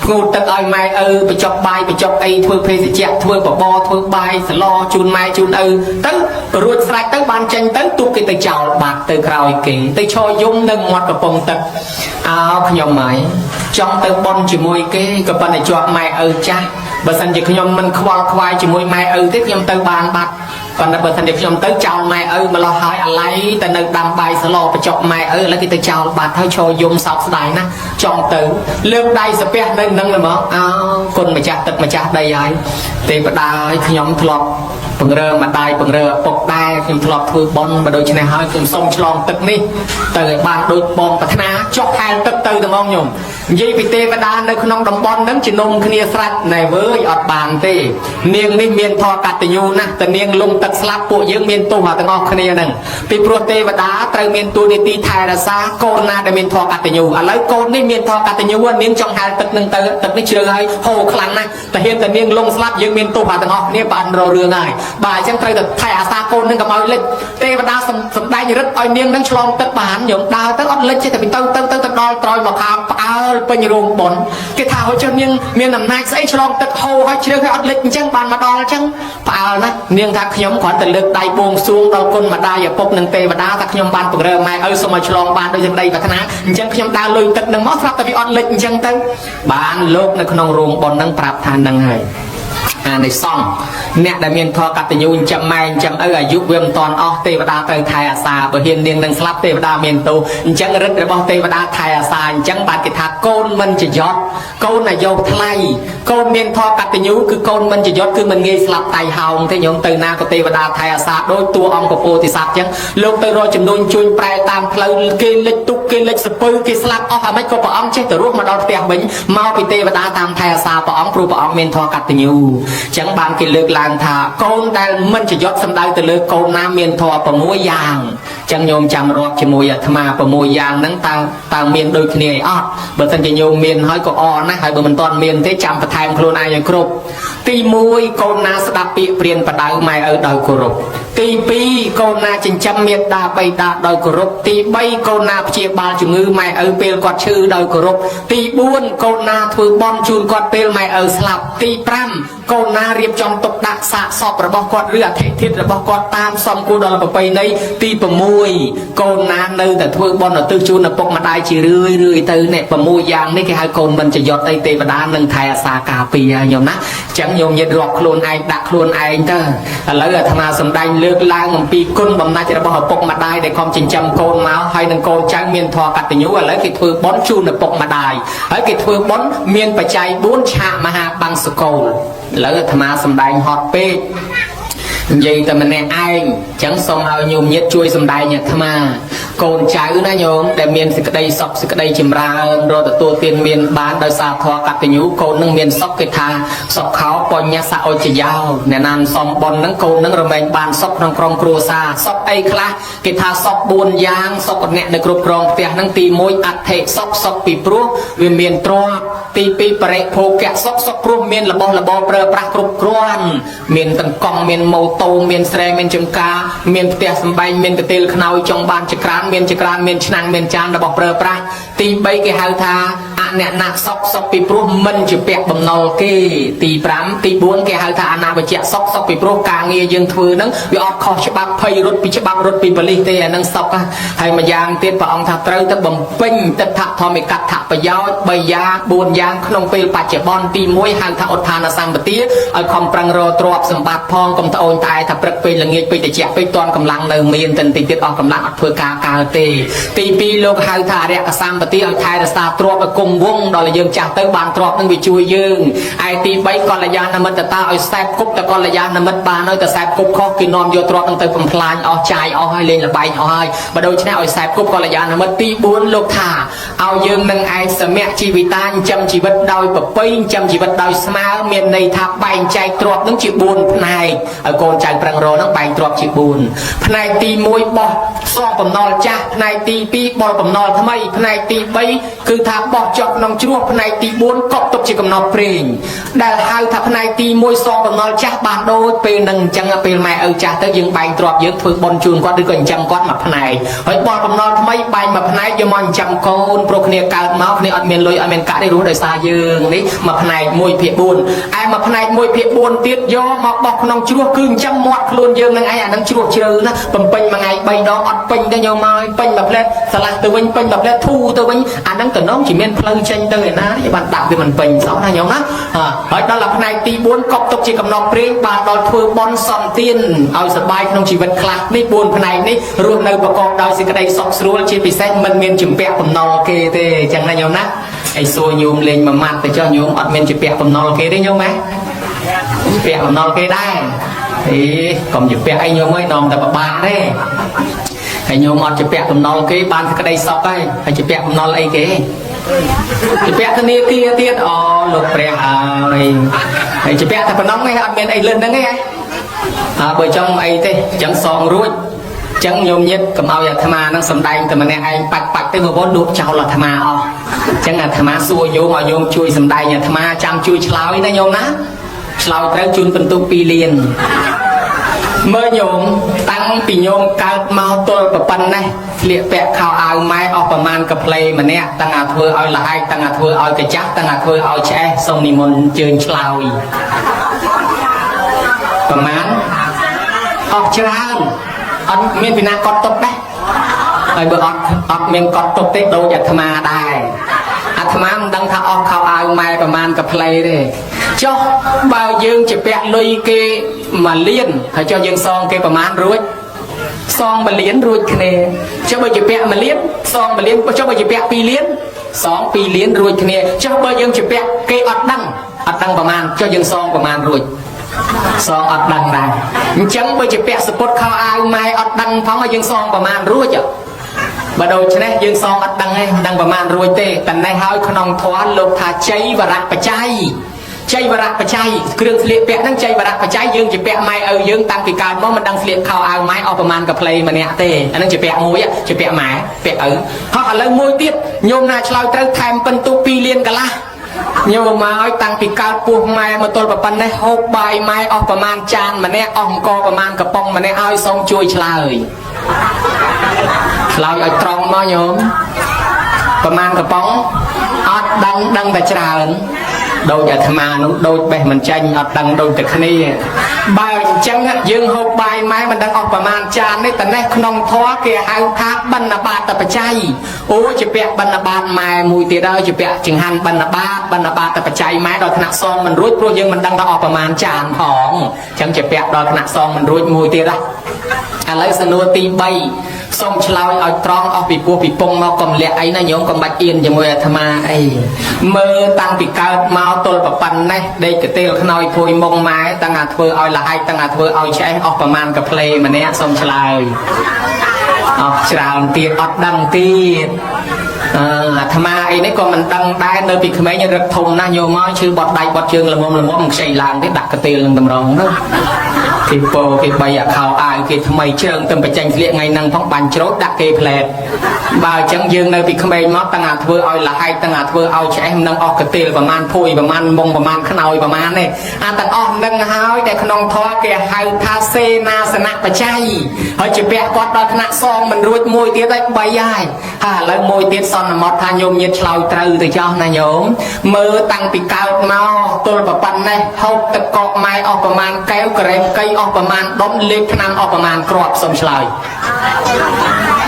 ផ្ងូតទឹកឲ្យម៉ែឪបញ្ចុកបាយបញ្ចុកអីធ្វើភេសជ្ជៈធ្វើបបរធ្វើបាយសឡជូនម៉ែជូនឪទៅរួចស្រេចទៅបានចេញទៅទុកគេទៅចោលបាត់ទៅក្រោយគេទៅឈរយំនៅមាត់កំពង់ទឹកអោខ្ញុំហើយចង់ទៅបន់ជាមួយគេក៏ប៉ុន្តែជាប់ម៉ែឪចាស់បើសិនជាខ្ញុំមិនខ្វល់ខ្វាយជាមួយម៉ែឪទេខ្ញុំទៅបានបាត់ប៉ុន្តែបើសិនជាខ្ញុំទៅចោលម៉ែឪម្លោះហើយអាឡ័យតែនៅដាំបាយសឡបញ្ចុកម៉ែឪឥឡូវគេទៅចោលបាត់ហើយឈរយំសោកស្ដាយណាចង់ទៅលើកដៃសាពះនៅនឹងហ្មងអោគុណម្ចាស់ទឹកម្ចាស់ដីហើយទេវតាឲ្យខ្ញុំធ្លាប់ពង្រើម្ដាយពង្រើឪពុកដែរខ្ញុំធ្លាប់ធ្វើបុណ្យបើដូច្នេះហើយខ្ញុំសូមឆ្លងទឹកនេះទៅឲ្យបានដូចបងប្រាថ្នាចុះហែលទឹកទៅហ្មងខ្ញុំនិយាយពីទេវតានៅក្នុងតំបន់ហ្នឹងជំនុំគ្នាស្រេចណែវើយអត់បានទេនាងនេះមានធម៌កតញ្ញូណាស់តែនាងលងទឹកស្លាប់ពួកយើងមានទោសទាំងអស់គ្នាហ្នឹងពីព្រោះទេវតាត្រូវមានតួនាទីថែរក្សាកូនណាដែលមានធម៌កតញ្ញូឥឡូវកូននេះមានធម៌កតញ្ញូនាងចង់ហែលទឹកនឹងទៅទឹកនេះជ្រៅហើយហូរខ្លាំងណាស់តែហ៊ានតែនាងលងស្លាប់យើងមានទោសទាំងអស់គ្នាបានររឿងហើយបាទអញ្ចឹងត្រូវតែថែអាសាកូននឹងកុំឲ្យលិចទេវតាសំដែងរិទ្ធឲ្យនាងនឹងឆ្លងទឹកបានញោមដើរទៅអត់លិចទេតែទៅដល់ត្រយមកខាងផ្អើលពេញរោងបុនគេថាហូចនាងមានអំណាចស្អីឆ្លងទឹកហូរឲ្យជ្រៅឲ្យអត់លិចអញ្ចឹងបានមកដល់អញ្ចឹងផ្អើលណាស់នាងថាខ្ញុំគ្រាន់តែលើកដៃបួងសួងដល់គុណម្ដាយឪពុកនិងទេវតាថាខ្ញុំបានពង្រើម៉ែឪសូមឲ្យឆ្លងបានដោយសេចក្តីប្រាថ្នាអញ្ចឹងខ្ញុំដើរលុយទឹកនឹងមកស្រាប់តែវាអត់លិចអញ្ចឹងទៅបានលោកនៅក្នុងរោងបុននឹងប្រាប់ថានឹងហើយអានិសង្ឃអ្នកដែលមានធម៌កតញ្ញូចាំម៉ែចាំឪអាយុវាមិនតាន់អស់ទេវតាត្រូវថែអាសាបើហ៊ាននាងនឹងស្លាប់ទេវតាមានទោសអញ្ចឹងរិទ្ធរបស់ទេវតាថែអាសាអញ្ចឹងបានគេថាកូនមិនចយត់កូនអាយុថ្លៃកូនមានធម៌កតញ្ញូគឺកូនមិនចយត់គឺមិនងាយស្លាប់តៃហោងទេញោមទៅណាក៏ទេវតាថែអាសាដោយតួអង្គពពោធិសត្វអញ្ចឹងលោកទៅរកចំនួនជួញប្រែតាមផ្លូវគេលិចទុកគេលិចសពើគេស្លាប់អស់អាម៉េចក៏ព្រះអង្គចេះទៅរស់មកដល់ផ្ទះវិញមកពីទេវតាតាមថែអាសាព្រះអង្គព្រោះព្រះអង្គមានធម៌កតញ្ញូចឹងបានគេលើកឡើងថាកូនដែលមិនចយត់សំដៅទៅលើកូនណាមានធម៌6យ៉ាងចឹងញោមចាំរាប់ជាមួយអាត្មា6យ៉ាងហ្នឹងតើមានដូចគ្នាអត់បើមិនជាញោមមានហើយក៏អរណាស់ហើយបើមិនទាន់មានទេចាំបន្ថែមខ្លួនឯងឲ្យគ្រប់ទី1កូនណាស្ដាប់ពាក្យព្រានបដៅម៉ែឪដោយគោរពទី2កូនណាចិញ្ចឹមមេត្តាបិតាដោយគោរពទី3កូនណាព្យាបាលជំងឺម៉ែឪពេលគាត់ឈឺដោយគោរពទី4កូនណាធ្វើបន់ជូនគាត់ពេលម៉ែឪស្លាប់ទី5កូនណារៀបចំទុកដាក់សាកសពរបស់គាត់ឬអធិធិធរបស់គាត់តាមសមគួរដល់ប្រពៃណីទី6កូនណានៅតែធ្វើបន់ឧទ្ទិសជូនឪពុកម្ដាយជារឿយទៅនេះ6យ៉ាងនេះគេហៅកូនមិនចយត់អីទេវតានឹងថែអាសាការពារញោមណាចឹងញោមញាតិរាប់ខ្លួនឯងដាក់ខ្លួនឯងទៅឥឡូវអាត្មាសំដែងលើកឡើងអំពីគុណបំណាច់របស់ឪពុកម្ដាយដែលខំចិញ្ចឹមកូនមកហើយនឹងកូនចៅមានធម៌កតញ្ញូឥឡូវគេធ្វើបន់ជូនឪពុកម្ដាយហើយគេធ្វើបន់មានបច្ច័យ4ឆាកមហាបង្សកូលឥឡូវអាត្មាសំដែងហត់ពេកនិយាយតែម្នាក់ឯងចឹងសូមឲ្យញោមញាតិជួយសំដែងអាត្មាកូនចៅណាញោមដែលមានសេចក្តីសុខសេចក្តីចម្រើនរកទទួលទានមានបានដោយសារធម៌កតញ្ញូកូននឹងមានសុខគេថាសុខោបញ្ញសអុជយោអ្នកណានសំបុននឹងកូននឹងរមែងបានសុខក្នុងក្រុមគ្រួសារសុខអីខ្លះគេថាសុខ4យ៉ាងសុខអ្នកនៅគ្រប់គ្រងផ្ទះនឹងទី1អធិសុខពីព្រោះវាមានទ្រព្យទី2បរិភោគៈសុខព្រោះមានរបស់របរប្រើប្រាស់គ្រប់គ្រាន់មានទាំងកង់មានម៉ូតូមានស្រែមានចម្ការមានផ្ទះសម្បែងមានកន្ទេលខ្នើយចង់បានចក្រានមានឆ្នាំងមានចានរបស់ប្រើប្រាស់ទី3គេហៅថាអអ្នកណាសុខពីព្រោះមិនជាពាក់បំណុលគេទី5ទី4គេហៅថាអនាវជៈសុខពីព្រោះការងារយើងធ្វើហ្នឹងវាអត់ខុសច្បាប់ភ័យរត់ពីច្បាប់រត់ពីប៉ូលីសទេអាហ្នឹងសុខហើយមួយយ៉ាងទៀតព្រះអង្គថាត្រូវទៅបំពេញទិដ្ឋធម្មិកថាប្រយោជន៍3យ៉ាង4យ៉ាងក្នុងពេលបច្ចុប្បន្នទី1ហៅថាឧទ្ធានសម្បទាឲ្យខំប្រឹងរកទ្រព្យសម្បត្តិផងកុំត្អូញត្អែថាព្រឹកពេលល្ងាចពេកតិចពេកតន់កម្លាំងនៅមានតែតិចទៀតអស់កម្លាំងអត់ធ្វើការកើតទេទី2លោកហៅថាអរិយសម្បទាឲ្យថែរក្សាទ្រព្យឲ្យគង់វង្សដល់យើងចាស់ទៅបានទ្រព្យនឹងវាជួយយើងឯទី3កល្យាណមិត្តតាឲ្យខ្សែគប់តកល្យាណមិត្តបានឲ្យតែខ្សែគប់ខុសគេនាំយកទ្រព្យនឹងទៅបំផ្លាញអស់ចាយអស់ហើយលេងលបែងអស់ហើយបើដូច្នេះឲ្យខ្សែគប់កល្យាណមិត្តទី4លោកថាឲ្យយើងនឹងឯងសមៈជីវិតាចិញ្ចឹមជីវិតដោយប្រពៃចិញ្ចឹមជីវិតដោយស្មើមានន័យថាបែងចែកទ្រព្យនឹងជា4ផ្នែកឲ្យកូនចៅប្រឹងរកនឹងបែងទ្រព្យជា4ផ្នែកទី1បោះសងបំណុលចាស់ផ្នែកទី2បោះបំណុលថ្មីផ្នែកទី3គឺថាបោះច ចុះក្នុងជ្រោះផ្នែកទី4កប់ទុកជាកំណត់ព្រេងដែលហៅថាផ្នែកទី1សងបំណុលចាស់បានដូចពេលនឹងអញ្ចឹងពេលម៉ែឪចាស់ទៅយើងបែងទ្របយើងធ្វើបន់ជូនគាត់ឬក៏អញ្ចឹងគាត់មួយផ្នែកហើយបន់បំណុលថ្មីបែងមួយផ្នែកយកមកអញ្ចឹងកូនព្រោះគ្នាកើតមកគ្នាអត់មានលុយអត់មានកាក់ទេរស់ដោយសារយើងនេះមួយផ្នែក1/4ឯមួយផ្នែក1/4ទៀតយកមកបោះក្នុងជ្រោះគឺអញ្ចឹងមាត់ខ្លួនយើងនឹងឯងអានឹងជ្រោះជ្រៅណាបំពេញមួយថ្ងៃ3ដងអត់ពេញទេយកមកពេញមួយផ្លែតឆ្លាស់ទៅវិញពេញមួយផ្លែតធូរទៅវិញអានឹងតំណងជាមានផ្លូវចេញទៅឯណាបានដាក់វាមិនពេញសោះណាញោមណាហើយដល់ផ្នែកទី4កប់ទុកជាកំណត់ព្រេងបានដល់ធ្វើបន់សំទានឲ្យសប្បាយក្នុងជីវិតខ្លះនេះ4ផ្នែកនេះរស់នៅប្រកបដោយសេចក្តីសុខស្រួលជាពិសេសមិនមានជំពាក់បំណុលគេទេអញ្ចឹងណាញោមណាឯសួរញោមលេងមួយម៉ាត់ទៅចុះញោមអត់មានជំពាក់បំណុលគេទេញោមម៉ែជំពាក់បំណុលគេដែរអេកុំជំពាក់អីញោមអើយនាំតែបបាក់ទេហើយញោមអត់ជំពាក់បំណុលគេបានសេចក្តីសុខហើយជំពាក់បំណុលអីគេជំពាក់ធនាគារទៀតអូលោកព្រះហើយជំពាក់តែប៉ុណ្ណឹងឯងអត់មានអីលឿនហ្នឹងឯងបើចង់អីទេអញ្ចឹងសងរួចចឹងញោមញាតកុំឲ្យអាត្មានឹងសំដែងតែម្នាក់ឯងបាច់ទៅបងប្អូនដួកចោលអាត្មាអស់ចឹងអាត្មាសួរញោមឲ្យញោមជួយសំដែងអាត្មាចាំជួយឆ្លើយណាញោមណាឆ្លើយត្រូវជូនបន្ទុក2លានមើលញោមតាំងពីញោមកើតមកទល់ប្រប៉ុណ្ណេះស្លៀកពាក់ខោអាវម៉ែអស់ប្រមាណកាផ្លេម្នាក់តាំងអាធ្វើឲ្យលហែកតាំងអាធ្វើឲ្យកចាស់តាំងអាធ្វើឲ្យឆ្អេះសូមនិមន្តអញ្ជើញឆ្លើយប្រមាណអស់ច្រើនអត់មានពីណាកត់ទុកដែរហើយបើអត់មានកត់ទុកទេដូចអាត្មាដែរអាត្មាមិនដឹងថាអស់ខោអាវម៉ែប្រមាណកាផ្លេទេចុះបើយើងជាពាក់លុយគេ1លានហើយចុះយើងសងគេប្រមាណរួចសង1លានរួចគ្នាចុះបើជាពាក់1លានសង1លានចុះបើជាពាក់2លានសង2លានរួចគ្នាចុះបើយើងជាពាក់គេអត់ដឹងប្រមាណចុះយើងសងប្រមាណរួចសងអត់ដឹងដែរអញ្ចឹងបើជាពាក់សពុតខោអាវម៉ែអត់ដឹងផងហើយយើងសងប្រមាណរួចបើដូច្នេះយើងសងអត់ដឹងទេមិនដឹងប្រមាណរួចទេតែនេះហើយក្នុងធម៌លោកថាជ័យវរៈបច្ច័យជ័យវរៈបច្ច័យគ្រឿងស្លៀកពាក់ហ្នឹងជ័យវរៈបច្ច័យយើងជាពាក់ម៉ែឪយើងតាំងពីកើតមកមិនដឹងស្លៀកខោអាវម៉ែអស់ប្រមាណកាផ្លេម្នាក់ទេអាហ្នឹងជាពាក់មួយជាពាក់ម៉ែពាក់ឪហើយឥឡូវមួយទៀតញោមណាឆ្លើយត្រូវថែមពិន្ទុ2លានកន្លះញោមមកឲ្យតាំងពីកើតពោះម៉ែមកទល់ប៉ុណ្ណេះហូបបាយម៉ែអស់ប្រមាណចានម្នាក់អស់អង្គប្រមាណកំប៉ុងម្នាក់ឲ្យសូមជួយឆ្លើយឲ្យត្រង់មកញោមប្រមាណកំប៉ុងអត់ដឹងតែច្រើនដូចអាត្មានោះដូចបេះមិនចាញ់អត់ដឹងដូចតែគ្នាបើអញ្ចឹងយើងហូបបាយម៉ែមិនដឹងអស់ប្រមាណចាននេះតែនេះក្នុងធម៌គេហៅថាបណ្ឌបាតបច្ច័យអូជាពាក់បណ្ឌបាតម៉ែមួយទៀតហើយជាពាក់ចង្ហាន់បណ្ឌបាតបច្ច័យម៉ែដល់ថ្នាក់សងមិនរួចព្រោះយើងមិនដឹងថាអស់ប្រមាណចានផងអញ្ចឹងជាពាក់ដល់ថ្នាក់សងមិនរួចមួយទៀតឥឡូវសំណួរទី3សូមឆ្លើយឲ្យត្រង់អស់ពីពោះពីពងមកកុំលាក់អីណាញោមកុំបាច់អៀនជាមួយអាត្មាអីមើលតាំងពីកើតមកទល់ប្រប៉ុណ្ណេះដេកកទេលខ្នើយភួយមុងម៉ែតាំងអាធ្វើឲ្យលហែកតាំងអាធ្វើឲ្យឆ្អេះអស់ប្រមាណកាផ្លេម្នាក់សូមឆ្លើយអស់ច្រើនទៀតអត់ដឹងទៀតអាត្មាអីនេះក៏មិនដឹងដែរនៅពីក្មេងរឹកធំណាស់ញោមមកឈឺបត់ដៃបត់ជើងល្មមមិនខ្ចីឡើងទេដាក់កទេលនឹងតម្រងទៅគេពោគេបីអាខោអាវគេថ្មីជ្រើងទៅបញ្ចេញស្លៀកថ្ងៃហ្នឹងផងបាញ់ច្រូតដាក់គេផ្លែតបើអញ្ចឹងយើងនៅពីក្មេងមកតាំងអាធ្វើឲ្យលហែកតាំងអាធ្វើឲ្យឆ្អេះមិនដឹងអស់កទេលប្រមាណភួយប្រមាណមុងប្រមាណខ្នើយប្រមាណទេអាទាំងអស់នឹងហើយតែក្នុងធម៌គេហៅថាសេនាសនៈបច្ច័យហើយជាពាក់គាត់ដល់ថ្នាក់សងមិនរួចមួយទៀតហើយ3ហើយឥឡូវមួយទៀតសន្មតថាញោមញាតឆ្លើយត្រូវទៅចោះណាញោមមើលតាំងពីកើតមកទល់ប្រប៉ុណ្ណេះហូបទឹកកកម៉ែអស់ប្រមាណកែវក្រែមកៃអស់ប្រមាណដុំលេបថ្នាំអស់ប្រមាណគ្រាប់សូមឆ្លើយ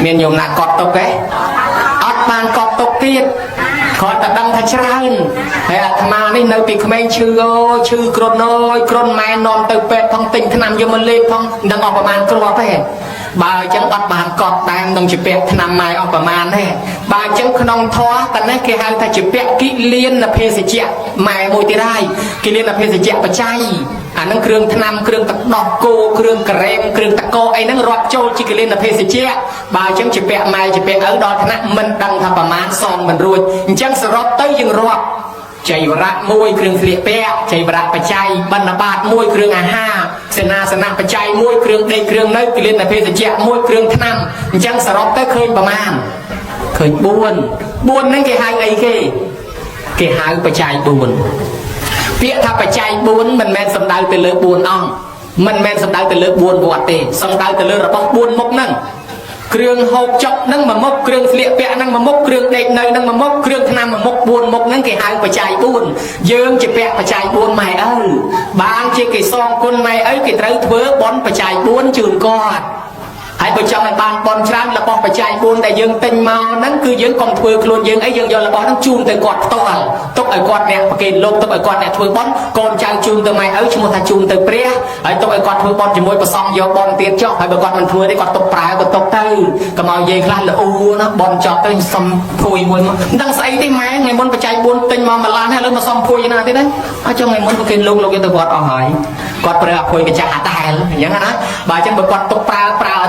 មានញោមណាកត់ទុកទេអត់បានកត់ទុកទៀតគាត់តែដឹងថាច្រើនហើយអាត្មានេះនៅពីក្មេងឈឺឈឺគ្រុនគ្រុនម៉ែនាំទៅពេទ្យផងទិញថ្នាំយកមកលេបផងមិនដឹងអស់ប្រមាណគ្រាប់ទេបើអញ្ចឹងអត់បានកត់តែនឹងជាពាក់ថ្នាំម៉ែអស់ប្រមាណទេបើអញ្ចឹងក្នុងធម៌តែនេះគេហៅថាជាពាក់គិលានភេសជ្ជៈម៉ែមួយទៀតហើយគិលានភេសជ្ជៈបច្ច័យអានឹងគ្រឿងថ្នាំគ្រឿងទឹកដោះគោគ្រឿងក្រែមគ្រឿងតកអីហ្នឹងរាប់ចូលជាគិលានភេសជ្ជៈបើអញ្ចឹងជាពាក់ម៉ែជាពាក់ឪដល់ថ្នាក់មិនដឹងថាប្រមាណសងមិនរួចអញ្ចឹងសរុបទៅយើងរាប់ចៃវរៈ1គ្រឿងស្លៀកពាក់ចៃវរៈបច្ច័យបណ្ឌបាត1គ្រឿងអាហារសេនាសនៈបច្ច័យ1គ្រឿងដេកគ្រឿងនៅគិលានភេសជ្ជៈ1គ្រឿងថ្នាំអញ្ចឹងសរុបទៅឃើញប្រមាណឃើញ4ហ្នឹងគេហៅអីគេ គេហៅបច្ច័យ4ពាក្យថាបច្ច័យ4មិនមែនសំដៅទៅលើ4អង្គមិនមែនសំដៅទៅលើ4វត្តទេសំដៅទៅលើរបស់4មុខហ្នឹងគ្រឿងហូបចុកហ្នឹងមួយមុខគ្រឿងស្លៀកពាក់ហ្នឹងមួយមុខគ្រឿងដេកនៅហ្នឹងមួយមុខគ្រឿងថ្នាំមួយមុខ4មុខហ្នឹងគេហៅបច្ច័យ4យើងជាពាក់បច្ច័យ4ម៉ែឪបានជាគេសងគុណម៉ែឪគេត្រូវធ្វើបន់បច្ច័យ4ជូនគាត់ហើយបើចង់ឲ្យបានបន់ច្រើនរបស់បច្ច័យ4ដែលយើងទិញមកហ្នឹងគឺយើងកុំធ្វើខ្លួនយើងអីយើងយករបស់ហ្នឹងជូនទៅគាត់ផ្ទាល់ទុកឲ្យគាត់អ្នកប្រគេនលោកទុកឲ្យគាត់អ្នកធ្វើបន់កូនចៅជូនទៅម៉ែឪឈ្មោះថាជូនទៅព្រះហើយទុកឲ្យគាត់ធ្វើបន់ជាមួយប្រសំយកបន់ទៀតចុះហើយបើគាត់មិនធ្វើទេគាត់ទុកប្រើក៏ទុកទៅកុំឲ្យនិយាយខ្លះល្អូណាបន់ចប់ទៅសុំភួយមួយមកមិនដឹងស្អីទេម៉ែថ្ងៃមុនបច្ច័យ4ទិញមកម្លានហើយលើមកសុំភួយណាទៀតណាអញ្ចឹងថ្ងៃមុនប្រគេនលោកយកទៅគាត់អស់ហើយគាត់ប្រើអភួយកញ្ចាស់តែលអញ្ចឹងណាបើអញ្ចឹងបើគាត់ទុកប្រើ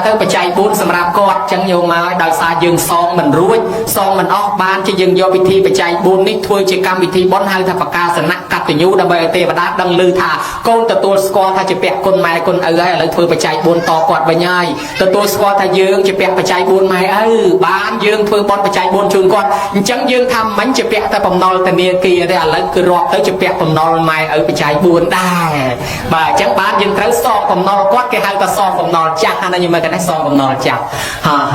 ទៅបច្ច័យ4សម្រាប់គាត់អញ្ចឹងយកមកឲ្យដោយសារយើងសងមិនរួចសងមិនអស់បានជាយើងយកវិធីបច្ច័យ4នេះធ្វើជាកម្មវិធីបុណ្យហៅថាបកាសនៈកតញ្ញូដើម្បីឲ្យទេវតាដឹងឮថាកូនទទួលស្គាល់ថាជាពាក់គុណម៉ែគុណឪហើយឥឡូវធ្វើបច្ច័យ4តគាត់វិញហើយទទួលស្គាល់ថាយើងជាពាក់បច្ច័យ4ម៉ែឪបានយើងធ្វើបុណ្យបច្ច័យ4ជូនគាត់អញ្ចឹងយើងថាមិញជាពាក់តែបំណុលធនាគារទេឥឡូវគឺរាប់ទៅជាពាក់បំណុលម៉ែឪបច្ច័យ4ដែរបាទអញ្ចឹងបានយើងត្រូវសងបំណុលគាត់គេហៅថាសងបំណុលចាស់ណាខ្ញុំមើលកណ្ដេះសងបំណុលចាស់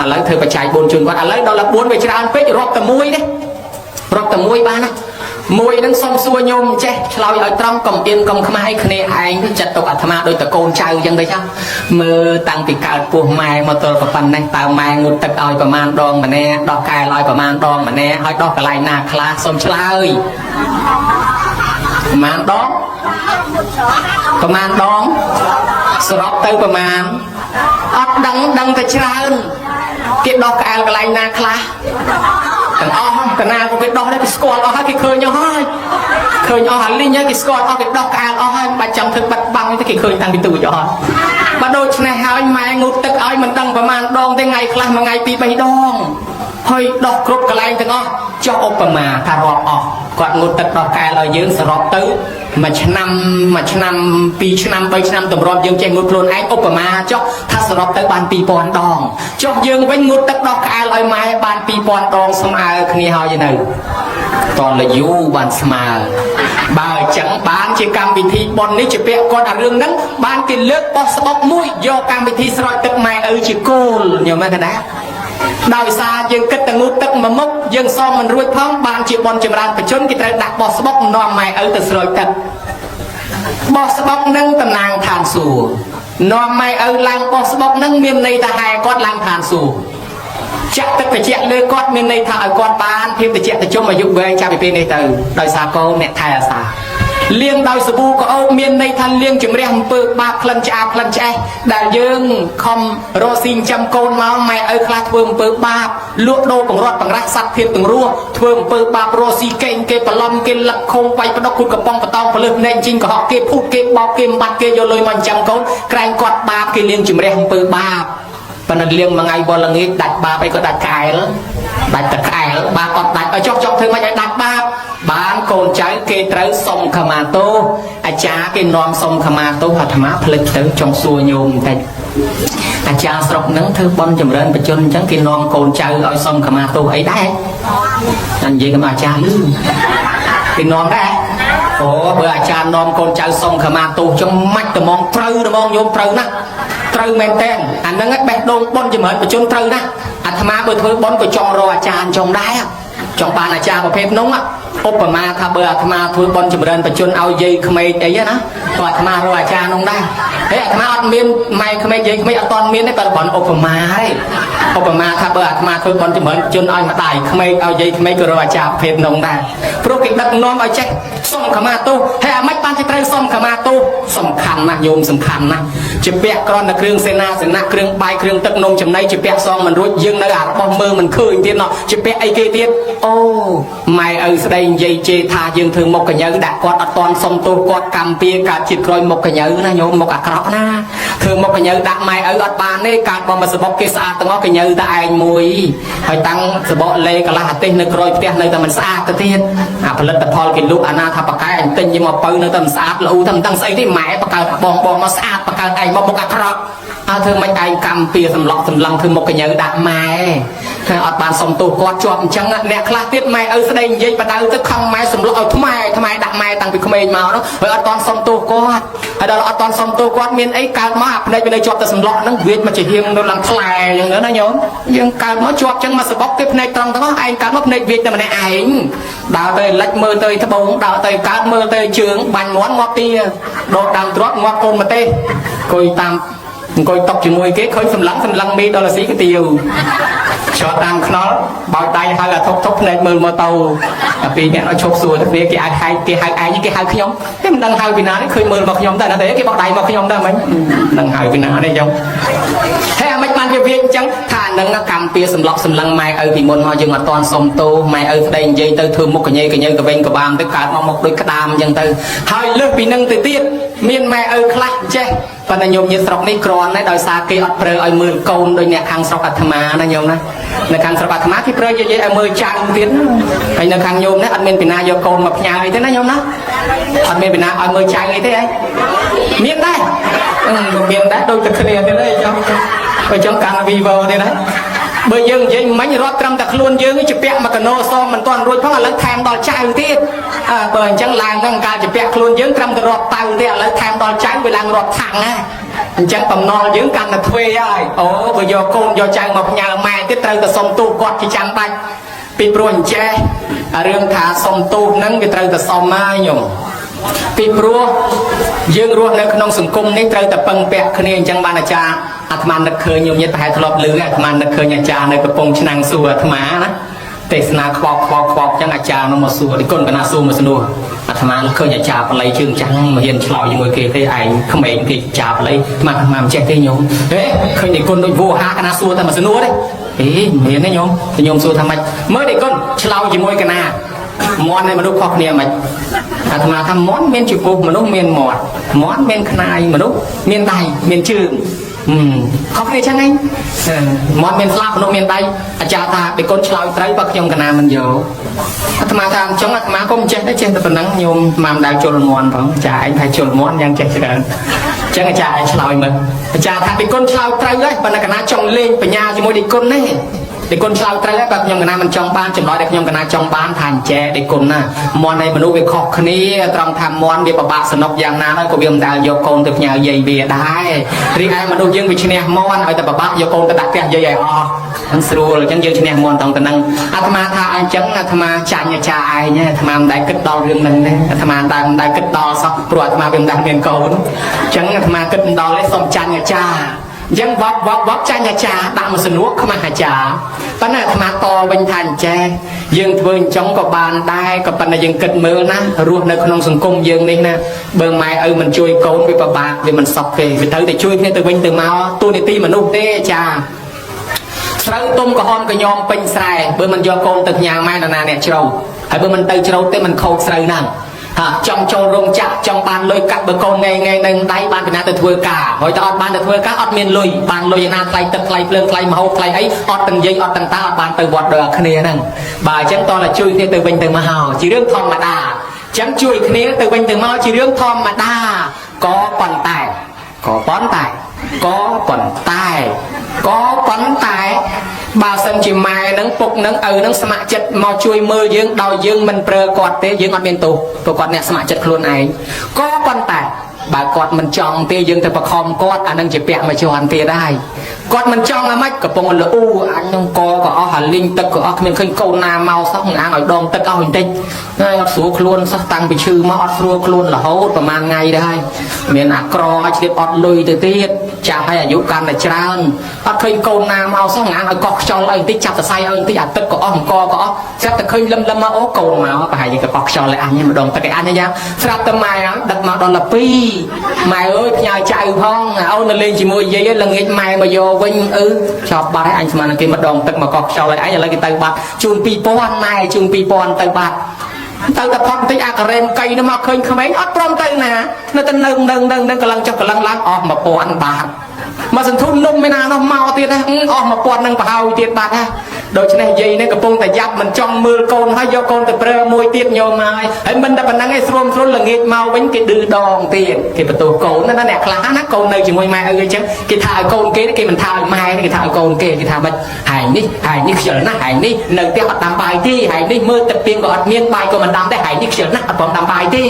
ឥឡូវធ្វើបច្ច័យ4ជូនគាត់ឥឡូវដល់4វាច្រើនពេករាប់តែមួយទេរាប់តែមួយបានណាមួយនឹងសុំសួរញោមចេះឆ្លើយឲ្យត្រង់កុំអៀនកុំខ្មាស់ឲ្យគ្នាឯងទៅចិត្តទុកអាត្មាដូចតកូនចៅអញ្ចឹងទៅចាមើលតាំងពីកើតពោះម៉ែមកទល់ប៉ុណ្ណេះតើម៉ែងូតទឹកឲ្យប្រមាណដងម្នាក់ដោះកែលឲ្យប្រមាណដងម្នាក់ឲ្យដោះកន្លែងណាខ្លះសុំឆ្លើយប្រមាណដងប្រមាណដងសរុបទៅប្រមាណអត់ដឹងតែច្រើនគេដោះកែលកន្លែងណាខ្លះទាំងអស់កណាក៏គេដោះដែរគេស្គាល់អស់ហើយគេឃើញអស់ហើយឃើញអស់ហើយលីងហើយគេស្គាល់អស់គេដោះកែលអស់ហើយមិនបាច់ចង់ធ្វើបាត់បង់ទេគេឃើញតាំងពីទូចអស់បើដូច្នេះហើយម៉ែងូតទឹកឲ្យមិនដឹងប្រមាណដងទេថ្ងៃខ្លះមួយថ្ងៃ2 3ដងហើយដោះគ្រប់កន្លែងទាំងអស់ចុះឧបមាថារាប់អស់គាត់ងូតទឹកដោះកែលឲ្យយើងសរុបទៅមួយឆ្នាំ2ឆ្នាំ3ឆ្នាំតម្រាំយើងចេះងូតខ្លួនឯងឧបមាចុះថាសរុបទៅបាន2000ដងចុះយើងវិញងូតទឹកដោះកែលឲ្យម៉ែបាន2000ដងស្មើគ្នាហើយនៅតលយូបានស្មើបើអញ្ចឹងបានជាកម្មវិធីបុណ្យនេះជាពាក់គាត់អារឿងហ្នឹងបានគេលើកបោះស្បុកមួយយកកម្មវិធីស្រោចទឹកម៉ែឪជាគោលញោមទេណាដោយសារយើងគិតតែងូតទឹកមួយមុខយើងសងមិនរួចផងបានជាបុណ្យចម្រើនបជនគេត្រូវដាក់បោះស្បុកនាំម៉ែឪទៅស្រោចទឹកបោះស្បុកនឹងតំណាងឋានសួគ៌នាំម៉ែឪឡើងបោះស្បុកនឹងមានន័យថាហែគាត់ឡើងឋានសួគ៌ចាក់ទឹកត្រជាក់លើគាត់មានន័យថាឲ្យគាត់បានភាពត្រជាក់ត្រជុំអាយុវែងចាប់ពីពេលនេះទៅដោយសារកូនអ្នកថែអាសាលាងដោយសាប៊ូក្អូបមានន័យថាលាងជំរះអំពើបាបក្លិនឆ្អាបក្លិនឆ្អេះដែលយើងខំរកស៊ីចាំកូនមកម៉ែឪខ្លះធ្វើអំពើបាបលក់ដូរបង្រត់បង្រាស់សត្វភាពទាំងរស់ធ្វើអំពើបាបរកស៊ីកេងគេបន្លំគេលឹកខុងវាយបដកគូតកំប៉ុងបតោងពលឹះណែងជីងកុហកគេភូតគេបោកគេបំបត្តិគេយកលុយមកចាំកូនក្រែងគាត់បាបគេលាងជំរះអំពើបាបប៉ុន្តែលាងមួយថ្ងៃវល់ល្ងាចដាច់បាបអីក៏ដាច់ក្អែលដាច់ទឹកក្អែលបាបអត់ដាច់ឲ្យចុះធ្វើមិនឲ្យដាច់បាបបានកូនចៅគេត្រូវសុំខមាទោសអាចារ្យគេនាំសុំខមាទោសអាត្មាផ្លិចទៅចង់សួរញោមបន្តិចអាចារ្យស្រុកហ្នឹងធ្វើបុណ្យចម្រើនបជនអញ្ចឹងគេនាំកូនចៅឲ្យសុំខមាទោសអីដែរតែនិយាយกับអាចារ្យលឺគេនាំដែរអូបើអាចារ្យនាំកូនចៅសុំខមាទោសចឹងមិនត្មងត្រូវត្មងញោមត្រូវណាស់ត្រូវមែនតើអាហ្នឹងបេះដូងបុណ្យចម្រើនបជនត្រូវណាស់អាត្មាបើធ្វើបុណ្យក៏ចង់រកអាចារ្យចង់ដែរចង់បានអាចារ្យប្រភេទនោះឧបមាថាបើអាត្មាធ្វើបុណ្យចម្រើនបជនឲ្យយាយក្មេកអីណាក៏អាត្មារកអាចារ្យនោះដែរហើយអាត្មាអត់មានម៉ែក្មេកយាយក្មេកអត់ទាន់មានទេគាត់បន់ឧបមាទេឧបមាថាបើអាត្មាធ្វើបុណ្យចម្រើនបជនឲ្យម្ដាយក្មេកឲ្យយាយក្មេកក៏រកអាចារ្យប្រភេទនោះដែរព្រោះគេដឹកនាំឲ្យចេះសុំខមាទោសហើយអាម៉េចបានជាត្រូវសុំខមាទោសសំខាន់ណាស់ញោមសំខាន់ណាស់ជាពាក់គ្រាន់តែគ្រឿងសេនាសនៈគ្រឿងបាយគ្រឿងទឹកនំចំណីជាពាក់សងមិនរួចយើងនៅអារបស់មើលមិនឃើញទៀតណោះជាពាក់អីគេទៀតអូម៉ែឪស្ដីនិយាយជេរថាយើងធ្វើមុខកញ្ញើដាក់គាត់អត់តន់សុំទោសគាត់កម្មពៀកើតជាតិក្រោយមុខកញ្ញើណាញោមមុខអាក្រក់ណាធ្វើមុខកញ្ញើដាក់ម៉ែឪអត់បានទេកើតបំសបុកគេស្អាតទាំងអស់កញ្ញើតែឯងមួយហើយតាំងសបកលេកន្លះអាទេសនៅក្រោយផ្ទះនៅតែមិនស្អាតទៅទៀតអាផលិតផលគេលក់អាណាថាបកែអញទិញយកមកបើនៅតែមិនស្អាតល្អតែមិនដឹងស្អីទេម៉ែបកើតបងមកស្អាតបកើតឯងមកមុខអាក្រក់ហើយធ្វើមិនឯងកម្មពៀសម្លក់សម្លឹងធ្វើមុខកញ្ញើដាក់ម៉ែ អត់បានសុំទោសគាត់ជាប់អញ្ចឹងអ្នកខ្លះទៀតម៉ែឪស្ដីនិយាយបដៅទៅខំម៉ែសម្លុកឲ្យថ្មដាក់ម៉ែតាំងពីក្មេងមកនោះហើយអត់តន់សុំទោសគាត់ហើយដល់អត់តន់សុំទោសគាត់មានអីកើតមកអាភ្នែកវានៅជាប់តែសម្លុកហ្នឹងវាមកជាហៀងនៅឡើងថ្លែអញ្ចឹងណាញោមយើងកើតមកជាប់អញ្ចឹងមកសបុកទេភ្នែកត្រង់ទាំងអស់ឯងកើតមកភ្នែកវាតែម្នាក់ឯងដើរទៅលិចមើលទៅត្បូងដើរទៅកើតមើលទៅជើងបាញ់មាន់ងាប់ទាដកដើមទ្រាត់ងាប់កូនម្ទេសអង្គុយតុកជាមួយគេឃើញសម្លឹងមីដល់ស៊ីកាទៀវឆ្លត់តាមខ្នល់បោចដៃហៅអាធប់ភ្នែកមើលមកទៅតែពីអ្នកឲ្យឈប់សួរទៅវាគេអាចហៅគេហៅឯងគេហៅខ្ញុំគេមិនដឹងហៅពីណាទេឃើញមើលមកខ្ញុំតែណាទេគេបោកដៃមកខ្ញុំតែមិនដឹងហៅពីណាទេអញ្ចឹងហើយអាមិនបានវាអញ្ចឹងថានឹងកម្មពៀសម្លក់សម្លឹងម៉ែឪពីមុនមកយើងអត់តន់សុំទោសម៉ែឪស្ដីនិយាយទៅធ្វើមុខកញ៉េកញើកវិញក្បាលទៅកើតមកមុខដូចក្តាមអញ្ចឹងទៅហើយលើសពីនឹងទៅទៀតមានម៉ែឪខ្លះចេះប៉ុន្តែញោមញាតិស្រុកនេះគ្រាន់តែដោយសារគេអត់ប្រើឲ្យមើលកូនដោយអ្នកខាងស្រុកអាត្មាណាញោមណានៅខាងស្រុកអាត្មាគេប្រើនិយាយឲ្យមើលចៅទៀតហើយនៅខាងញោមនេះអត់មានពីណាយកកូនមកផ្ញើអីទេណាញោមណាអត់មានពីណាឲ្យមើលចៅអីទេហ៎មានដែរដូចតែគ្នាទេអីចឹងបើចឹងកាន់ Vivo ទេណាបើយើងនិយាយមិញរត់ត្រឹមតែខ្លួនយើងជាពាក់មកកណោសមិនទាន់រួចផងឥឡូវថែមដល់ចៅទៀតបើអញ្ចឹងឡើងដល់ការជាពាក់ខ្លួនយើងត្រឹមតែរត់តៅទៀតឥឡូវថែមដល់ចៅវាឡើងរត់ថាំងណាអញ្ចឹងបំណុលយើងកាន់តែទ្វេហើយអូបើយកកូនយកចៅមកផ្ញើម៉ែទៀតត្រូវតែសុំទោសគាត់ជាចាំបាច់ពីព្រោះអញ្ចេះរឿងថាសុំទោសហ្នឹងវាត្រូវតែសុំហើយញោមពីព្រោះយើងរស់នៅក្នុងសង្គមនេះត្រូវតែពឹងពាក់គ្នាអញ្ចឹងបានអាចារ្យអាត្មានឹកឃើញញោមញាតិប្រហែលធ្លាប់ឮអាត្មានឹកឃើញអាចារ្យនៅកំពង់ឆ្នាំងសួរអាត្មាណាទេសនាខ្វល់អញ្ចឹងអាចារ្យនោះមកសួរគុណកណាសួរមកសនួរអាត្មាឃើញអាចារ្យបល័យជើងចាំងមកហ៊ានឆ្លោយជាមួយគេទេឯងក្មេងគេចាបល័យអាត្មាមិនចេះទេញោមហេឃើញតែគុណដូចវោហាកណាសួរតែមកសនួរទេអេមានទេញោមតែញោមសួរថាម៉េចមើលតែគុណឆ្លោយជាមួយកណាមន់នៃមនុស្សខុសគ្នាមិនអាត្មាថាមន់មានចំពោះមនុស្សមានមាត់មន់មានខ្នាយមនុស្សមានដៃមានជើងខុសគ្នាចឹងហ្នឹងមន់មានស្លាបមនុស្សមានដៃអាចារ្យថាបេកូនឆ្លោយត្រូវបើខ្ញុំកណាមិនយកអាត្មាថាអញ្ចឹងអាត្មាក៏មិនចេះដែរចេះតែប៉ុណ្ណឹងញោមអាត្មាមិនដែលជល់មន់ផងចាឯងថាជល់មន់យ៉ាងចេះច្រើនអញ្ចឹងអាចារ្យឯងឆ្លោយមើលអាចារ្យថាបេកូនឆ្លោយត្រូវដែរប៉ុន្តែកណាចង់លេងបញ្ញាជាមួយដេកគុណទេដេកគុណឆ្លោយត្រូវហើយបើខ្ញុំកណាមិនចង់បានចម្លើយដែលខ្ញុំកណាចង់បានថាអញ្ចេះដេកគុណណាមន់នៃមនុស្សវាខុសគ្នាត្រង់ថាមន់វាពិបាកសនុកយ៉ាងណាហើយក៏វាមិនដែលយកកូនទៅផ្ញើយាយវាដែររីឯមនុស្សយើងវាឈ្នះមន់ឲ្យតែពិបាកយកកូនទៅដាក់ផ្ទះយាយឲ្យអស់ហ្នឹងស្រួលអញ្ចឹងយើងឈ្នះមន់ត្រង់ទៅហ្នឹងអាត្មាថាអញ្ចឹងអាត្មាចាញ់អាចារ្យឯងអាត្មាមិនដែលគិតដល់រឿងហ្នឹងទេអាត្មាមិនដែលគិតដល់សោះព្រោះអាត្មាវាមិនដែលមានកូនអញ្ចឹងអាត្មាគិតមិនដល់ទេសូមចាញ់អាចារ្យអញ្ចឹងវប់ចាញ់អាចារ្យដាក់មកសនួរខ្មាស់អាចារ្យប៉ុន្តែអាត្មាតវិញថាអញ្ចេះយើងធ្វើអញ្ចឹងក៏បានដែរក៏ប៉ុន្តែយើងគិតមើលណារស់នៅក្នុងសង្គមយើងនេះណាបើម៉ែឪមិនជួយកូនវាពិបាកវាមិនសុខទេវាត្រូវតែជួយគ្នាទៅវិញទៅមកទូនីតិមនុស្សទេអាចារ្យស្រូវទុំក្រហមកញោមពេញស្រែបើមិនយកកូនទៅផ្ញើម៉ែនរណាអ្នកជ្រៅហើយបើមិនទៅជ្រៅទេមិនខូចស្រូវហ្នឹងចង់ចូលរោងចក្រចង់បានលុយកាត់បើកូនថ្ងៃនឹងដៃបានពីណាទៅធ្វើការហើយតែអត់បានទៅធ្វើការអត់មានលុយបានលុយឯណាថ្លៃទឹកថ្លៃភ្លើងថ្លៃម្ហូបថ្លៃអីអត់ទាំងយាយអត់ទាំងតាអត់បានទៅវត្តដល់គ្នាហ្នឹងបើអញ្ចឹងតោះតែជួយគ្នាទៅវិញទៅមកជារឿងធម្មតាអញ្ចឹងជួយគ្នាទៅវិញទៅមកជារឿងធម្មតាក៏ប៉ុន្តែបើសិនជាម៉ែនឹងពុកនឹងឪនឹងស្ម័គ្រចិត្តមកជួយមើលយើងដោយយើងមិនប្រើគាត់ទេយើងអត់មានទោសព្រោះគាត់អ្នកស្ម័គ្រចិត្តខ្លួនឯងក៏ប៉ុន្តែបើគាត់មិនចង់ទេយើងទៅបខំគាត់អានឹងជាពាក់មួយជាន់ទៀតដែរគាត់មិនចង់អាម៉េចកំពុងលូអញនឹងកក៏អស់អាលីងទឹកក៏អស់គ្មានឃើញកូនណាមកសោះអាងឲ្យដងទឹកឲ្យបន្តិចហើយអត់ស្រួលខ្លួនសោះតាំងពីឈឺមកអត់ស្រួលខ្លួនរហូតប្រហែលថ្ងៃដែរមានអាក្រឲ្យឆ្លៀតអត់លុយទៅទៀតចាស់ហើយអាយុកាន់តែច្រើនអត់ឃើញកូនណាមកសោះអាងឲ្យកោះខ្យល់ឲ្យបន្តិចចាប់សរសៃឲ្យបន្តិចអាទឹកក៏អស់អង្គក៏អស់ស្រាប់តែឃើញលឹមមកអូកូនមកប្រហែលជាកោះខ្យល់ឲ្យអញម្ដងទឹកឲ្យអញយ៉ាងស្រាប់តែម៉ែដឹកមកដល់ដល់2ម៉ែអើយផ្ញើចៅផងអូនទៅលេងជាមួយយាយល្ងាចម៉ែមកយកវិញចប់បាត់ហើយអញស្មាននឹងគេម្ដងទឹកមកកោះខ្យល់ឲ្យអញឥឡូវគេទៅបាត់ជូន2000ម៉ែជូន2000ទៅបាត់ទៅតែផុតបន្តិចអាការ៉េមកៃនោះមកឃើញក្មេងអត់ព្រមទៅណានៅតែនឹងកម្លាំងចុះកម្លាំងឡើងអស់1000បាតមកសន្ធុននំឯណានោះមកទៀតណាអស់1000នឹងប្រហើយទៀតបាត់ណា ដូច្នេះយាយនេះកំពុងតែយ៉ាប់មិនចង់មើលកូនហើយយកកូនទៅប្រើមួយទៀតញោមហើយមិនតែប៉ុណ្ណឹងឯងស្រួលល្ងាចមកវិញគេឌឺដងទៀតគេបន្ទោសកូនណាអ្នកខ្លះណាកូននៅជាមួយម៉ែឪអញ្ចឹងគេថាឲ្យកូនគេមិនថាឲ្យម៉ែគេថាឲ្យកូនគេថាមិនហែងនេះខ្ជិលណាស់ហែងនេះនៅផ្ទះអត់ដាំបាយទេហែងនេះមើលទឹកពីងក៏អត់មានបាយក៏មិនដាំដែរហែងនេះខ្ជិលណាស់អត់ព្រមដាំបាយទេ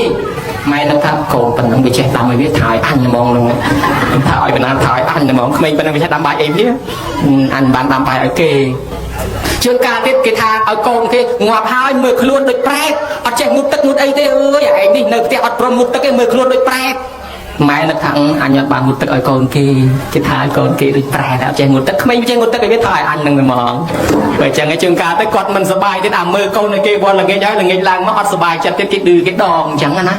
ម៉ែនឹងថាកូនប៉ុណ្ណឹងវាចេះដាំឲ្យវាថាឲ្យអញហ្មងនឹងថាឲ្យបណ្ណាថាឲ្យអញហ្មងក្មេងប៉ុណ្ណឹងវាចេះដាំបាយអីវាអញបានដាំបាយឲ្យគេជួនកាលទៀតគេថាឲ្យកូនគេងាប់ហើយមើលខ្លួនដូចប្រែតអត់ចេះមុតទឹកមុតអីទេអើយឯងនេះនៅផ្ទះអត់ព្រមមុតទឹកទេមើលខ្លួនដូចប្រែតម៉ែនឹកថាអញអត់បានមុតទឹកឲ្យកូនគេថាឲ្យកូនគេដូចប្រែតអត់ចេះមុតទឹកក្មេងចេះមុតទឹកឲ្យវាថាឲ្យអញនឹងហ្មងបើអញ្ចឹងឯងជួនកាលទៅគាត់មិនសប្បាយទៀតអាមើលកូនឲ្យគេវល់ល្ងាចហើយល្ងាចឡើងមកអត់សប្បាយចិត្តទៀតគេឌឺគេដងអញ្ចឹងណា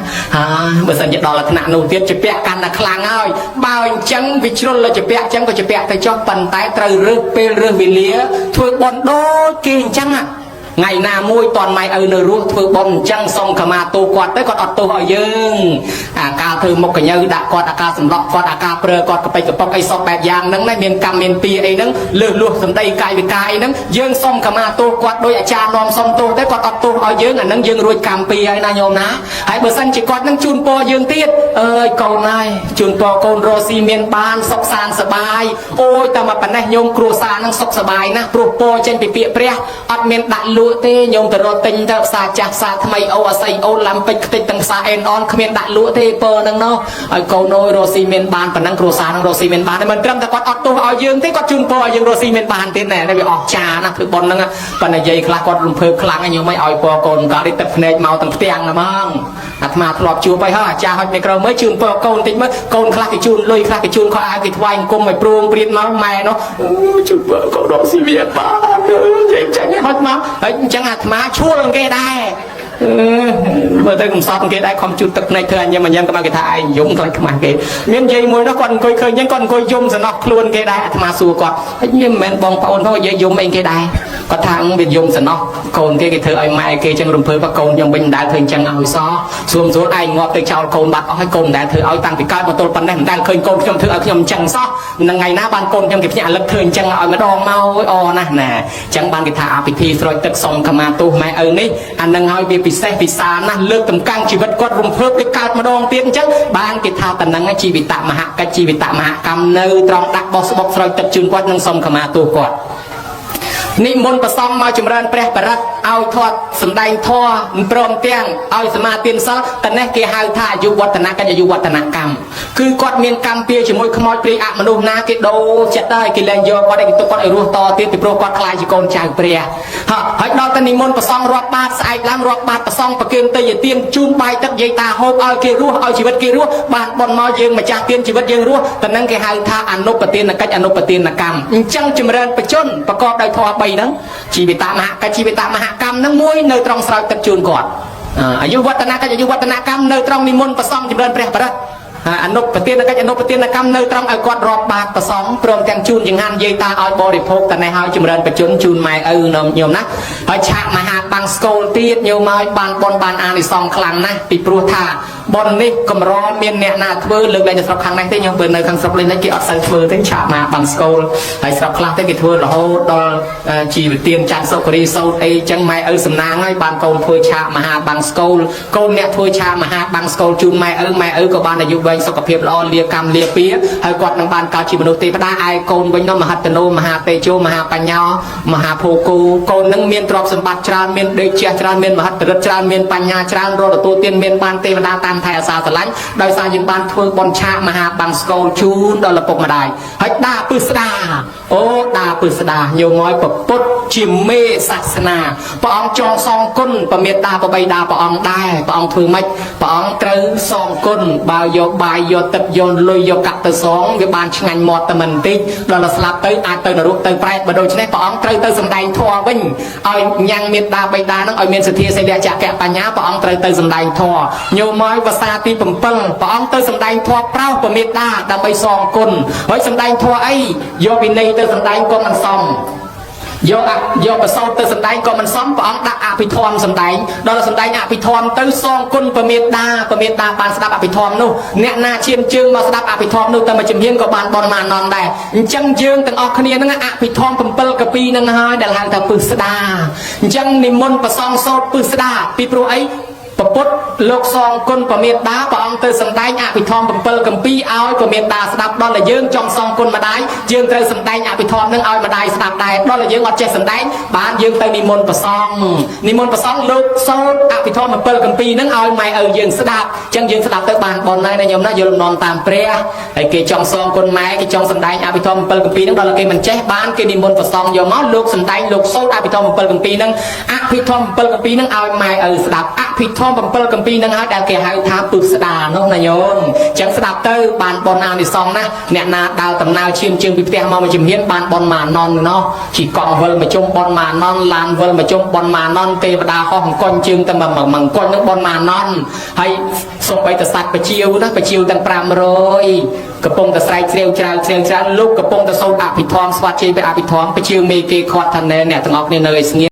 បើសិនជាដល់លក្ខណៈនោះទៀតជាពាក់កាន់តែខ្លាំងហើយបើអញ្ចឹងវាជ្រុលលើជាពាក់អញ្ចឹងក៏ជាពាក់ទៅចុះប៉ុន្តែត្រូវរើសពេលរើសវេលាធ្វើបន់ដូចគេអញ្ចឹងថ្ងៃណាមួយតនម៉ែឪនៅរស់ធ្វើបន់អញ្ចឹងសុំខមាទោសគាត់ទៅគាត់អត់ទោសឲ្យយើងអាការធ្វើមុខកញ្ញើដាក់គាត់អាការសម្លក់គាត់អាការប្រើគាត់កប៉ិចកប៉ុកអីសពបែបយ៉ាងហ្នឹងណាមានកម្មមានពីអីហ្នឹងលើសលួសសម្ដីកាយវិការអីហ្នឹងយើងសុំខមាទោសគាត់ដោយអាចារ្យនាំសុំទោសទៅគាត់អត់ទោសឲ្យយើងអាហ្នឹងយើងរួចកម្មពីហើយណាញោមណាហើយបើសិនជាគាត់នឹងជូនពរយើងទៀតអើយកូនហើយជូនពរកូនរស់ស៊ីមានបានសុខសាន្តសប្បាយអូយតែមកប៉ុណ្ណេះញោមគ្រួសារហ្នឹងសុខសប្បាយណាស់ព្រោះពរចេញពីពាក្យព្រះអត់មានដាក់លក់ទេញោមទៅរត់ទិញទៅផ្សារចាស់ផ្សារថ្មីអូអាស័យអូឡាំពេចខ្ទេចទាំងផ្សារអេនអនគ្មានដាក់លក់ទេពរហ្នឹងណោះឲ្យកូនអើយរស់ស៊ីមានបានប៉ុណ្ណឹងគ្រួសារហ្នឹងរស់ស៊ីមានបានតែមិនត្រឹមតែគាត់អត់ទោសឲ្យយើងទេគាត់ជូនពរឲ្យយើងរស់ស៊ីមានបានទៀតណែវាអស្ចារ្យណាស់ធ្វើប៉ុណ្ណឹងប៉ុន្តែនិយាយខ្លះគាត់រំភើបខ្លាំងញោមមិនឲ្យពរកូនគាត់នេះទឹកភ្នែកមកទាំងផ្ទាំងហ្មងអាត្មាធ្លាប់ជួបហើយអាចារ្យហុចមីក្រូមើលជូនពរកូនតិចមើលកូនខ្លះគេជូនលុយខ្លះគេជូនខោអាវគេថ្វាយអង្គមឲ្យព្រួងព្រៀនមកម៉ែនោះជូនពរកូនរស់ស៊ីមានបានចេញចេញហុចមកហើយអញ្ចឹងអាត្មាឈួលគេដែរមើលទៅកំសត់គេដែរខំជូតទឹកភ្នែកធ្វើអញញ៉ាំក៏មកគេថាឯងយំខ្លាំងខ្មាស់គេមាននិយាយមួយនោះគាត់អង្គុយឃើញអញ្ចឹងគាត់អង្គុយយំសំណោះខ្លួនគេដែរអាត្មាសួរគាត់ហើយញ៉ាំមិនមែនបងប្អូនផងនិយាយយំអីគេដែរគាត់ថាវាយំសំណោះកូនគេធ្វើឲ្យម៉ែគេអញ្ចឹងរំភើបកូនខ្ញុំវិញមិនដែលធ្វើអញ្ចឹងឲ្យសោះសួរឯងងាប់ទៅចោលកូនបាត់អស់ហើយកូនមិនដែលធ្វើឲ្យតាំងពីកើតមកទល់ប៉ុណ្ណេះមិនដែលឃើញកូនខ្ញុំធ្វើឲ្យខ្ញុំអញ្ចឹងសោះនឹងថ្ងៃណាបានកូនខ្ញុំគេភ្ញាក់រលឹកធ្វើអញ្ចឹងឲ្យម្ដងមកអរណាស់ណាអញ្ចឹងបានគេថាអាពិធីស្រោចទឹកសុំខមាទោសម៉ែឪនេះអានឹងឲ្យវាពិសេសពិសាណាស់លើកតម្កើងជីវិតគាត់រំភើបទៅកើតម្ដងទៀតអញ្ចឹងបានគេថាតំណឹងជីវិតមហកិច្ចជីវិតមហកម្មនៅត្រង់ដាក់បោះស្បុកស្រោចទឹកជូនគាត់និងសុំខមាទោសគាត់និមន្តប្រសំមកចម្រើនព្រះបរិត្តឲ្យធាត់សម្ដែងធម៌ព្រមទាំងឲ្យសមាទានសិលតនេះគេហៅថាអាយុវឌ្ឍនកិច្ចអាយុវឌ្ឍនកម្មគឺគាត់មានកម្មពៀជាមួយខ្មោចព្រាយអមនុស្សណាគេដូរចិត្តដែរគេលែងយកគាត់ឲ្យគេទុកគាត់ឲ្យរស់តទៀតពីព្រោះគាត់ខ្លាចជាកូនចៅព្រះហើយដល់ទៅនិមន្តប្រសំរាប់បាតស្អែកឡើងរាប់បាតប្រសំប្រគិនទៅយទានជូនបាយទឹកយាយតាហូបឲ្យគេរស់ឲ្យជីវិតគេរស់បានបន់មកយើងម្ចាស់ទានជីវិតយើងរស់តនឹងគេហៅថាអនុបទានកិច្ចអនុបទានកម្មអញ្ចឹងចម្រើនបជនប្រកបដោយធម៌3ហ្នឹងជីវិតមហកិច្ចជីវិតមហកម្មហ្នឹងមួយនៅត្រង់ស្រោចទឹកជូនគាត់អាយុវឌ្ឍនកិច្ចអាយុវឌ្ឍនកម្មនៅត្រង់និមន្តប្រសំចម្រើនព្រះបរិត្តអនុបទានកិច្ចអនុបទានកម្មនៅត្រង់ឲ្យគាត់រាប់បាតប្រសំព្រមទាំងជូនចង្ហាន់យាយតាឲ្យបរិភោគតែនេះឲ្យចម្រើនបជនជូនម៉ែឪញោមណាហើយឆាកមហាបាំងស្គលទៀតញោមឲ្យបានបនបានអានិសង្សខ្លាំងណាស់ពីព្រោះថាបននេះកម្រមានអ្នកណាធ្វើលើកលែងទៅស្រុកខាងនេះទេញោមបើនៅខាងស្រុកលេងនេះគេអត់សូវធ្វើទេឆាកមហាបាំងស្គលហើយស្រុកខ្លះទេគេធ្វើរហូតដល់ជីវទានចាន់សុខរីសោតអីចឹងម៉ែឪសំណាងហើយបានកូនធ្វើឆាកមហាបាំងស្គលកូនអ្នកធ្វើឆាកមហាបាំងស្គលជូនម៉ែឪក៏បានអាយុវែងសុខភាពល្អលាកម្មលាពាហើយគាត់នឹងបានកើតជាមនុស្សទេវតាឯកូនវិញនោះមហត្តនោមហាតេជោមហាបញ្ញាមហាភោគូកូននឹងមានទ្រព្យសម្បត្តិច្រើនមានដេកជះច្រើនមានមហត្តរិទ្ធច្រើនមានបញ្ញាច្រើនរកទទួលទានមានបានទេវតាតាមថែអាសាស្រឡាញ់ដោយសារយើងបានធ្វើបន់ឆាកមហាបាំងស្គលជូនដល់ឪពុកម្ដាយហើយដាពឹស្ដាអូដាពឹស្ដាញោមឲ្យប្រពុតជាមេសាសនាព្រះអង្គចងសងគុណប្រមេតាប្របីដាព្រះអង្គដែរព្រះអង្គធ្វើម៉េចព្រះអង្គត្រូវសងគុណបើយកបាយយកទឹកយកលុយយកកាក់ទៅសងវាបានឆ្ងាញ់មាត់តែមិនតិចដល់ស្លាប់ទៅអាចទៅនរកទៅប្រែតបើដូច្នេះព្រះអង្គត្រូវទៅសម្ដែងធម៌វិញឲ្យញ៉ាំងមេតាបៃតានឹងឲ្យមានសទ្ធាសិលៈចក្ខៈបញ្ញាព្រះអង្គត្រូវទៅសម្ដែងធម៌ញោមមកភាសាទី7ព្រះអង្គទៅសម្ដែងធម៌ប្រោសប្រមេតាដើម្បីសងគុណហើយសម្ដែងធម៌អីយកវិន័យទៅសម្ដែងគុំមិនសម យកប្រសោតទៅសម្ដែងក៏មិនសមព្រះអង្គដាក់អភិធម្មសម្ដែងដល់សម្ដែងអភិធម្មទៅសងគុណប្រមេតាបានស្ដាប់អភិធម្មនោះអ្នកណាឈានជើងមកស្ដាប់អភិធម្មនោះតែមួយជំហានក៏បានបនមាណនដែរអញ្ចឹងយើងទាំងអស់គ្នានឹងអភិធម្ម7កពីនឹងហើយដែលហៅថាពឹស្ដាអញ្ចឹងនិមន្តប្រសងសោតពឹស្ដាពីព្រោះអីពុទ្ធលោកសងគុណប្រមេតាព្រះអង្គទៅសម្ដែងអភិធម្ម7កំពីឲ្យប្រមេតាស្ដាប់ដល់តែយើងចង់សងគុណម្ដាយយើងត្រូវសម្ដែងអភិធម្មនឹងឲ្យម្ដាយស្ដាប់ដែរដល់តែយើងអត់ចេះសម្ដែងបានយើងទៅនិមន្តប្រសងលោកសោតអភិធម្ម7កំពីនឹងឲ្យម៉ែឪយើងស្ដាប់អញ្ចឹងយើងស្ដាប់ទៅបានបនហើយណាញោមណាយល់លំនាំតាមព្រះហើយគេចង់សងគុណម៉ែគេចង់សម្ដែងអភិធម្ម7កំពីនឹងដល់តែគេមិនចេះបានគេនិមន្តប្រសងយកមកលោកសម្ដែងលោកសោតអភិធម្ម7កំពីនឹងអភិធម្ម7កំពីនឹងឲ្យម៉ែឪស្ដាប់អភិធម្ម7កំពីនឹងហើយដែលគេហៅថាពឹស្ដានោះណាញោមអញ្ចឹងស្ដាប់ទៅបានបនអានិសង្សណាអ្នកណាដើរដំណើរឈានជើងពីផ្ទះមកមួយជំហានបានបនមាណននោះជិះកង់វិលមកជុំបនមាណនឡានវិលមកជុំបនមាណនទេវតាហោះអង្គុញជើងតែមកអង្គុញនឹងបនមាណនហើយសូម្បីតែសត្វបជាវណាបជាវទាំង500កំពុងតែស្រែកស្រាវច្រើនលោកកំពុងតែសូត្រអភិធម្មស្វាត់ជ័យពីអភិធម្មបជាវមេគេខាត់ថាណែអ្នកទាំងអស់គ្នានៅឲ្យស្ងៀម